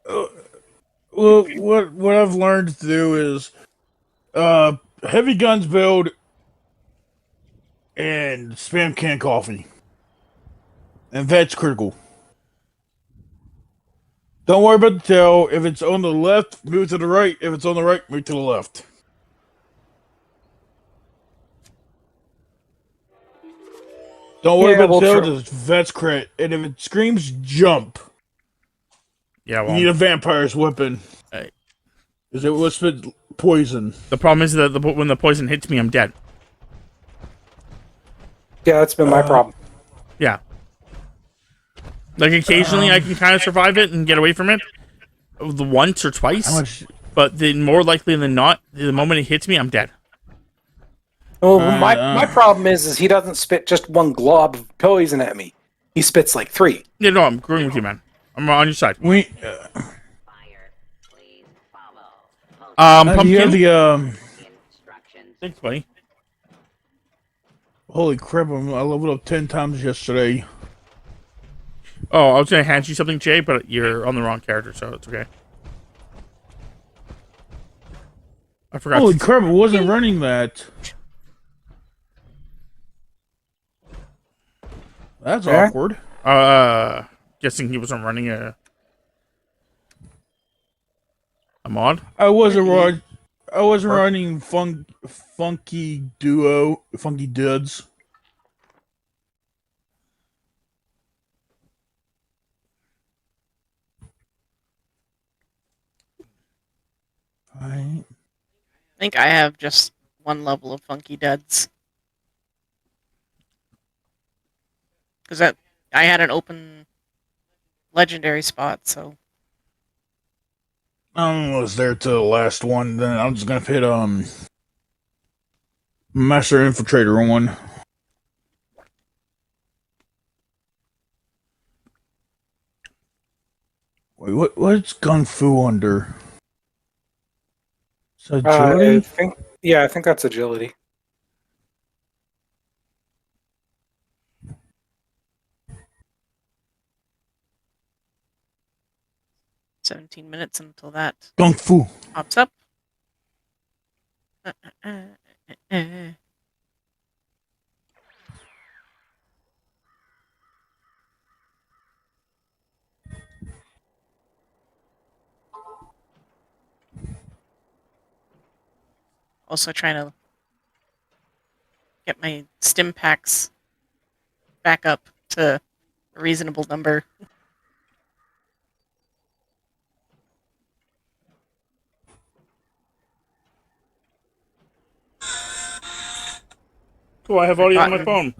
Speaker 10: Well, what I've learned to do is heavy guns build and spam canned coffee. And that's critical. Don't worry about the tail. If it's on the left, move to the right. If it's on the right, move to the left. Don't worry about the tail, just vets crit. And if it screams, jump.
Speaker 1: Yeah,
Speaker 10: You
Speaker 1: well,
Speaker 10: need a vampire's weapon.
Speaker 1: Hey.
Speaker 10: Because it will spit poison.
Speaker 1: The problem is that when the poison hits me, I'm dead.
Speaker 6: Yeah, that's been my problem.
Speaker 1: Yeah. Like, occasionally I can kind of survive it and get away from it. The once or twice. But then more likely than not, the moment it hits me, I'm dead.
Speaker 6: Well, my problem is he doesn't spit just 1 glob of poison at me. He spits like 3.
Speaker 1: Yeah, no, I'm agreeing with you, man. I'm on your side.
Speaker 8: Fire, please follow.
Speaker 1: Pumpkin.
Speaker 10: You have the
Speaker 8: Instructions.
Speaker 1: Thanks, buddy.
Speaker 10: Holy crap! I leveled up 10 times yesterday.
Speaker 1: Oh, I was gonna hand you something, Jay, but you're on the wrong character, so it's okay. I forgot.
Speaker 10: Holy crap! I wasn't running that. That's awkward.
Speaker 1: Guessing he wasn't running a mod.
Speaker 10: I wasn't running funky duds. Right.
Speaker 2: I think I have just 1 level of Funky Duds. Because I had an open legendary spot, so...
Speaker 10: I was there to the last one. Then I'm just gonna hit Master Infiltrator one. Wait, what's Gung Fu under? Is that agility?
Speaker 6: I think that's agility.
Speaker 2: "17 minutes until that
Speaker 10: Gung Fu.
Speaker 2: pops up. Also trying to get my stim packs back up to a reasonable number.
Speaker 1: Cool, I have audio on my phone.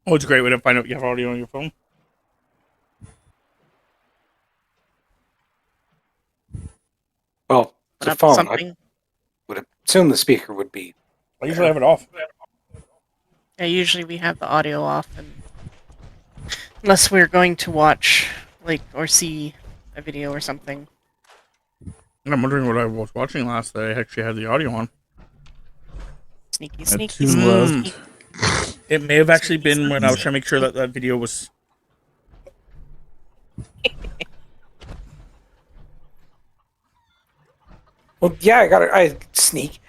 Speaker 1: Oh, it's a great way to find out you have audio on your phone.
Speaker 6: It's a
Speaker 2: up
Speaker 6: phone.
Speaker 2: something.
Speaker 6: Would assume the speaker would be.
Speaker 1: I usually have it off.
Speaker 2: Yeah, usually we have the audio off, and unless we're going to watch, like, or see a video or something.
Speaker 1: I'm wondering what I was watching last that I actually had the audio on.
Speaker 2: Sneaky,
Speaker 10: At
Speaker 2: sneaky,
Speaker 10: 2
Speaker 2: sneaky.
Speaker 10: left.
Speaker 1: It may have actually been when I was trying to make sure that that video was.
Speaker 6: Well, yeah, I sneak.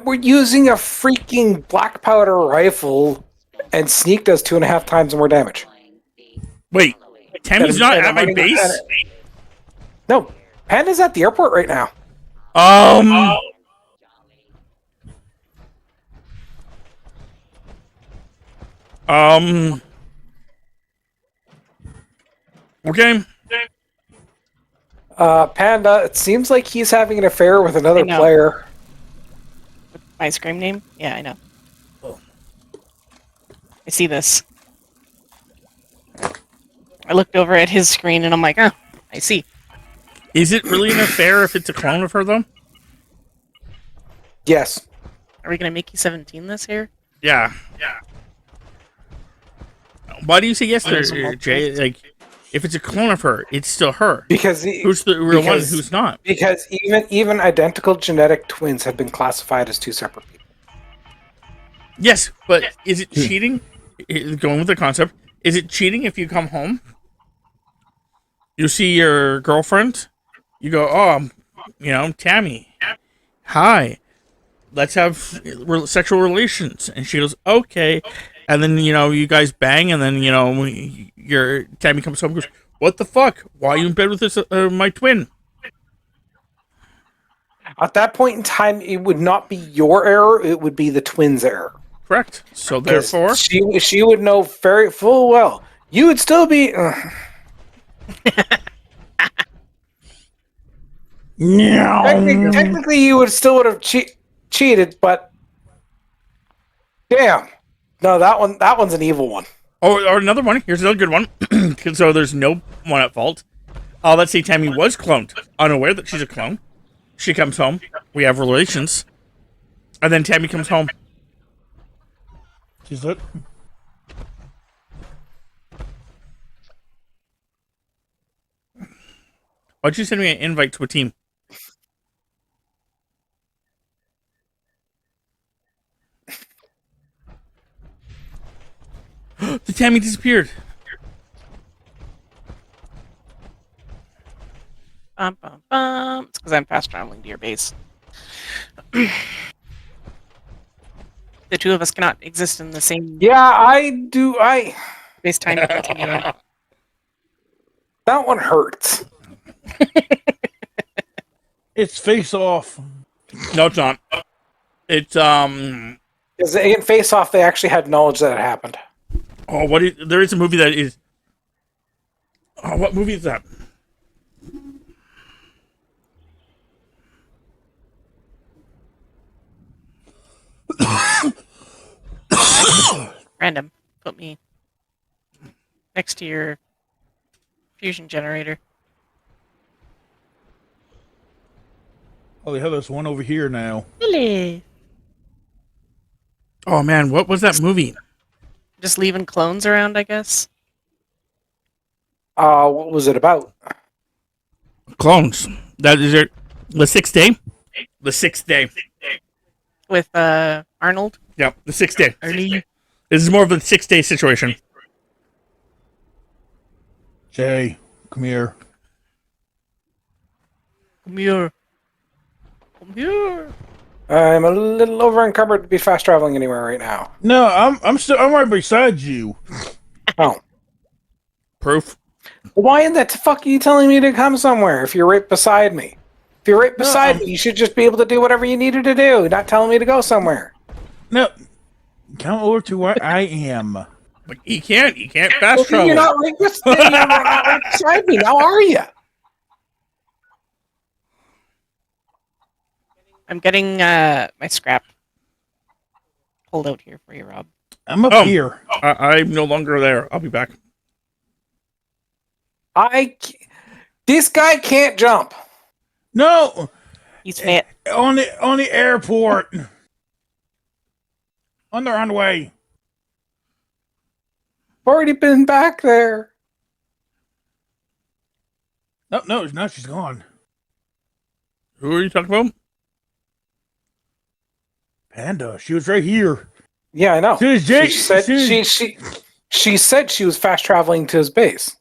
Speaker 6: We're using a freaking black powder rifle, and sneak does 2.5 times more damage.
Speaker 1: Wait, Tammy's not
Speaker 6: And
Speaker 1: at
Speaker 6: I'm
Speaker 1: my
Speaker 6: running-
Speaker 1: base?
Speaker 6: No, Panda's at the airport right now.
Speaker 1: Okay.
Speaker 6: Panda, it seems like he's having an affair with another
Speaker 2: I know.
Speaker 6: player.
Speaker 2: My scream name? Yeah, I know. I see this. I looked over at his screen and I'm like, oh, I see.
Speaker 1: Is it really an affair if it's a clone of her, though?
Speaker 6: Yes.
Speaker 2: Are we gonna make you 17 this year?
Speaker 1: Yeah. Why do you say yes
Speaker 2: There's
Speaker 1: there,
Speaker 2: a
Speaker 1: Jay? Like, if it's a clone of her, it's still her.
Speaker 6: Because
Speaker 1: Who's the real one? Who's not?
Speaker 6: Because even identical genetic twins have been classified as two separate people.
Speaker 1: Yes, but is it cheating? Going with the concept, is it cheating if you come home? You see your girlfriend, you go, oh, Tammy, hi, let's have sexual relations, and she goes, okay, and then you guys bang, and then your Tammy comes home and goes, what the fuck? Why are you in bed with this my twin?
Speaker 6: At that point in time, it would not be your error; it would be the twins' error.
Speaker 1: Correct. So
Speaker 6: 'Cause
Speaker 1: therefore,
Speaker 6: she would know very full well. You would still be. Technically, you would have cheated, but damn, no, that one's an evil one.
Speaker 1: or another one. Here's another good one. So there's no one at fault. Let's say Tammy was cloned, unaware that she's a clone. She comes home. We have relations, and then Tammy comes home.
Speaker 10: She's it.
Speaker 1: Why'd you send me an invite to a team? The Tammy disappeared.
Speaker 2: Bum, bum, bum. It's because I'm fast traveling to your base. The two of us cannot exist in the same
Speaker 6: Yeah, I do.
Speaker 2: space-time continuum.
Speaker 6: That one hurts.
Speaker 10: It's face off.
Speaker 1: No, it's not. It's
Speaker 6: Because in Face Off, they actually had knowledge that it happened.
Speaker 1: Oh, there is a movie that is. Oh, what movie is that?
Speaker 2: Random. Put me next to your fusion generator.
Speaker 10: Holy hell, there's one over here now.
Speaker 2: Really?
Speaker 1: Oh man, what was that movie?
Speaker 2: Just leaving clones around, I guess.
Speaker 6: What was it about?
Speaker 1: Clones. That is it. The Sixth Day. The Sixth Day.
Speaker 2: With Arnold.
Speaker 1: Yep, the Sixth Day.
Speaker 2: Arnie.
Speaker 1: This is more of a 6-day situation.
Speaker 10: Jay, come here.
Speaker 2: Come here. Come here.
Speaker 6: I'm a little over encumbered to be fast traveling anywhere right now.
Speaker 10: No, I'm right beside you.
Speaker 6: Oh,
Speaker 1: Proof.
Speaker 6: why in the fuck are you telling me to come somewhere if you're right beside me? If you're right beside me, you should just be able to do whatever you needed to do, not telling me to go somewhere.
Speaker 10: No, come over to where I am.
Speaker 1: But he can't fast
Speaker 6: Well,
Speaker 1: travel.
Speaker 6: you're not right beside me. Now are you?
Speaker 2: I'm getting my scrap pulled out here for you, Rob.
Speaker 10: I'm up here.
Speaker 1: I'm no longer there. I'll be back.
Speaker 6: This guy can't jump.
Speaker 10: No,
Speaker 2: He's fat.
Speaker 10: On the airport. On the runway.
Speaker 6: Already been back there.
Speaker 10: No, now she's gone.
Speaker 1: Who are you talking about?
Speaker 10: Panda. She was right here.
Speaker 6: Yeah, I know.
Speaker 10: She
Speaker 6: said she was fast traveling to his base.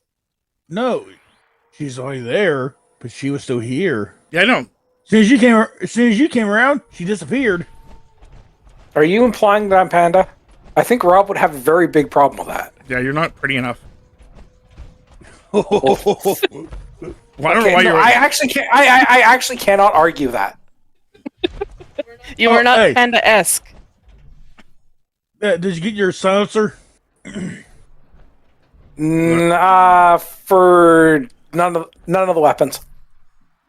Speaker 10: No, she's already there, but she was still here.
Speaker 1: Yeah, I know.
Speaker 10: As soon as you came around, she disappeared.
Speaker 6: Are you implying that I'm Panda? I think Rob would have a very big problem with that.
Speaker 1: Yeah, you're not pretty enough.
Speaker 10: Oh,
Speaker 1: Well, I don't know why you're.
Speaker 6: I actually cannot argue that.
Speaker 2: You are not
Speaker 10: hey.
Speaker 2: Panda-esque.
Speaker 10: Did you get your silencer?
Speaker 6: For none of the weapons.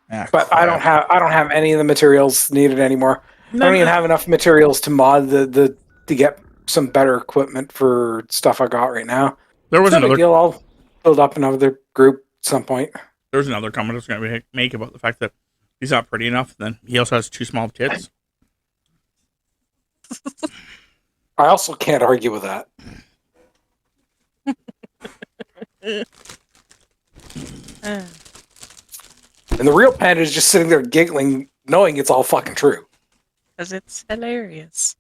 Speaker 6: But
Speaker 10: Crap.
Speaker 6: I don't have any of the materials needed anymore. I don't even have enough materials to mod to get some better equipment for stuff I got right now.
Speaker 1: There was another
Speaker 6: deal. I'll build up another group at some point.
Speaker 1: There's another comment I was going to make about the fact that he's not pretty enough. Then he also has 2 small tits.
Speaker 6: I also can't argue with that. And the real Panda is just sitting there giggling, knowing it's all fucking true.
Speaker 2: Because it's hilarious.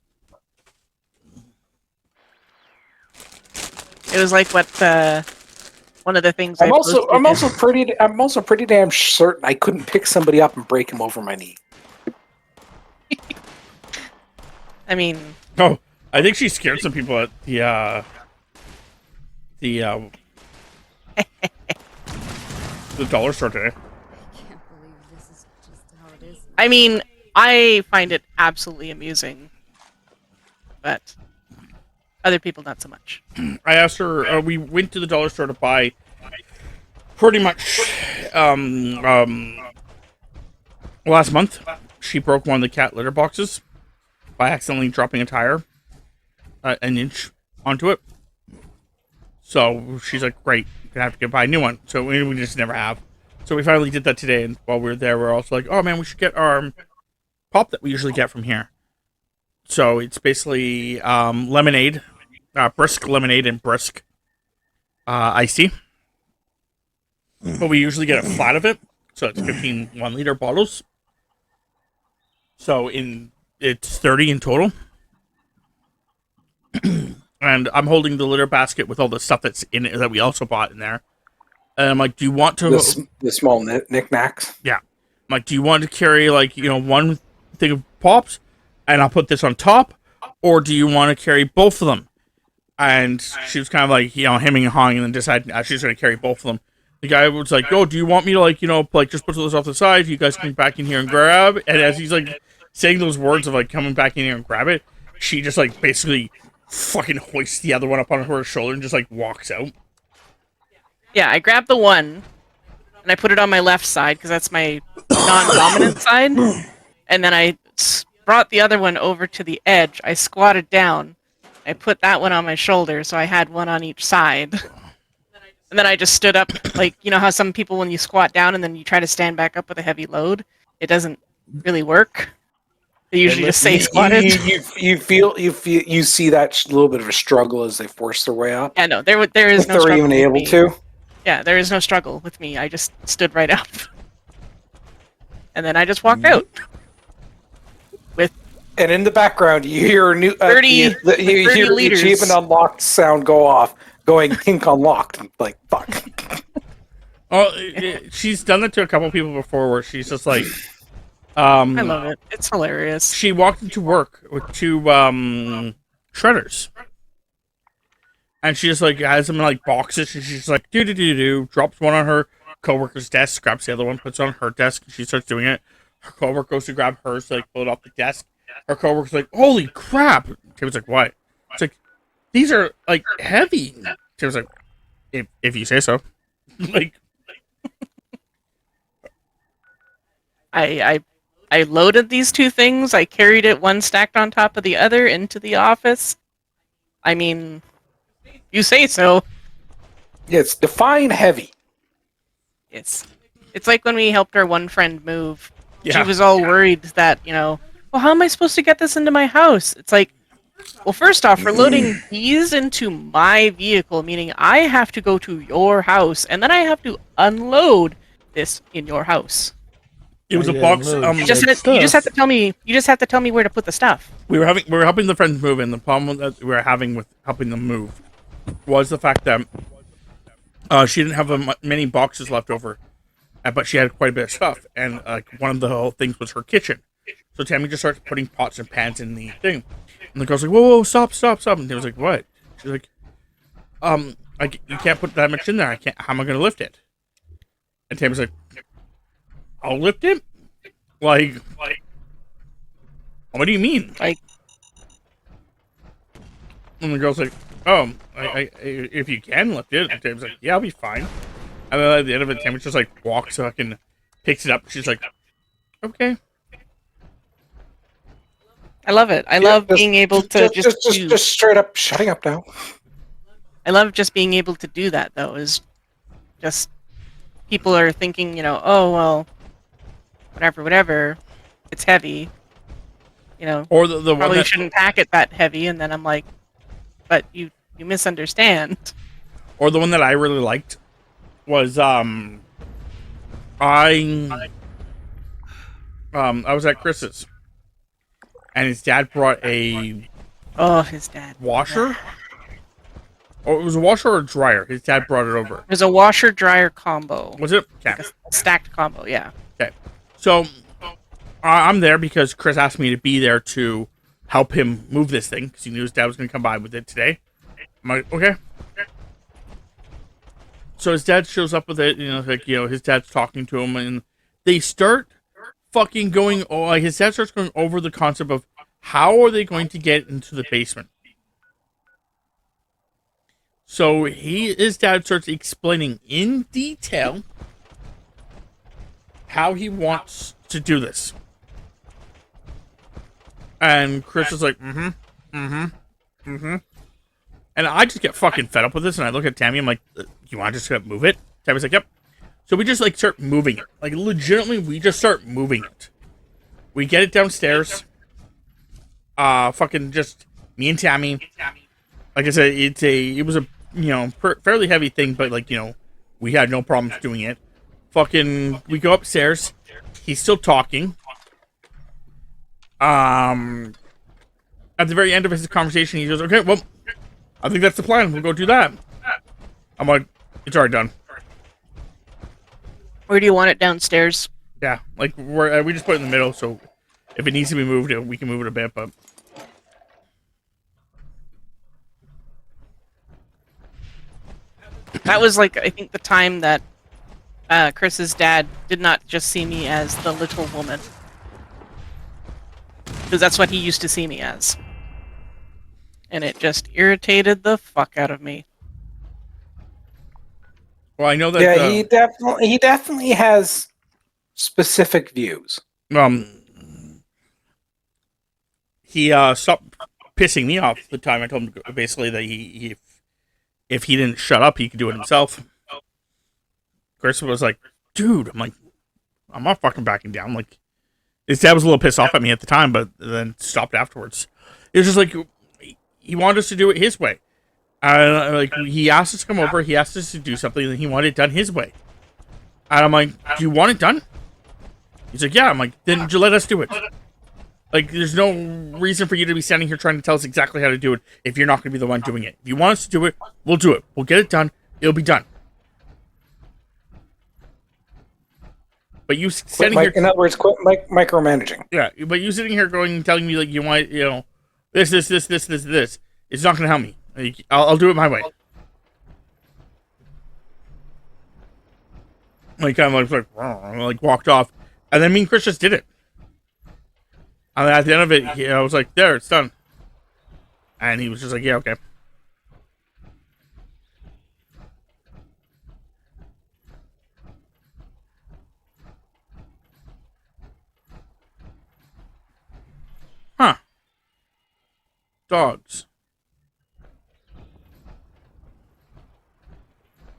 Speaker 2: It was like what one of the things
Speaker 6: I'm also pretty damn certain I couldn't pick somebody up and break him over my knee.
Speaker 2: I mean,
Speaker 1: Oh, I think she scared some people at the dollar store today.
Speaker 11: Can't believe this is just how it is.
Speaker 2: I mean, I find it absolutely amusing, but other people not so much.
Speaker 1: I asked her. We went to the dollar store to buy pretty much last month. She broke one of the cat litter boxes by accidentally dropping a tire an inch onto it. So she's like, "Great, gonna have to buy a new one." So we just never have. So we finally did that today, and while we were there, we're also like, "Oh man, we should get our pop that we usually get from here." So it's basically lemonade, brisk lemonade, and brisk iced tea. But we usually get a flat of it, so it's 15 1-liter bottles. So it's 30 in total. And I'm holding the litter basket with all the stuff that's in it that we also bought in there. And I'm like, do you want to...
Speaker 6: The small knickknacks?
Speaker 1: Yeah. I'm like, do you want to carry, one thing of pops, and I'll put this on top? Or do you want to carry both of them? And she was kind of like, hemming and hawing, and then decided she's going to carry both of them. The guy was like, oh, do you want me to, just put those off the side? You guys come back in here and grab? And as he's, saying those words of, coming back in here and grab it, she just, basically fucking hoists the other one up on her shoulder and just, walks out.
Speaker 2: Yeah, I grabbed the one, and I put it on my left side, because that's my non-dominant side. And then I brought the other one over to the edge. I squatted down. I put that one on my shoulder, so I had one on each side. And then I just stood up, how some people, when you squat down and then you try to stand back up with a heavy load, it doesn't really work. They usually just say squatted.
Speaker 6: You see that little bit of a struggle as they force their way up.
Speaker 2: Yeah, no, there is no struggle.
Speaker 6: They're even able to.
Speaker 2: Yeah, there is no struggle with me. I just stood right up, and then I just walked out.
Speaker 6: And in the background, you hear a new
Speaker 2: 30
Speaker 6: you hear the
Speaker 2: liters.
Speaker 6: achievement unlocked sound go off, going pink unlocked. Like fuck.
Speaker 1: Oh, she's done it to a couple people before, where she's just like,
Speaker 2: I love it. It's hilarious.
Speaker 1: She walked into work with 2 shredders, and she just has them in boxes, and she's like, do, drops one on her coworker's desk, grabs the other one, puts it on her desk, and she starts doing it. Her coworker goes to grab hers to pull it off the desk. Her coworker's like, holy crap! Tim's like, what? It's like, these are heavy. Tim's like, if you say so.
Speaker 2: I loaded these 2 things. I carried it one stacked on top of the other into the office. I mean, you say so.
Speaker 6: It's define heavy.
Speaker 2: It's like when we helped our one friend move
Speaker 1: Yeah.
Speaker 2: She was all worried that, well, how am I supposed to get this into my house? It's like, well, first off, we're loading these into my vehicle, meaning I have to go to your house, and then I have to unload this in your house.
Speaker 1: It was a
Speaker 10: I
Speaker 1: box.
Speaker 10: didn't know
Speaker 2: You
Speaker 10: said
Speaker 2: just have to
Speaker 10: stuff.
Speaker 2: tell me. You just have to tell me where to put the stuff.
Speaker 1: We were helping the friends move, and the problem that we were having with helping them move was the fact that she didn't have many boxes left over, but she had quite a bit of stuff, and one of the whole things was her kitchen. So Tammy just starts putting pots and pans in the thing, and the girl's like, "Whoa, stop!" And he was like, "What?" She's like, you can't put that much in there. I can't. How am I going to lift it?" And Tammy's like, "I'll lift it." Like, what do you mean?
Speaker 2: Like,
Speaker 1: and the girl's like, "Oh, if you can lift it." And Tammy's like, "Yeah, I'll be fine." And then at the end of it, Tammy just like walks up and picks it up. She's like, "Okay."
Speaker 2: I love it. I love being able to
Speaker 6: just straight up shutting up now.
Speaker 2: I love just being able to do that, though. Is just people are thinking, oh well, whatever. It's heavy.
Speaker 1: Or the one
Speaker 2: probably
Speaker 1: that
Speaker 2: shouldn't pack it that heavy. And then I'm like, but you misunderstand.
Speaker 1: Or the one that I really liked was I was at Chris's, and his dad brought a
Speaker 2: His dad
Speaker 1: washer. Or it was a washer or a dryer. His dad brought it over.
Speaker 2: It was a washer dryer combo.
Speaker 1: Was it? Yeah.
Speaker 2: Like a stacked combo, yeah.
Speaker 1: Okay. So I'm there because Chris asked me to be there to help him move this thing because he knew his dad was going to come by with it today. I'm like, okay. So his dad shows up with it, his dad's talking to him, and they start fucking going. His dad starts going over the concept of how are they going to get into the basement. So his dad starts explaining in detail how he wants to do this. And Chris is like, and I just get fucking fed up with this, and I look at Tammy, I'm like, you want to just move it? Tammy's like, yep. So we just start moving it. Like, legitimately, we just start moving it. We get it downstairs. Fucking just me and Tammy. Like I said, it was a fairly heavy thing, but we had no problems doing it. Fucking, we go upstairs. He's still talking. At the very end of his conversation, he goes, "Okay, well, I think that's the plan. We'll go do that." I'm like, "It's already done."
Speaker 2: Where do you want it downstairs?
Speaker 1: Yeah, like we just put it in the middle, so if it needs to be moved, we can move it a bit, but.
Speaker 2: That was I think the time that Chris's dad did not just see me as the little woman. Because that's what he used to see me as. And it just irritated the fuck out of me.
Speaker 1: Well, I know that.
Speaker 6: Yeah, he definitely has specific views.
Speaker 1: He stopped pissing me off the time I told him basically that if he didn't shut up, he could do it himself. Chris was like, "Dude," I'm like, "I'm not fucking backing down." Like, his dad was a little pissed off at me at the time, but then stopped afterwards. It was just like he wanted us to do it his way. He asked us to come over, he asked us to do something, and he wanted it done his way. And I'm like, "Do you want it done?" He's like, "Yeah." I'm like, "Then you let us do it." Like, there's no reason for you to be standing here trying to tell us exactly how to do it if you're not going to be the one doing it. If you want us to do it, we'll do it. We'll get it done. It'll be done. But you sitting here...
Speaker 6: In other words, quit micromanaging.
Speaker 1: Yeah, but you sitting here telling me, you want, this. It's not going to help me. Like, I'll do it my way. Like, I walked off. And then me and Chris just did it. And then at the end of it, I was like, "There, it's done." And he was just like, "Yeah, okay." Huh. Dogs.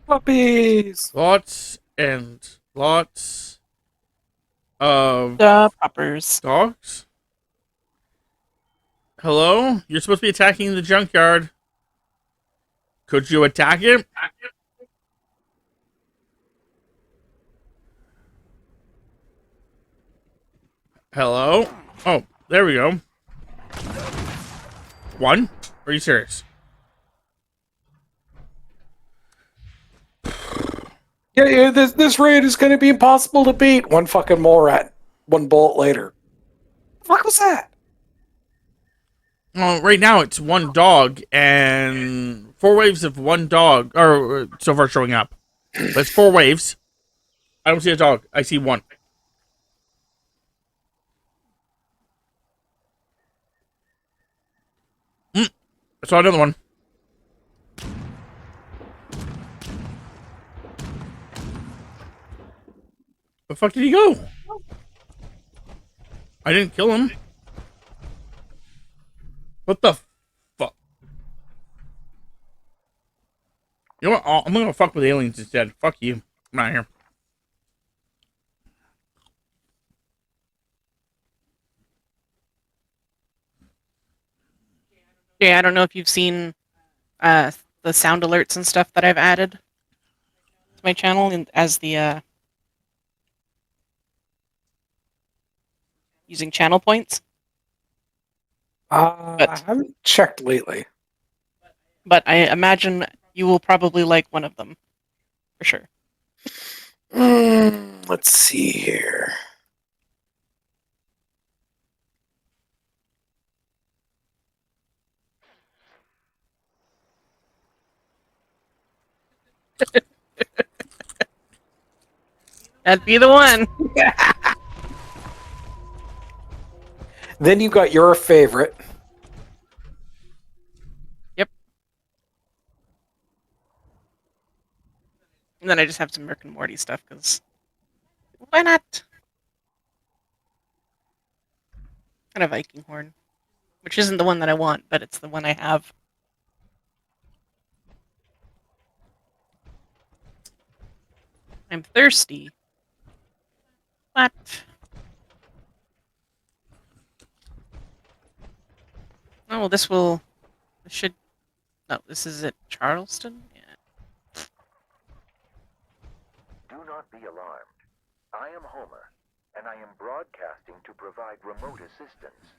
Speaker 6: Puppies.
Speaker 1: Lots and lots of
Speaker 2: The poppers.
Speaker 1: dogs. Hello? You're supposed to be attacking the junkyard. Could you attack it? Hello? Oh, there we go. One? Are you serious?
Speaker 6: Yeah, this raid is going to be impossible to beat. One fucking mole rat. One bullet later. The fuck was that?
Speaker 1: Well, right now it's one dog and 4 waves of one dog, or so far showing up. But it's 4 waves. I don't see a dog. I see one. I saw another one. The fuck did he go? I didn't kill him. What the fuck? You know what? I'm gonna fuck with aliens instead. Fuck you. I'm out here.
Speaker 2: Yeah, I don't know if you've seen the sound alerts and stuff that I've added to my channel as the using channel points.
Speaker 6: I haven't checked lately.
Speaker 2: But I imagine you will probably like one of them, for sure.
Speaker 6: Let's see here.
Speaker 2: That'd be the one.
Speaker 6: Then you got your favorite.
Speaker 2: Yep. And then I just have some Rick and Morty stuff, because why not? And a Viking horn, which isn't the one that I want, but it's the one I have. I'm thirsty. What? Oh, this should... No, this is at Charleston? Yeah.
Speaker 7: Do not be alarmed. I am Homer, and I am broadcasting to provide remote assistance.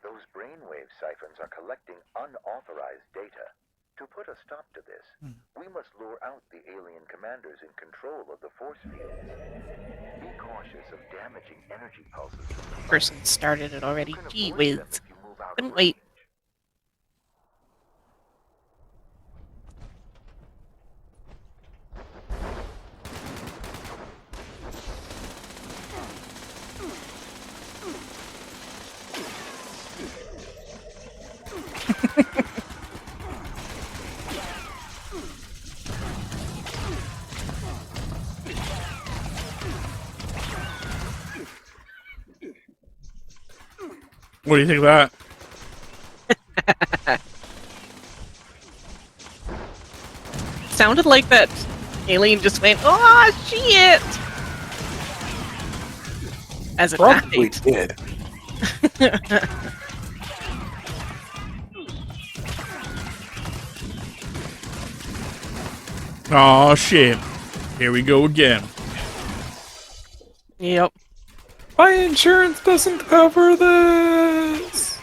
Speaker 7: Those brainwave siphons are collecting unauthorized data. To put a stop to this, we must lure out the alien commanders in control of the force fields. Be cautious of damaging energy pulses.
Speaker 2: Person started it already. Gee whiz. Couldn't wait.
Speaker 1: What do you think of that?
Speaker 2: Sounded like that alien just went, oh shit! As it
Speaker 6: Probably
Speaker 2: died.
Speaker 6: did.
Speaker 1: Oh shit. Here we go again.
Speaker 2: Yep.
Speaker 6: My insurance doesn't cover this.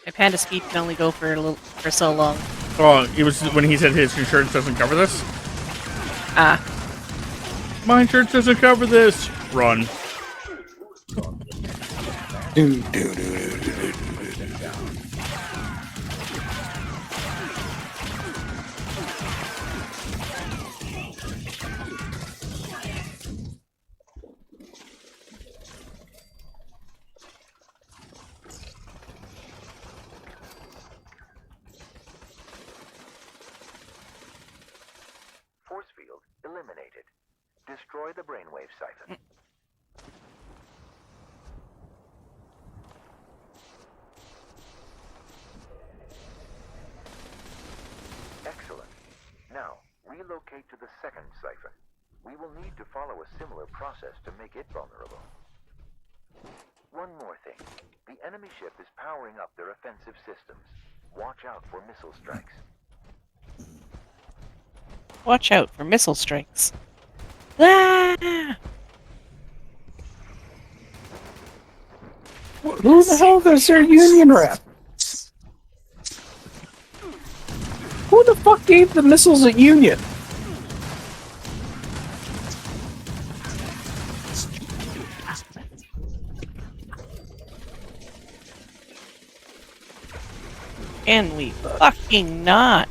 Speaker 2: My panda speed can only go for so long.
Speaker 1: Oh, it was when he said his insurance doesn't cover this?
Speaker 2: Ah.
Speaker 1: My insurance doesn't cover this. Run.
Speaker 7: Force field eliminated. destroy the brainwave siphon. Excellent. Now, relocate to the second siphon. We will need to follow a similar process to make it vulnerable. One more thing. The enemy ship is powering up their offensive systems. Watch out for missile strikes.
Speaker 2: Watch out for missile strikes. Ah!
Speaker 6: Who the hell is their union rep? Who the fuck gave the missiles a union?
Speaker 2: Can we fucking not?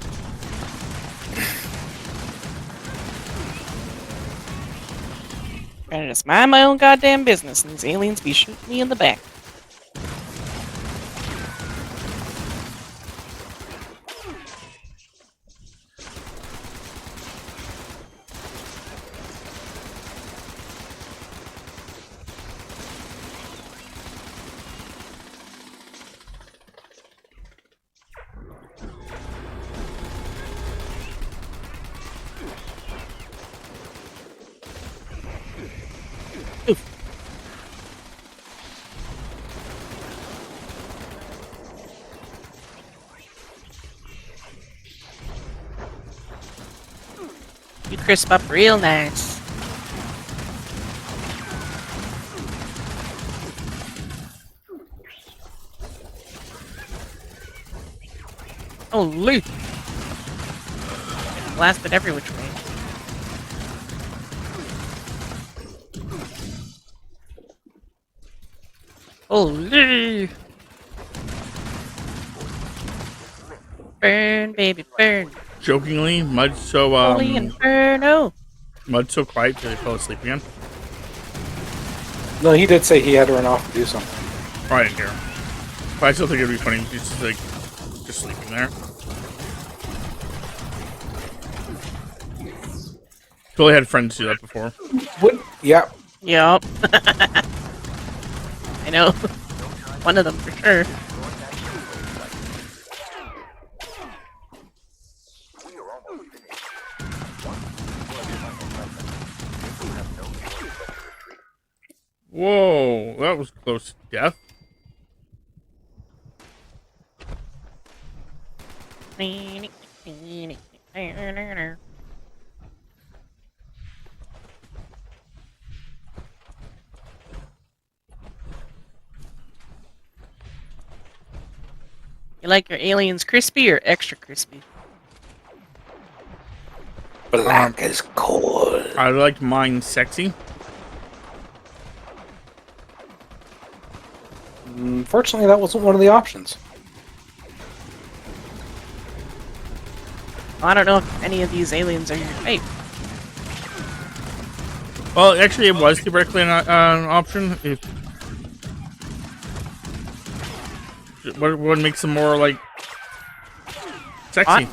Speaker 2: Trying to just mind my own goddamn business, and these aliens be shooting me in the back. You crisp up real nice. Holy! Blasted every which way. Holy! Burn, baby, burn.
Speaker 1: Jokingly, Mud's so
Speaker 2: Holy inferno!
Speaker 1: Mud's so quiet till he fell asleep again.
Speaker 6: No, he did say he had to run off to do something.
Speaker 1: Oh, I didn't hear him. But I still think it'd be funny if he's just like just sleeping there. Totally had friends do that before.
Speaker 6: What? Yeah.
Speaker 2: Yup. I know. One of them for sure.
Speaker 1: Whoa, that was close to death.
Speaker 2: You like your aliens crispy or extra crispy?
Speaker 6: Black is cold.
Speaker 1: I like mine sexy.
Speaker 6: Unfortunately, that wasn't one of the options.
Speaker 2: I don't know if any of these aliens are your type.
Speaker 1: Well, actually, it was theoretically an option. If what makes them more like sexy?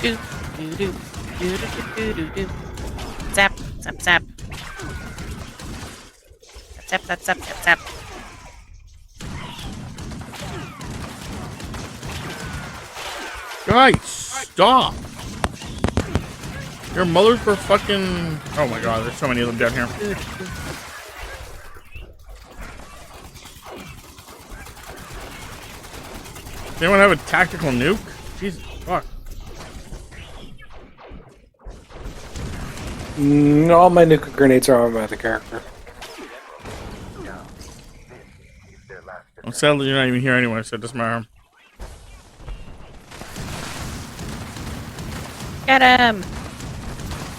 Speaker 2: Do do do do do do do. Zap zap zap. Zap zap zap zap zap.
Speaker 1: Guys, stop! Your mothers were fucking. Oh my god, there's so many of them down here. Does anyone have a tactical nuke? Jesus fuck.
Speaker 6: All my nuclear grenades are on by the character.
Speaker 1: Well, sadly, you're not even here anyway, so it doesn't matter.
Speaker 2: Get him!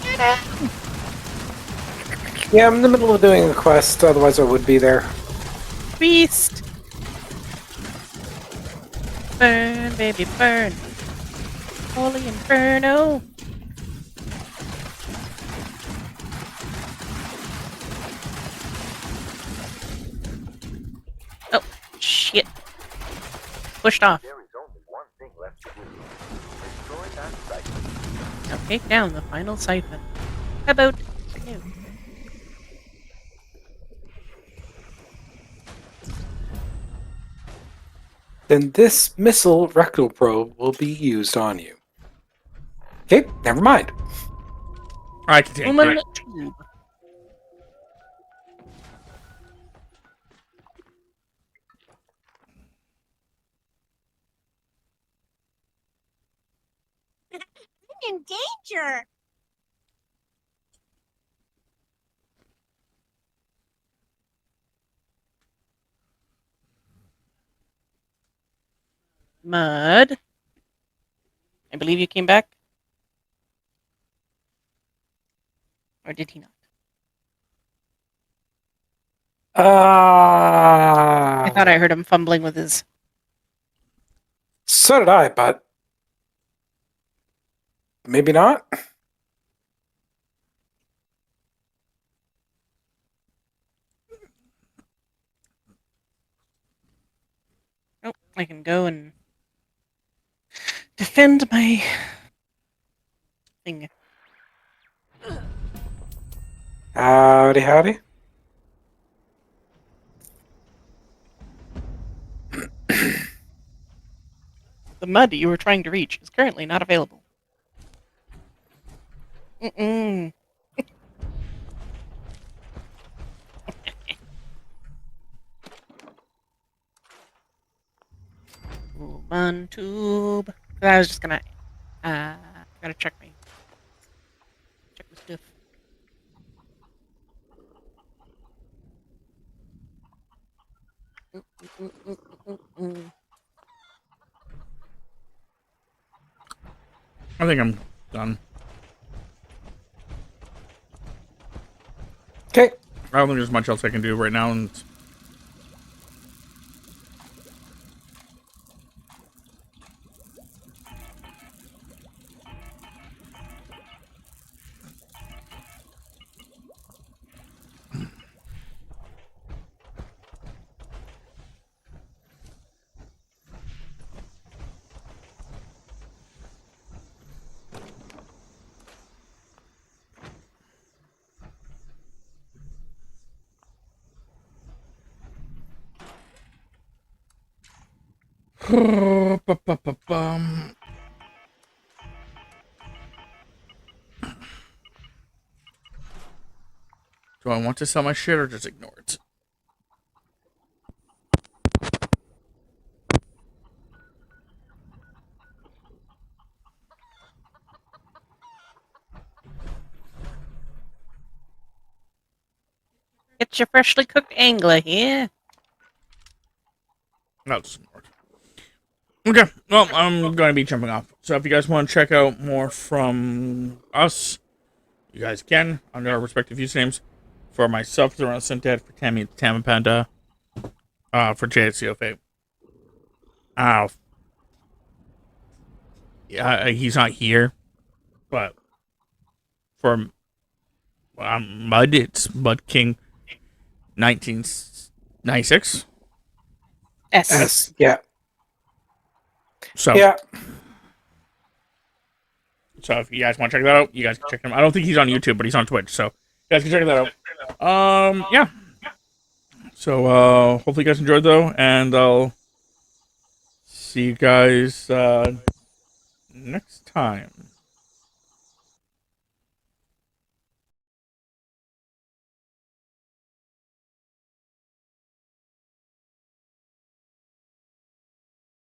Speaker 2: Get him!
Speaker 6: Yeah, I'm in the middle of doing a quest, otherwise I would be there.
Speaker 2: Beast! Burn, baby, burn! Holy inferno! Oh, shit. Pushed off.
Speaker 7: There is Destroy that siphon.
Speaker 2: Now take down the final siphon. How about you?
Speaker 6: Then this missile rectal probe will be used on you. Okay, never mind.
Speaker 1: I can take
Speaker 2: Woman
Speaker 1: it.
Speaker 2: tube.
Speaker 11: In danger!
Speaker 2: Mud. I believe you came back. Or did he not? I thought I heard him fumbling with his.
Speaker 6: So did I, but maybe not.
Speaker 2: Oh, I can go and defend my thing.
Speaker 6: Howdy, howdy.
Speaker 2: The mud you were trying to reach is currently not available. Mm-mm. Woman tube. I was just gonna. Gotta check my stuff.
Speaker 1: I think I'm done.
Speaker 6: Okay.
Speaker 1: I don't think there's much else I can do right now. And do I want to sell my shit or just ignore it?
Speaker 2: It's your freshly cooked angler here.
Speaker 1: No, just ignore it. Okay, well, I'm going to be jumping off. So if you guys want to check out more from us, you guys can, under our respective usernames. For myself, the Innocent Dead, for Tammy, the Tammy Panda, for JSCO Fate. Yeah, he's not here, but for Mud, it's Mud King 1996.
Speaker 2: S.
Speaker 6: Yeah.
Speaker 1: So,
Speaker 6: Yeah.
Speaker 1: So if you guys want to check that out, you guys can check him. I don't think he's on YouTube, but he's on Twitch, so you guys can check that out. Yeah. So hopefully you guys enjoyed though, and I'll see you guys next time.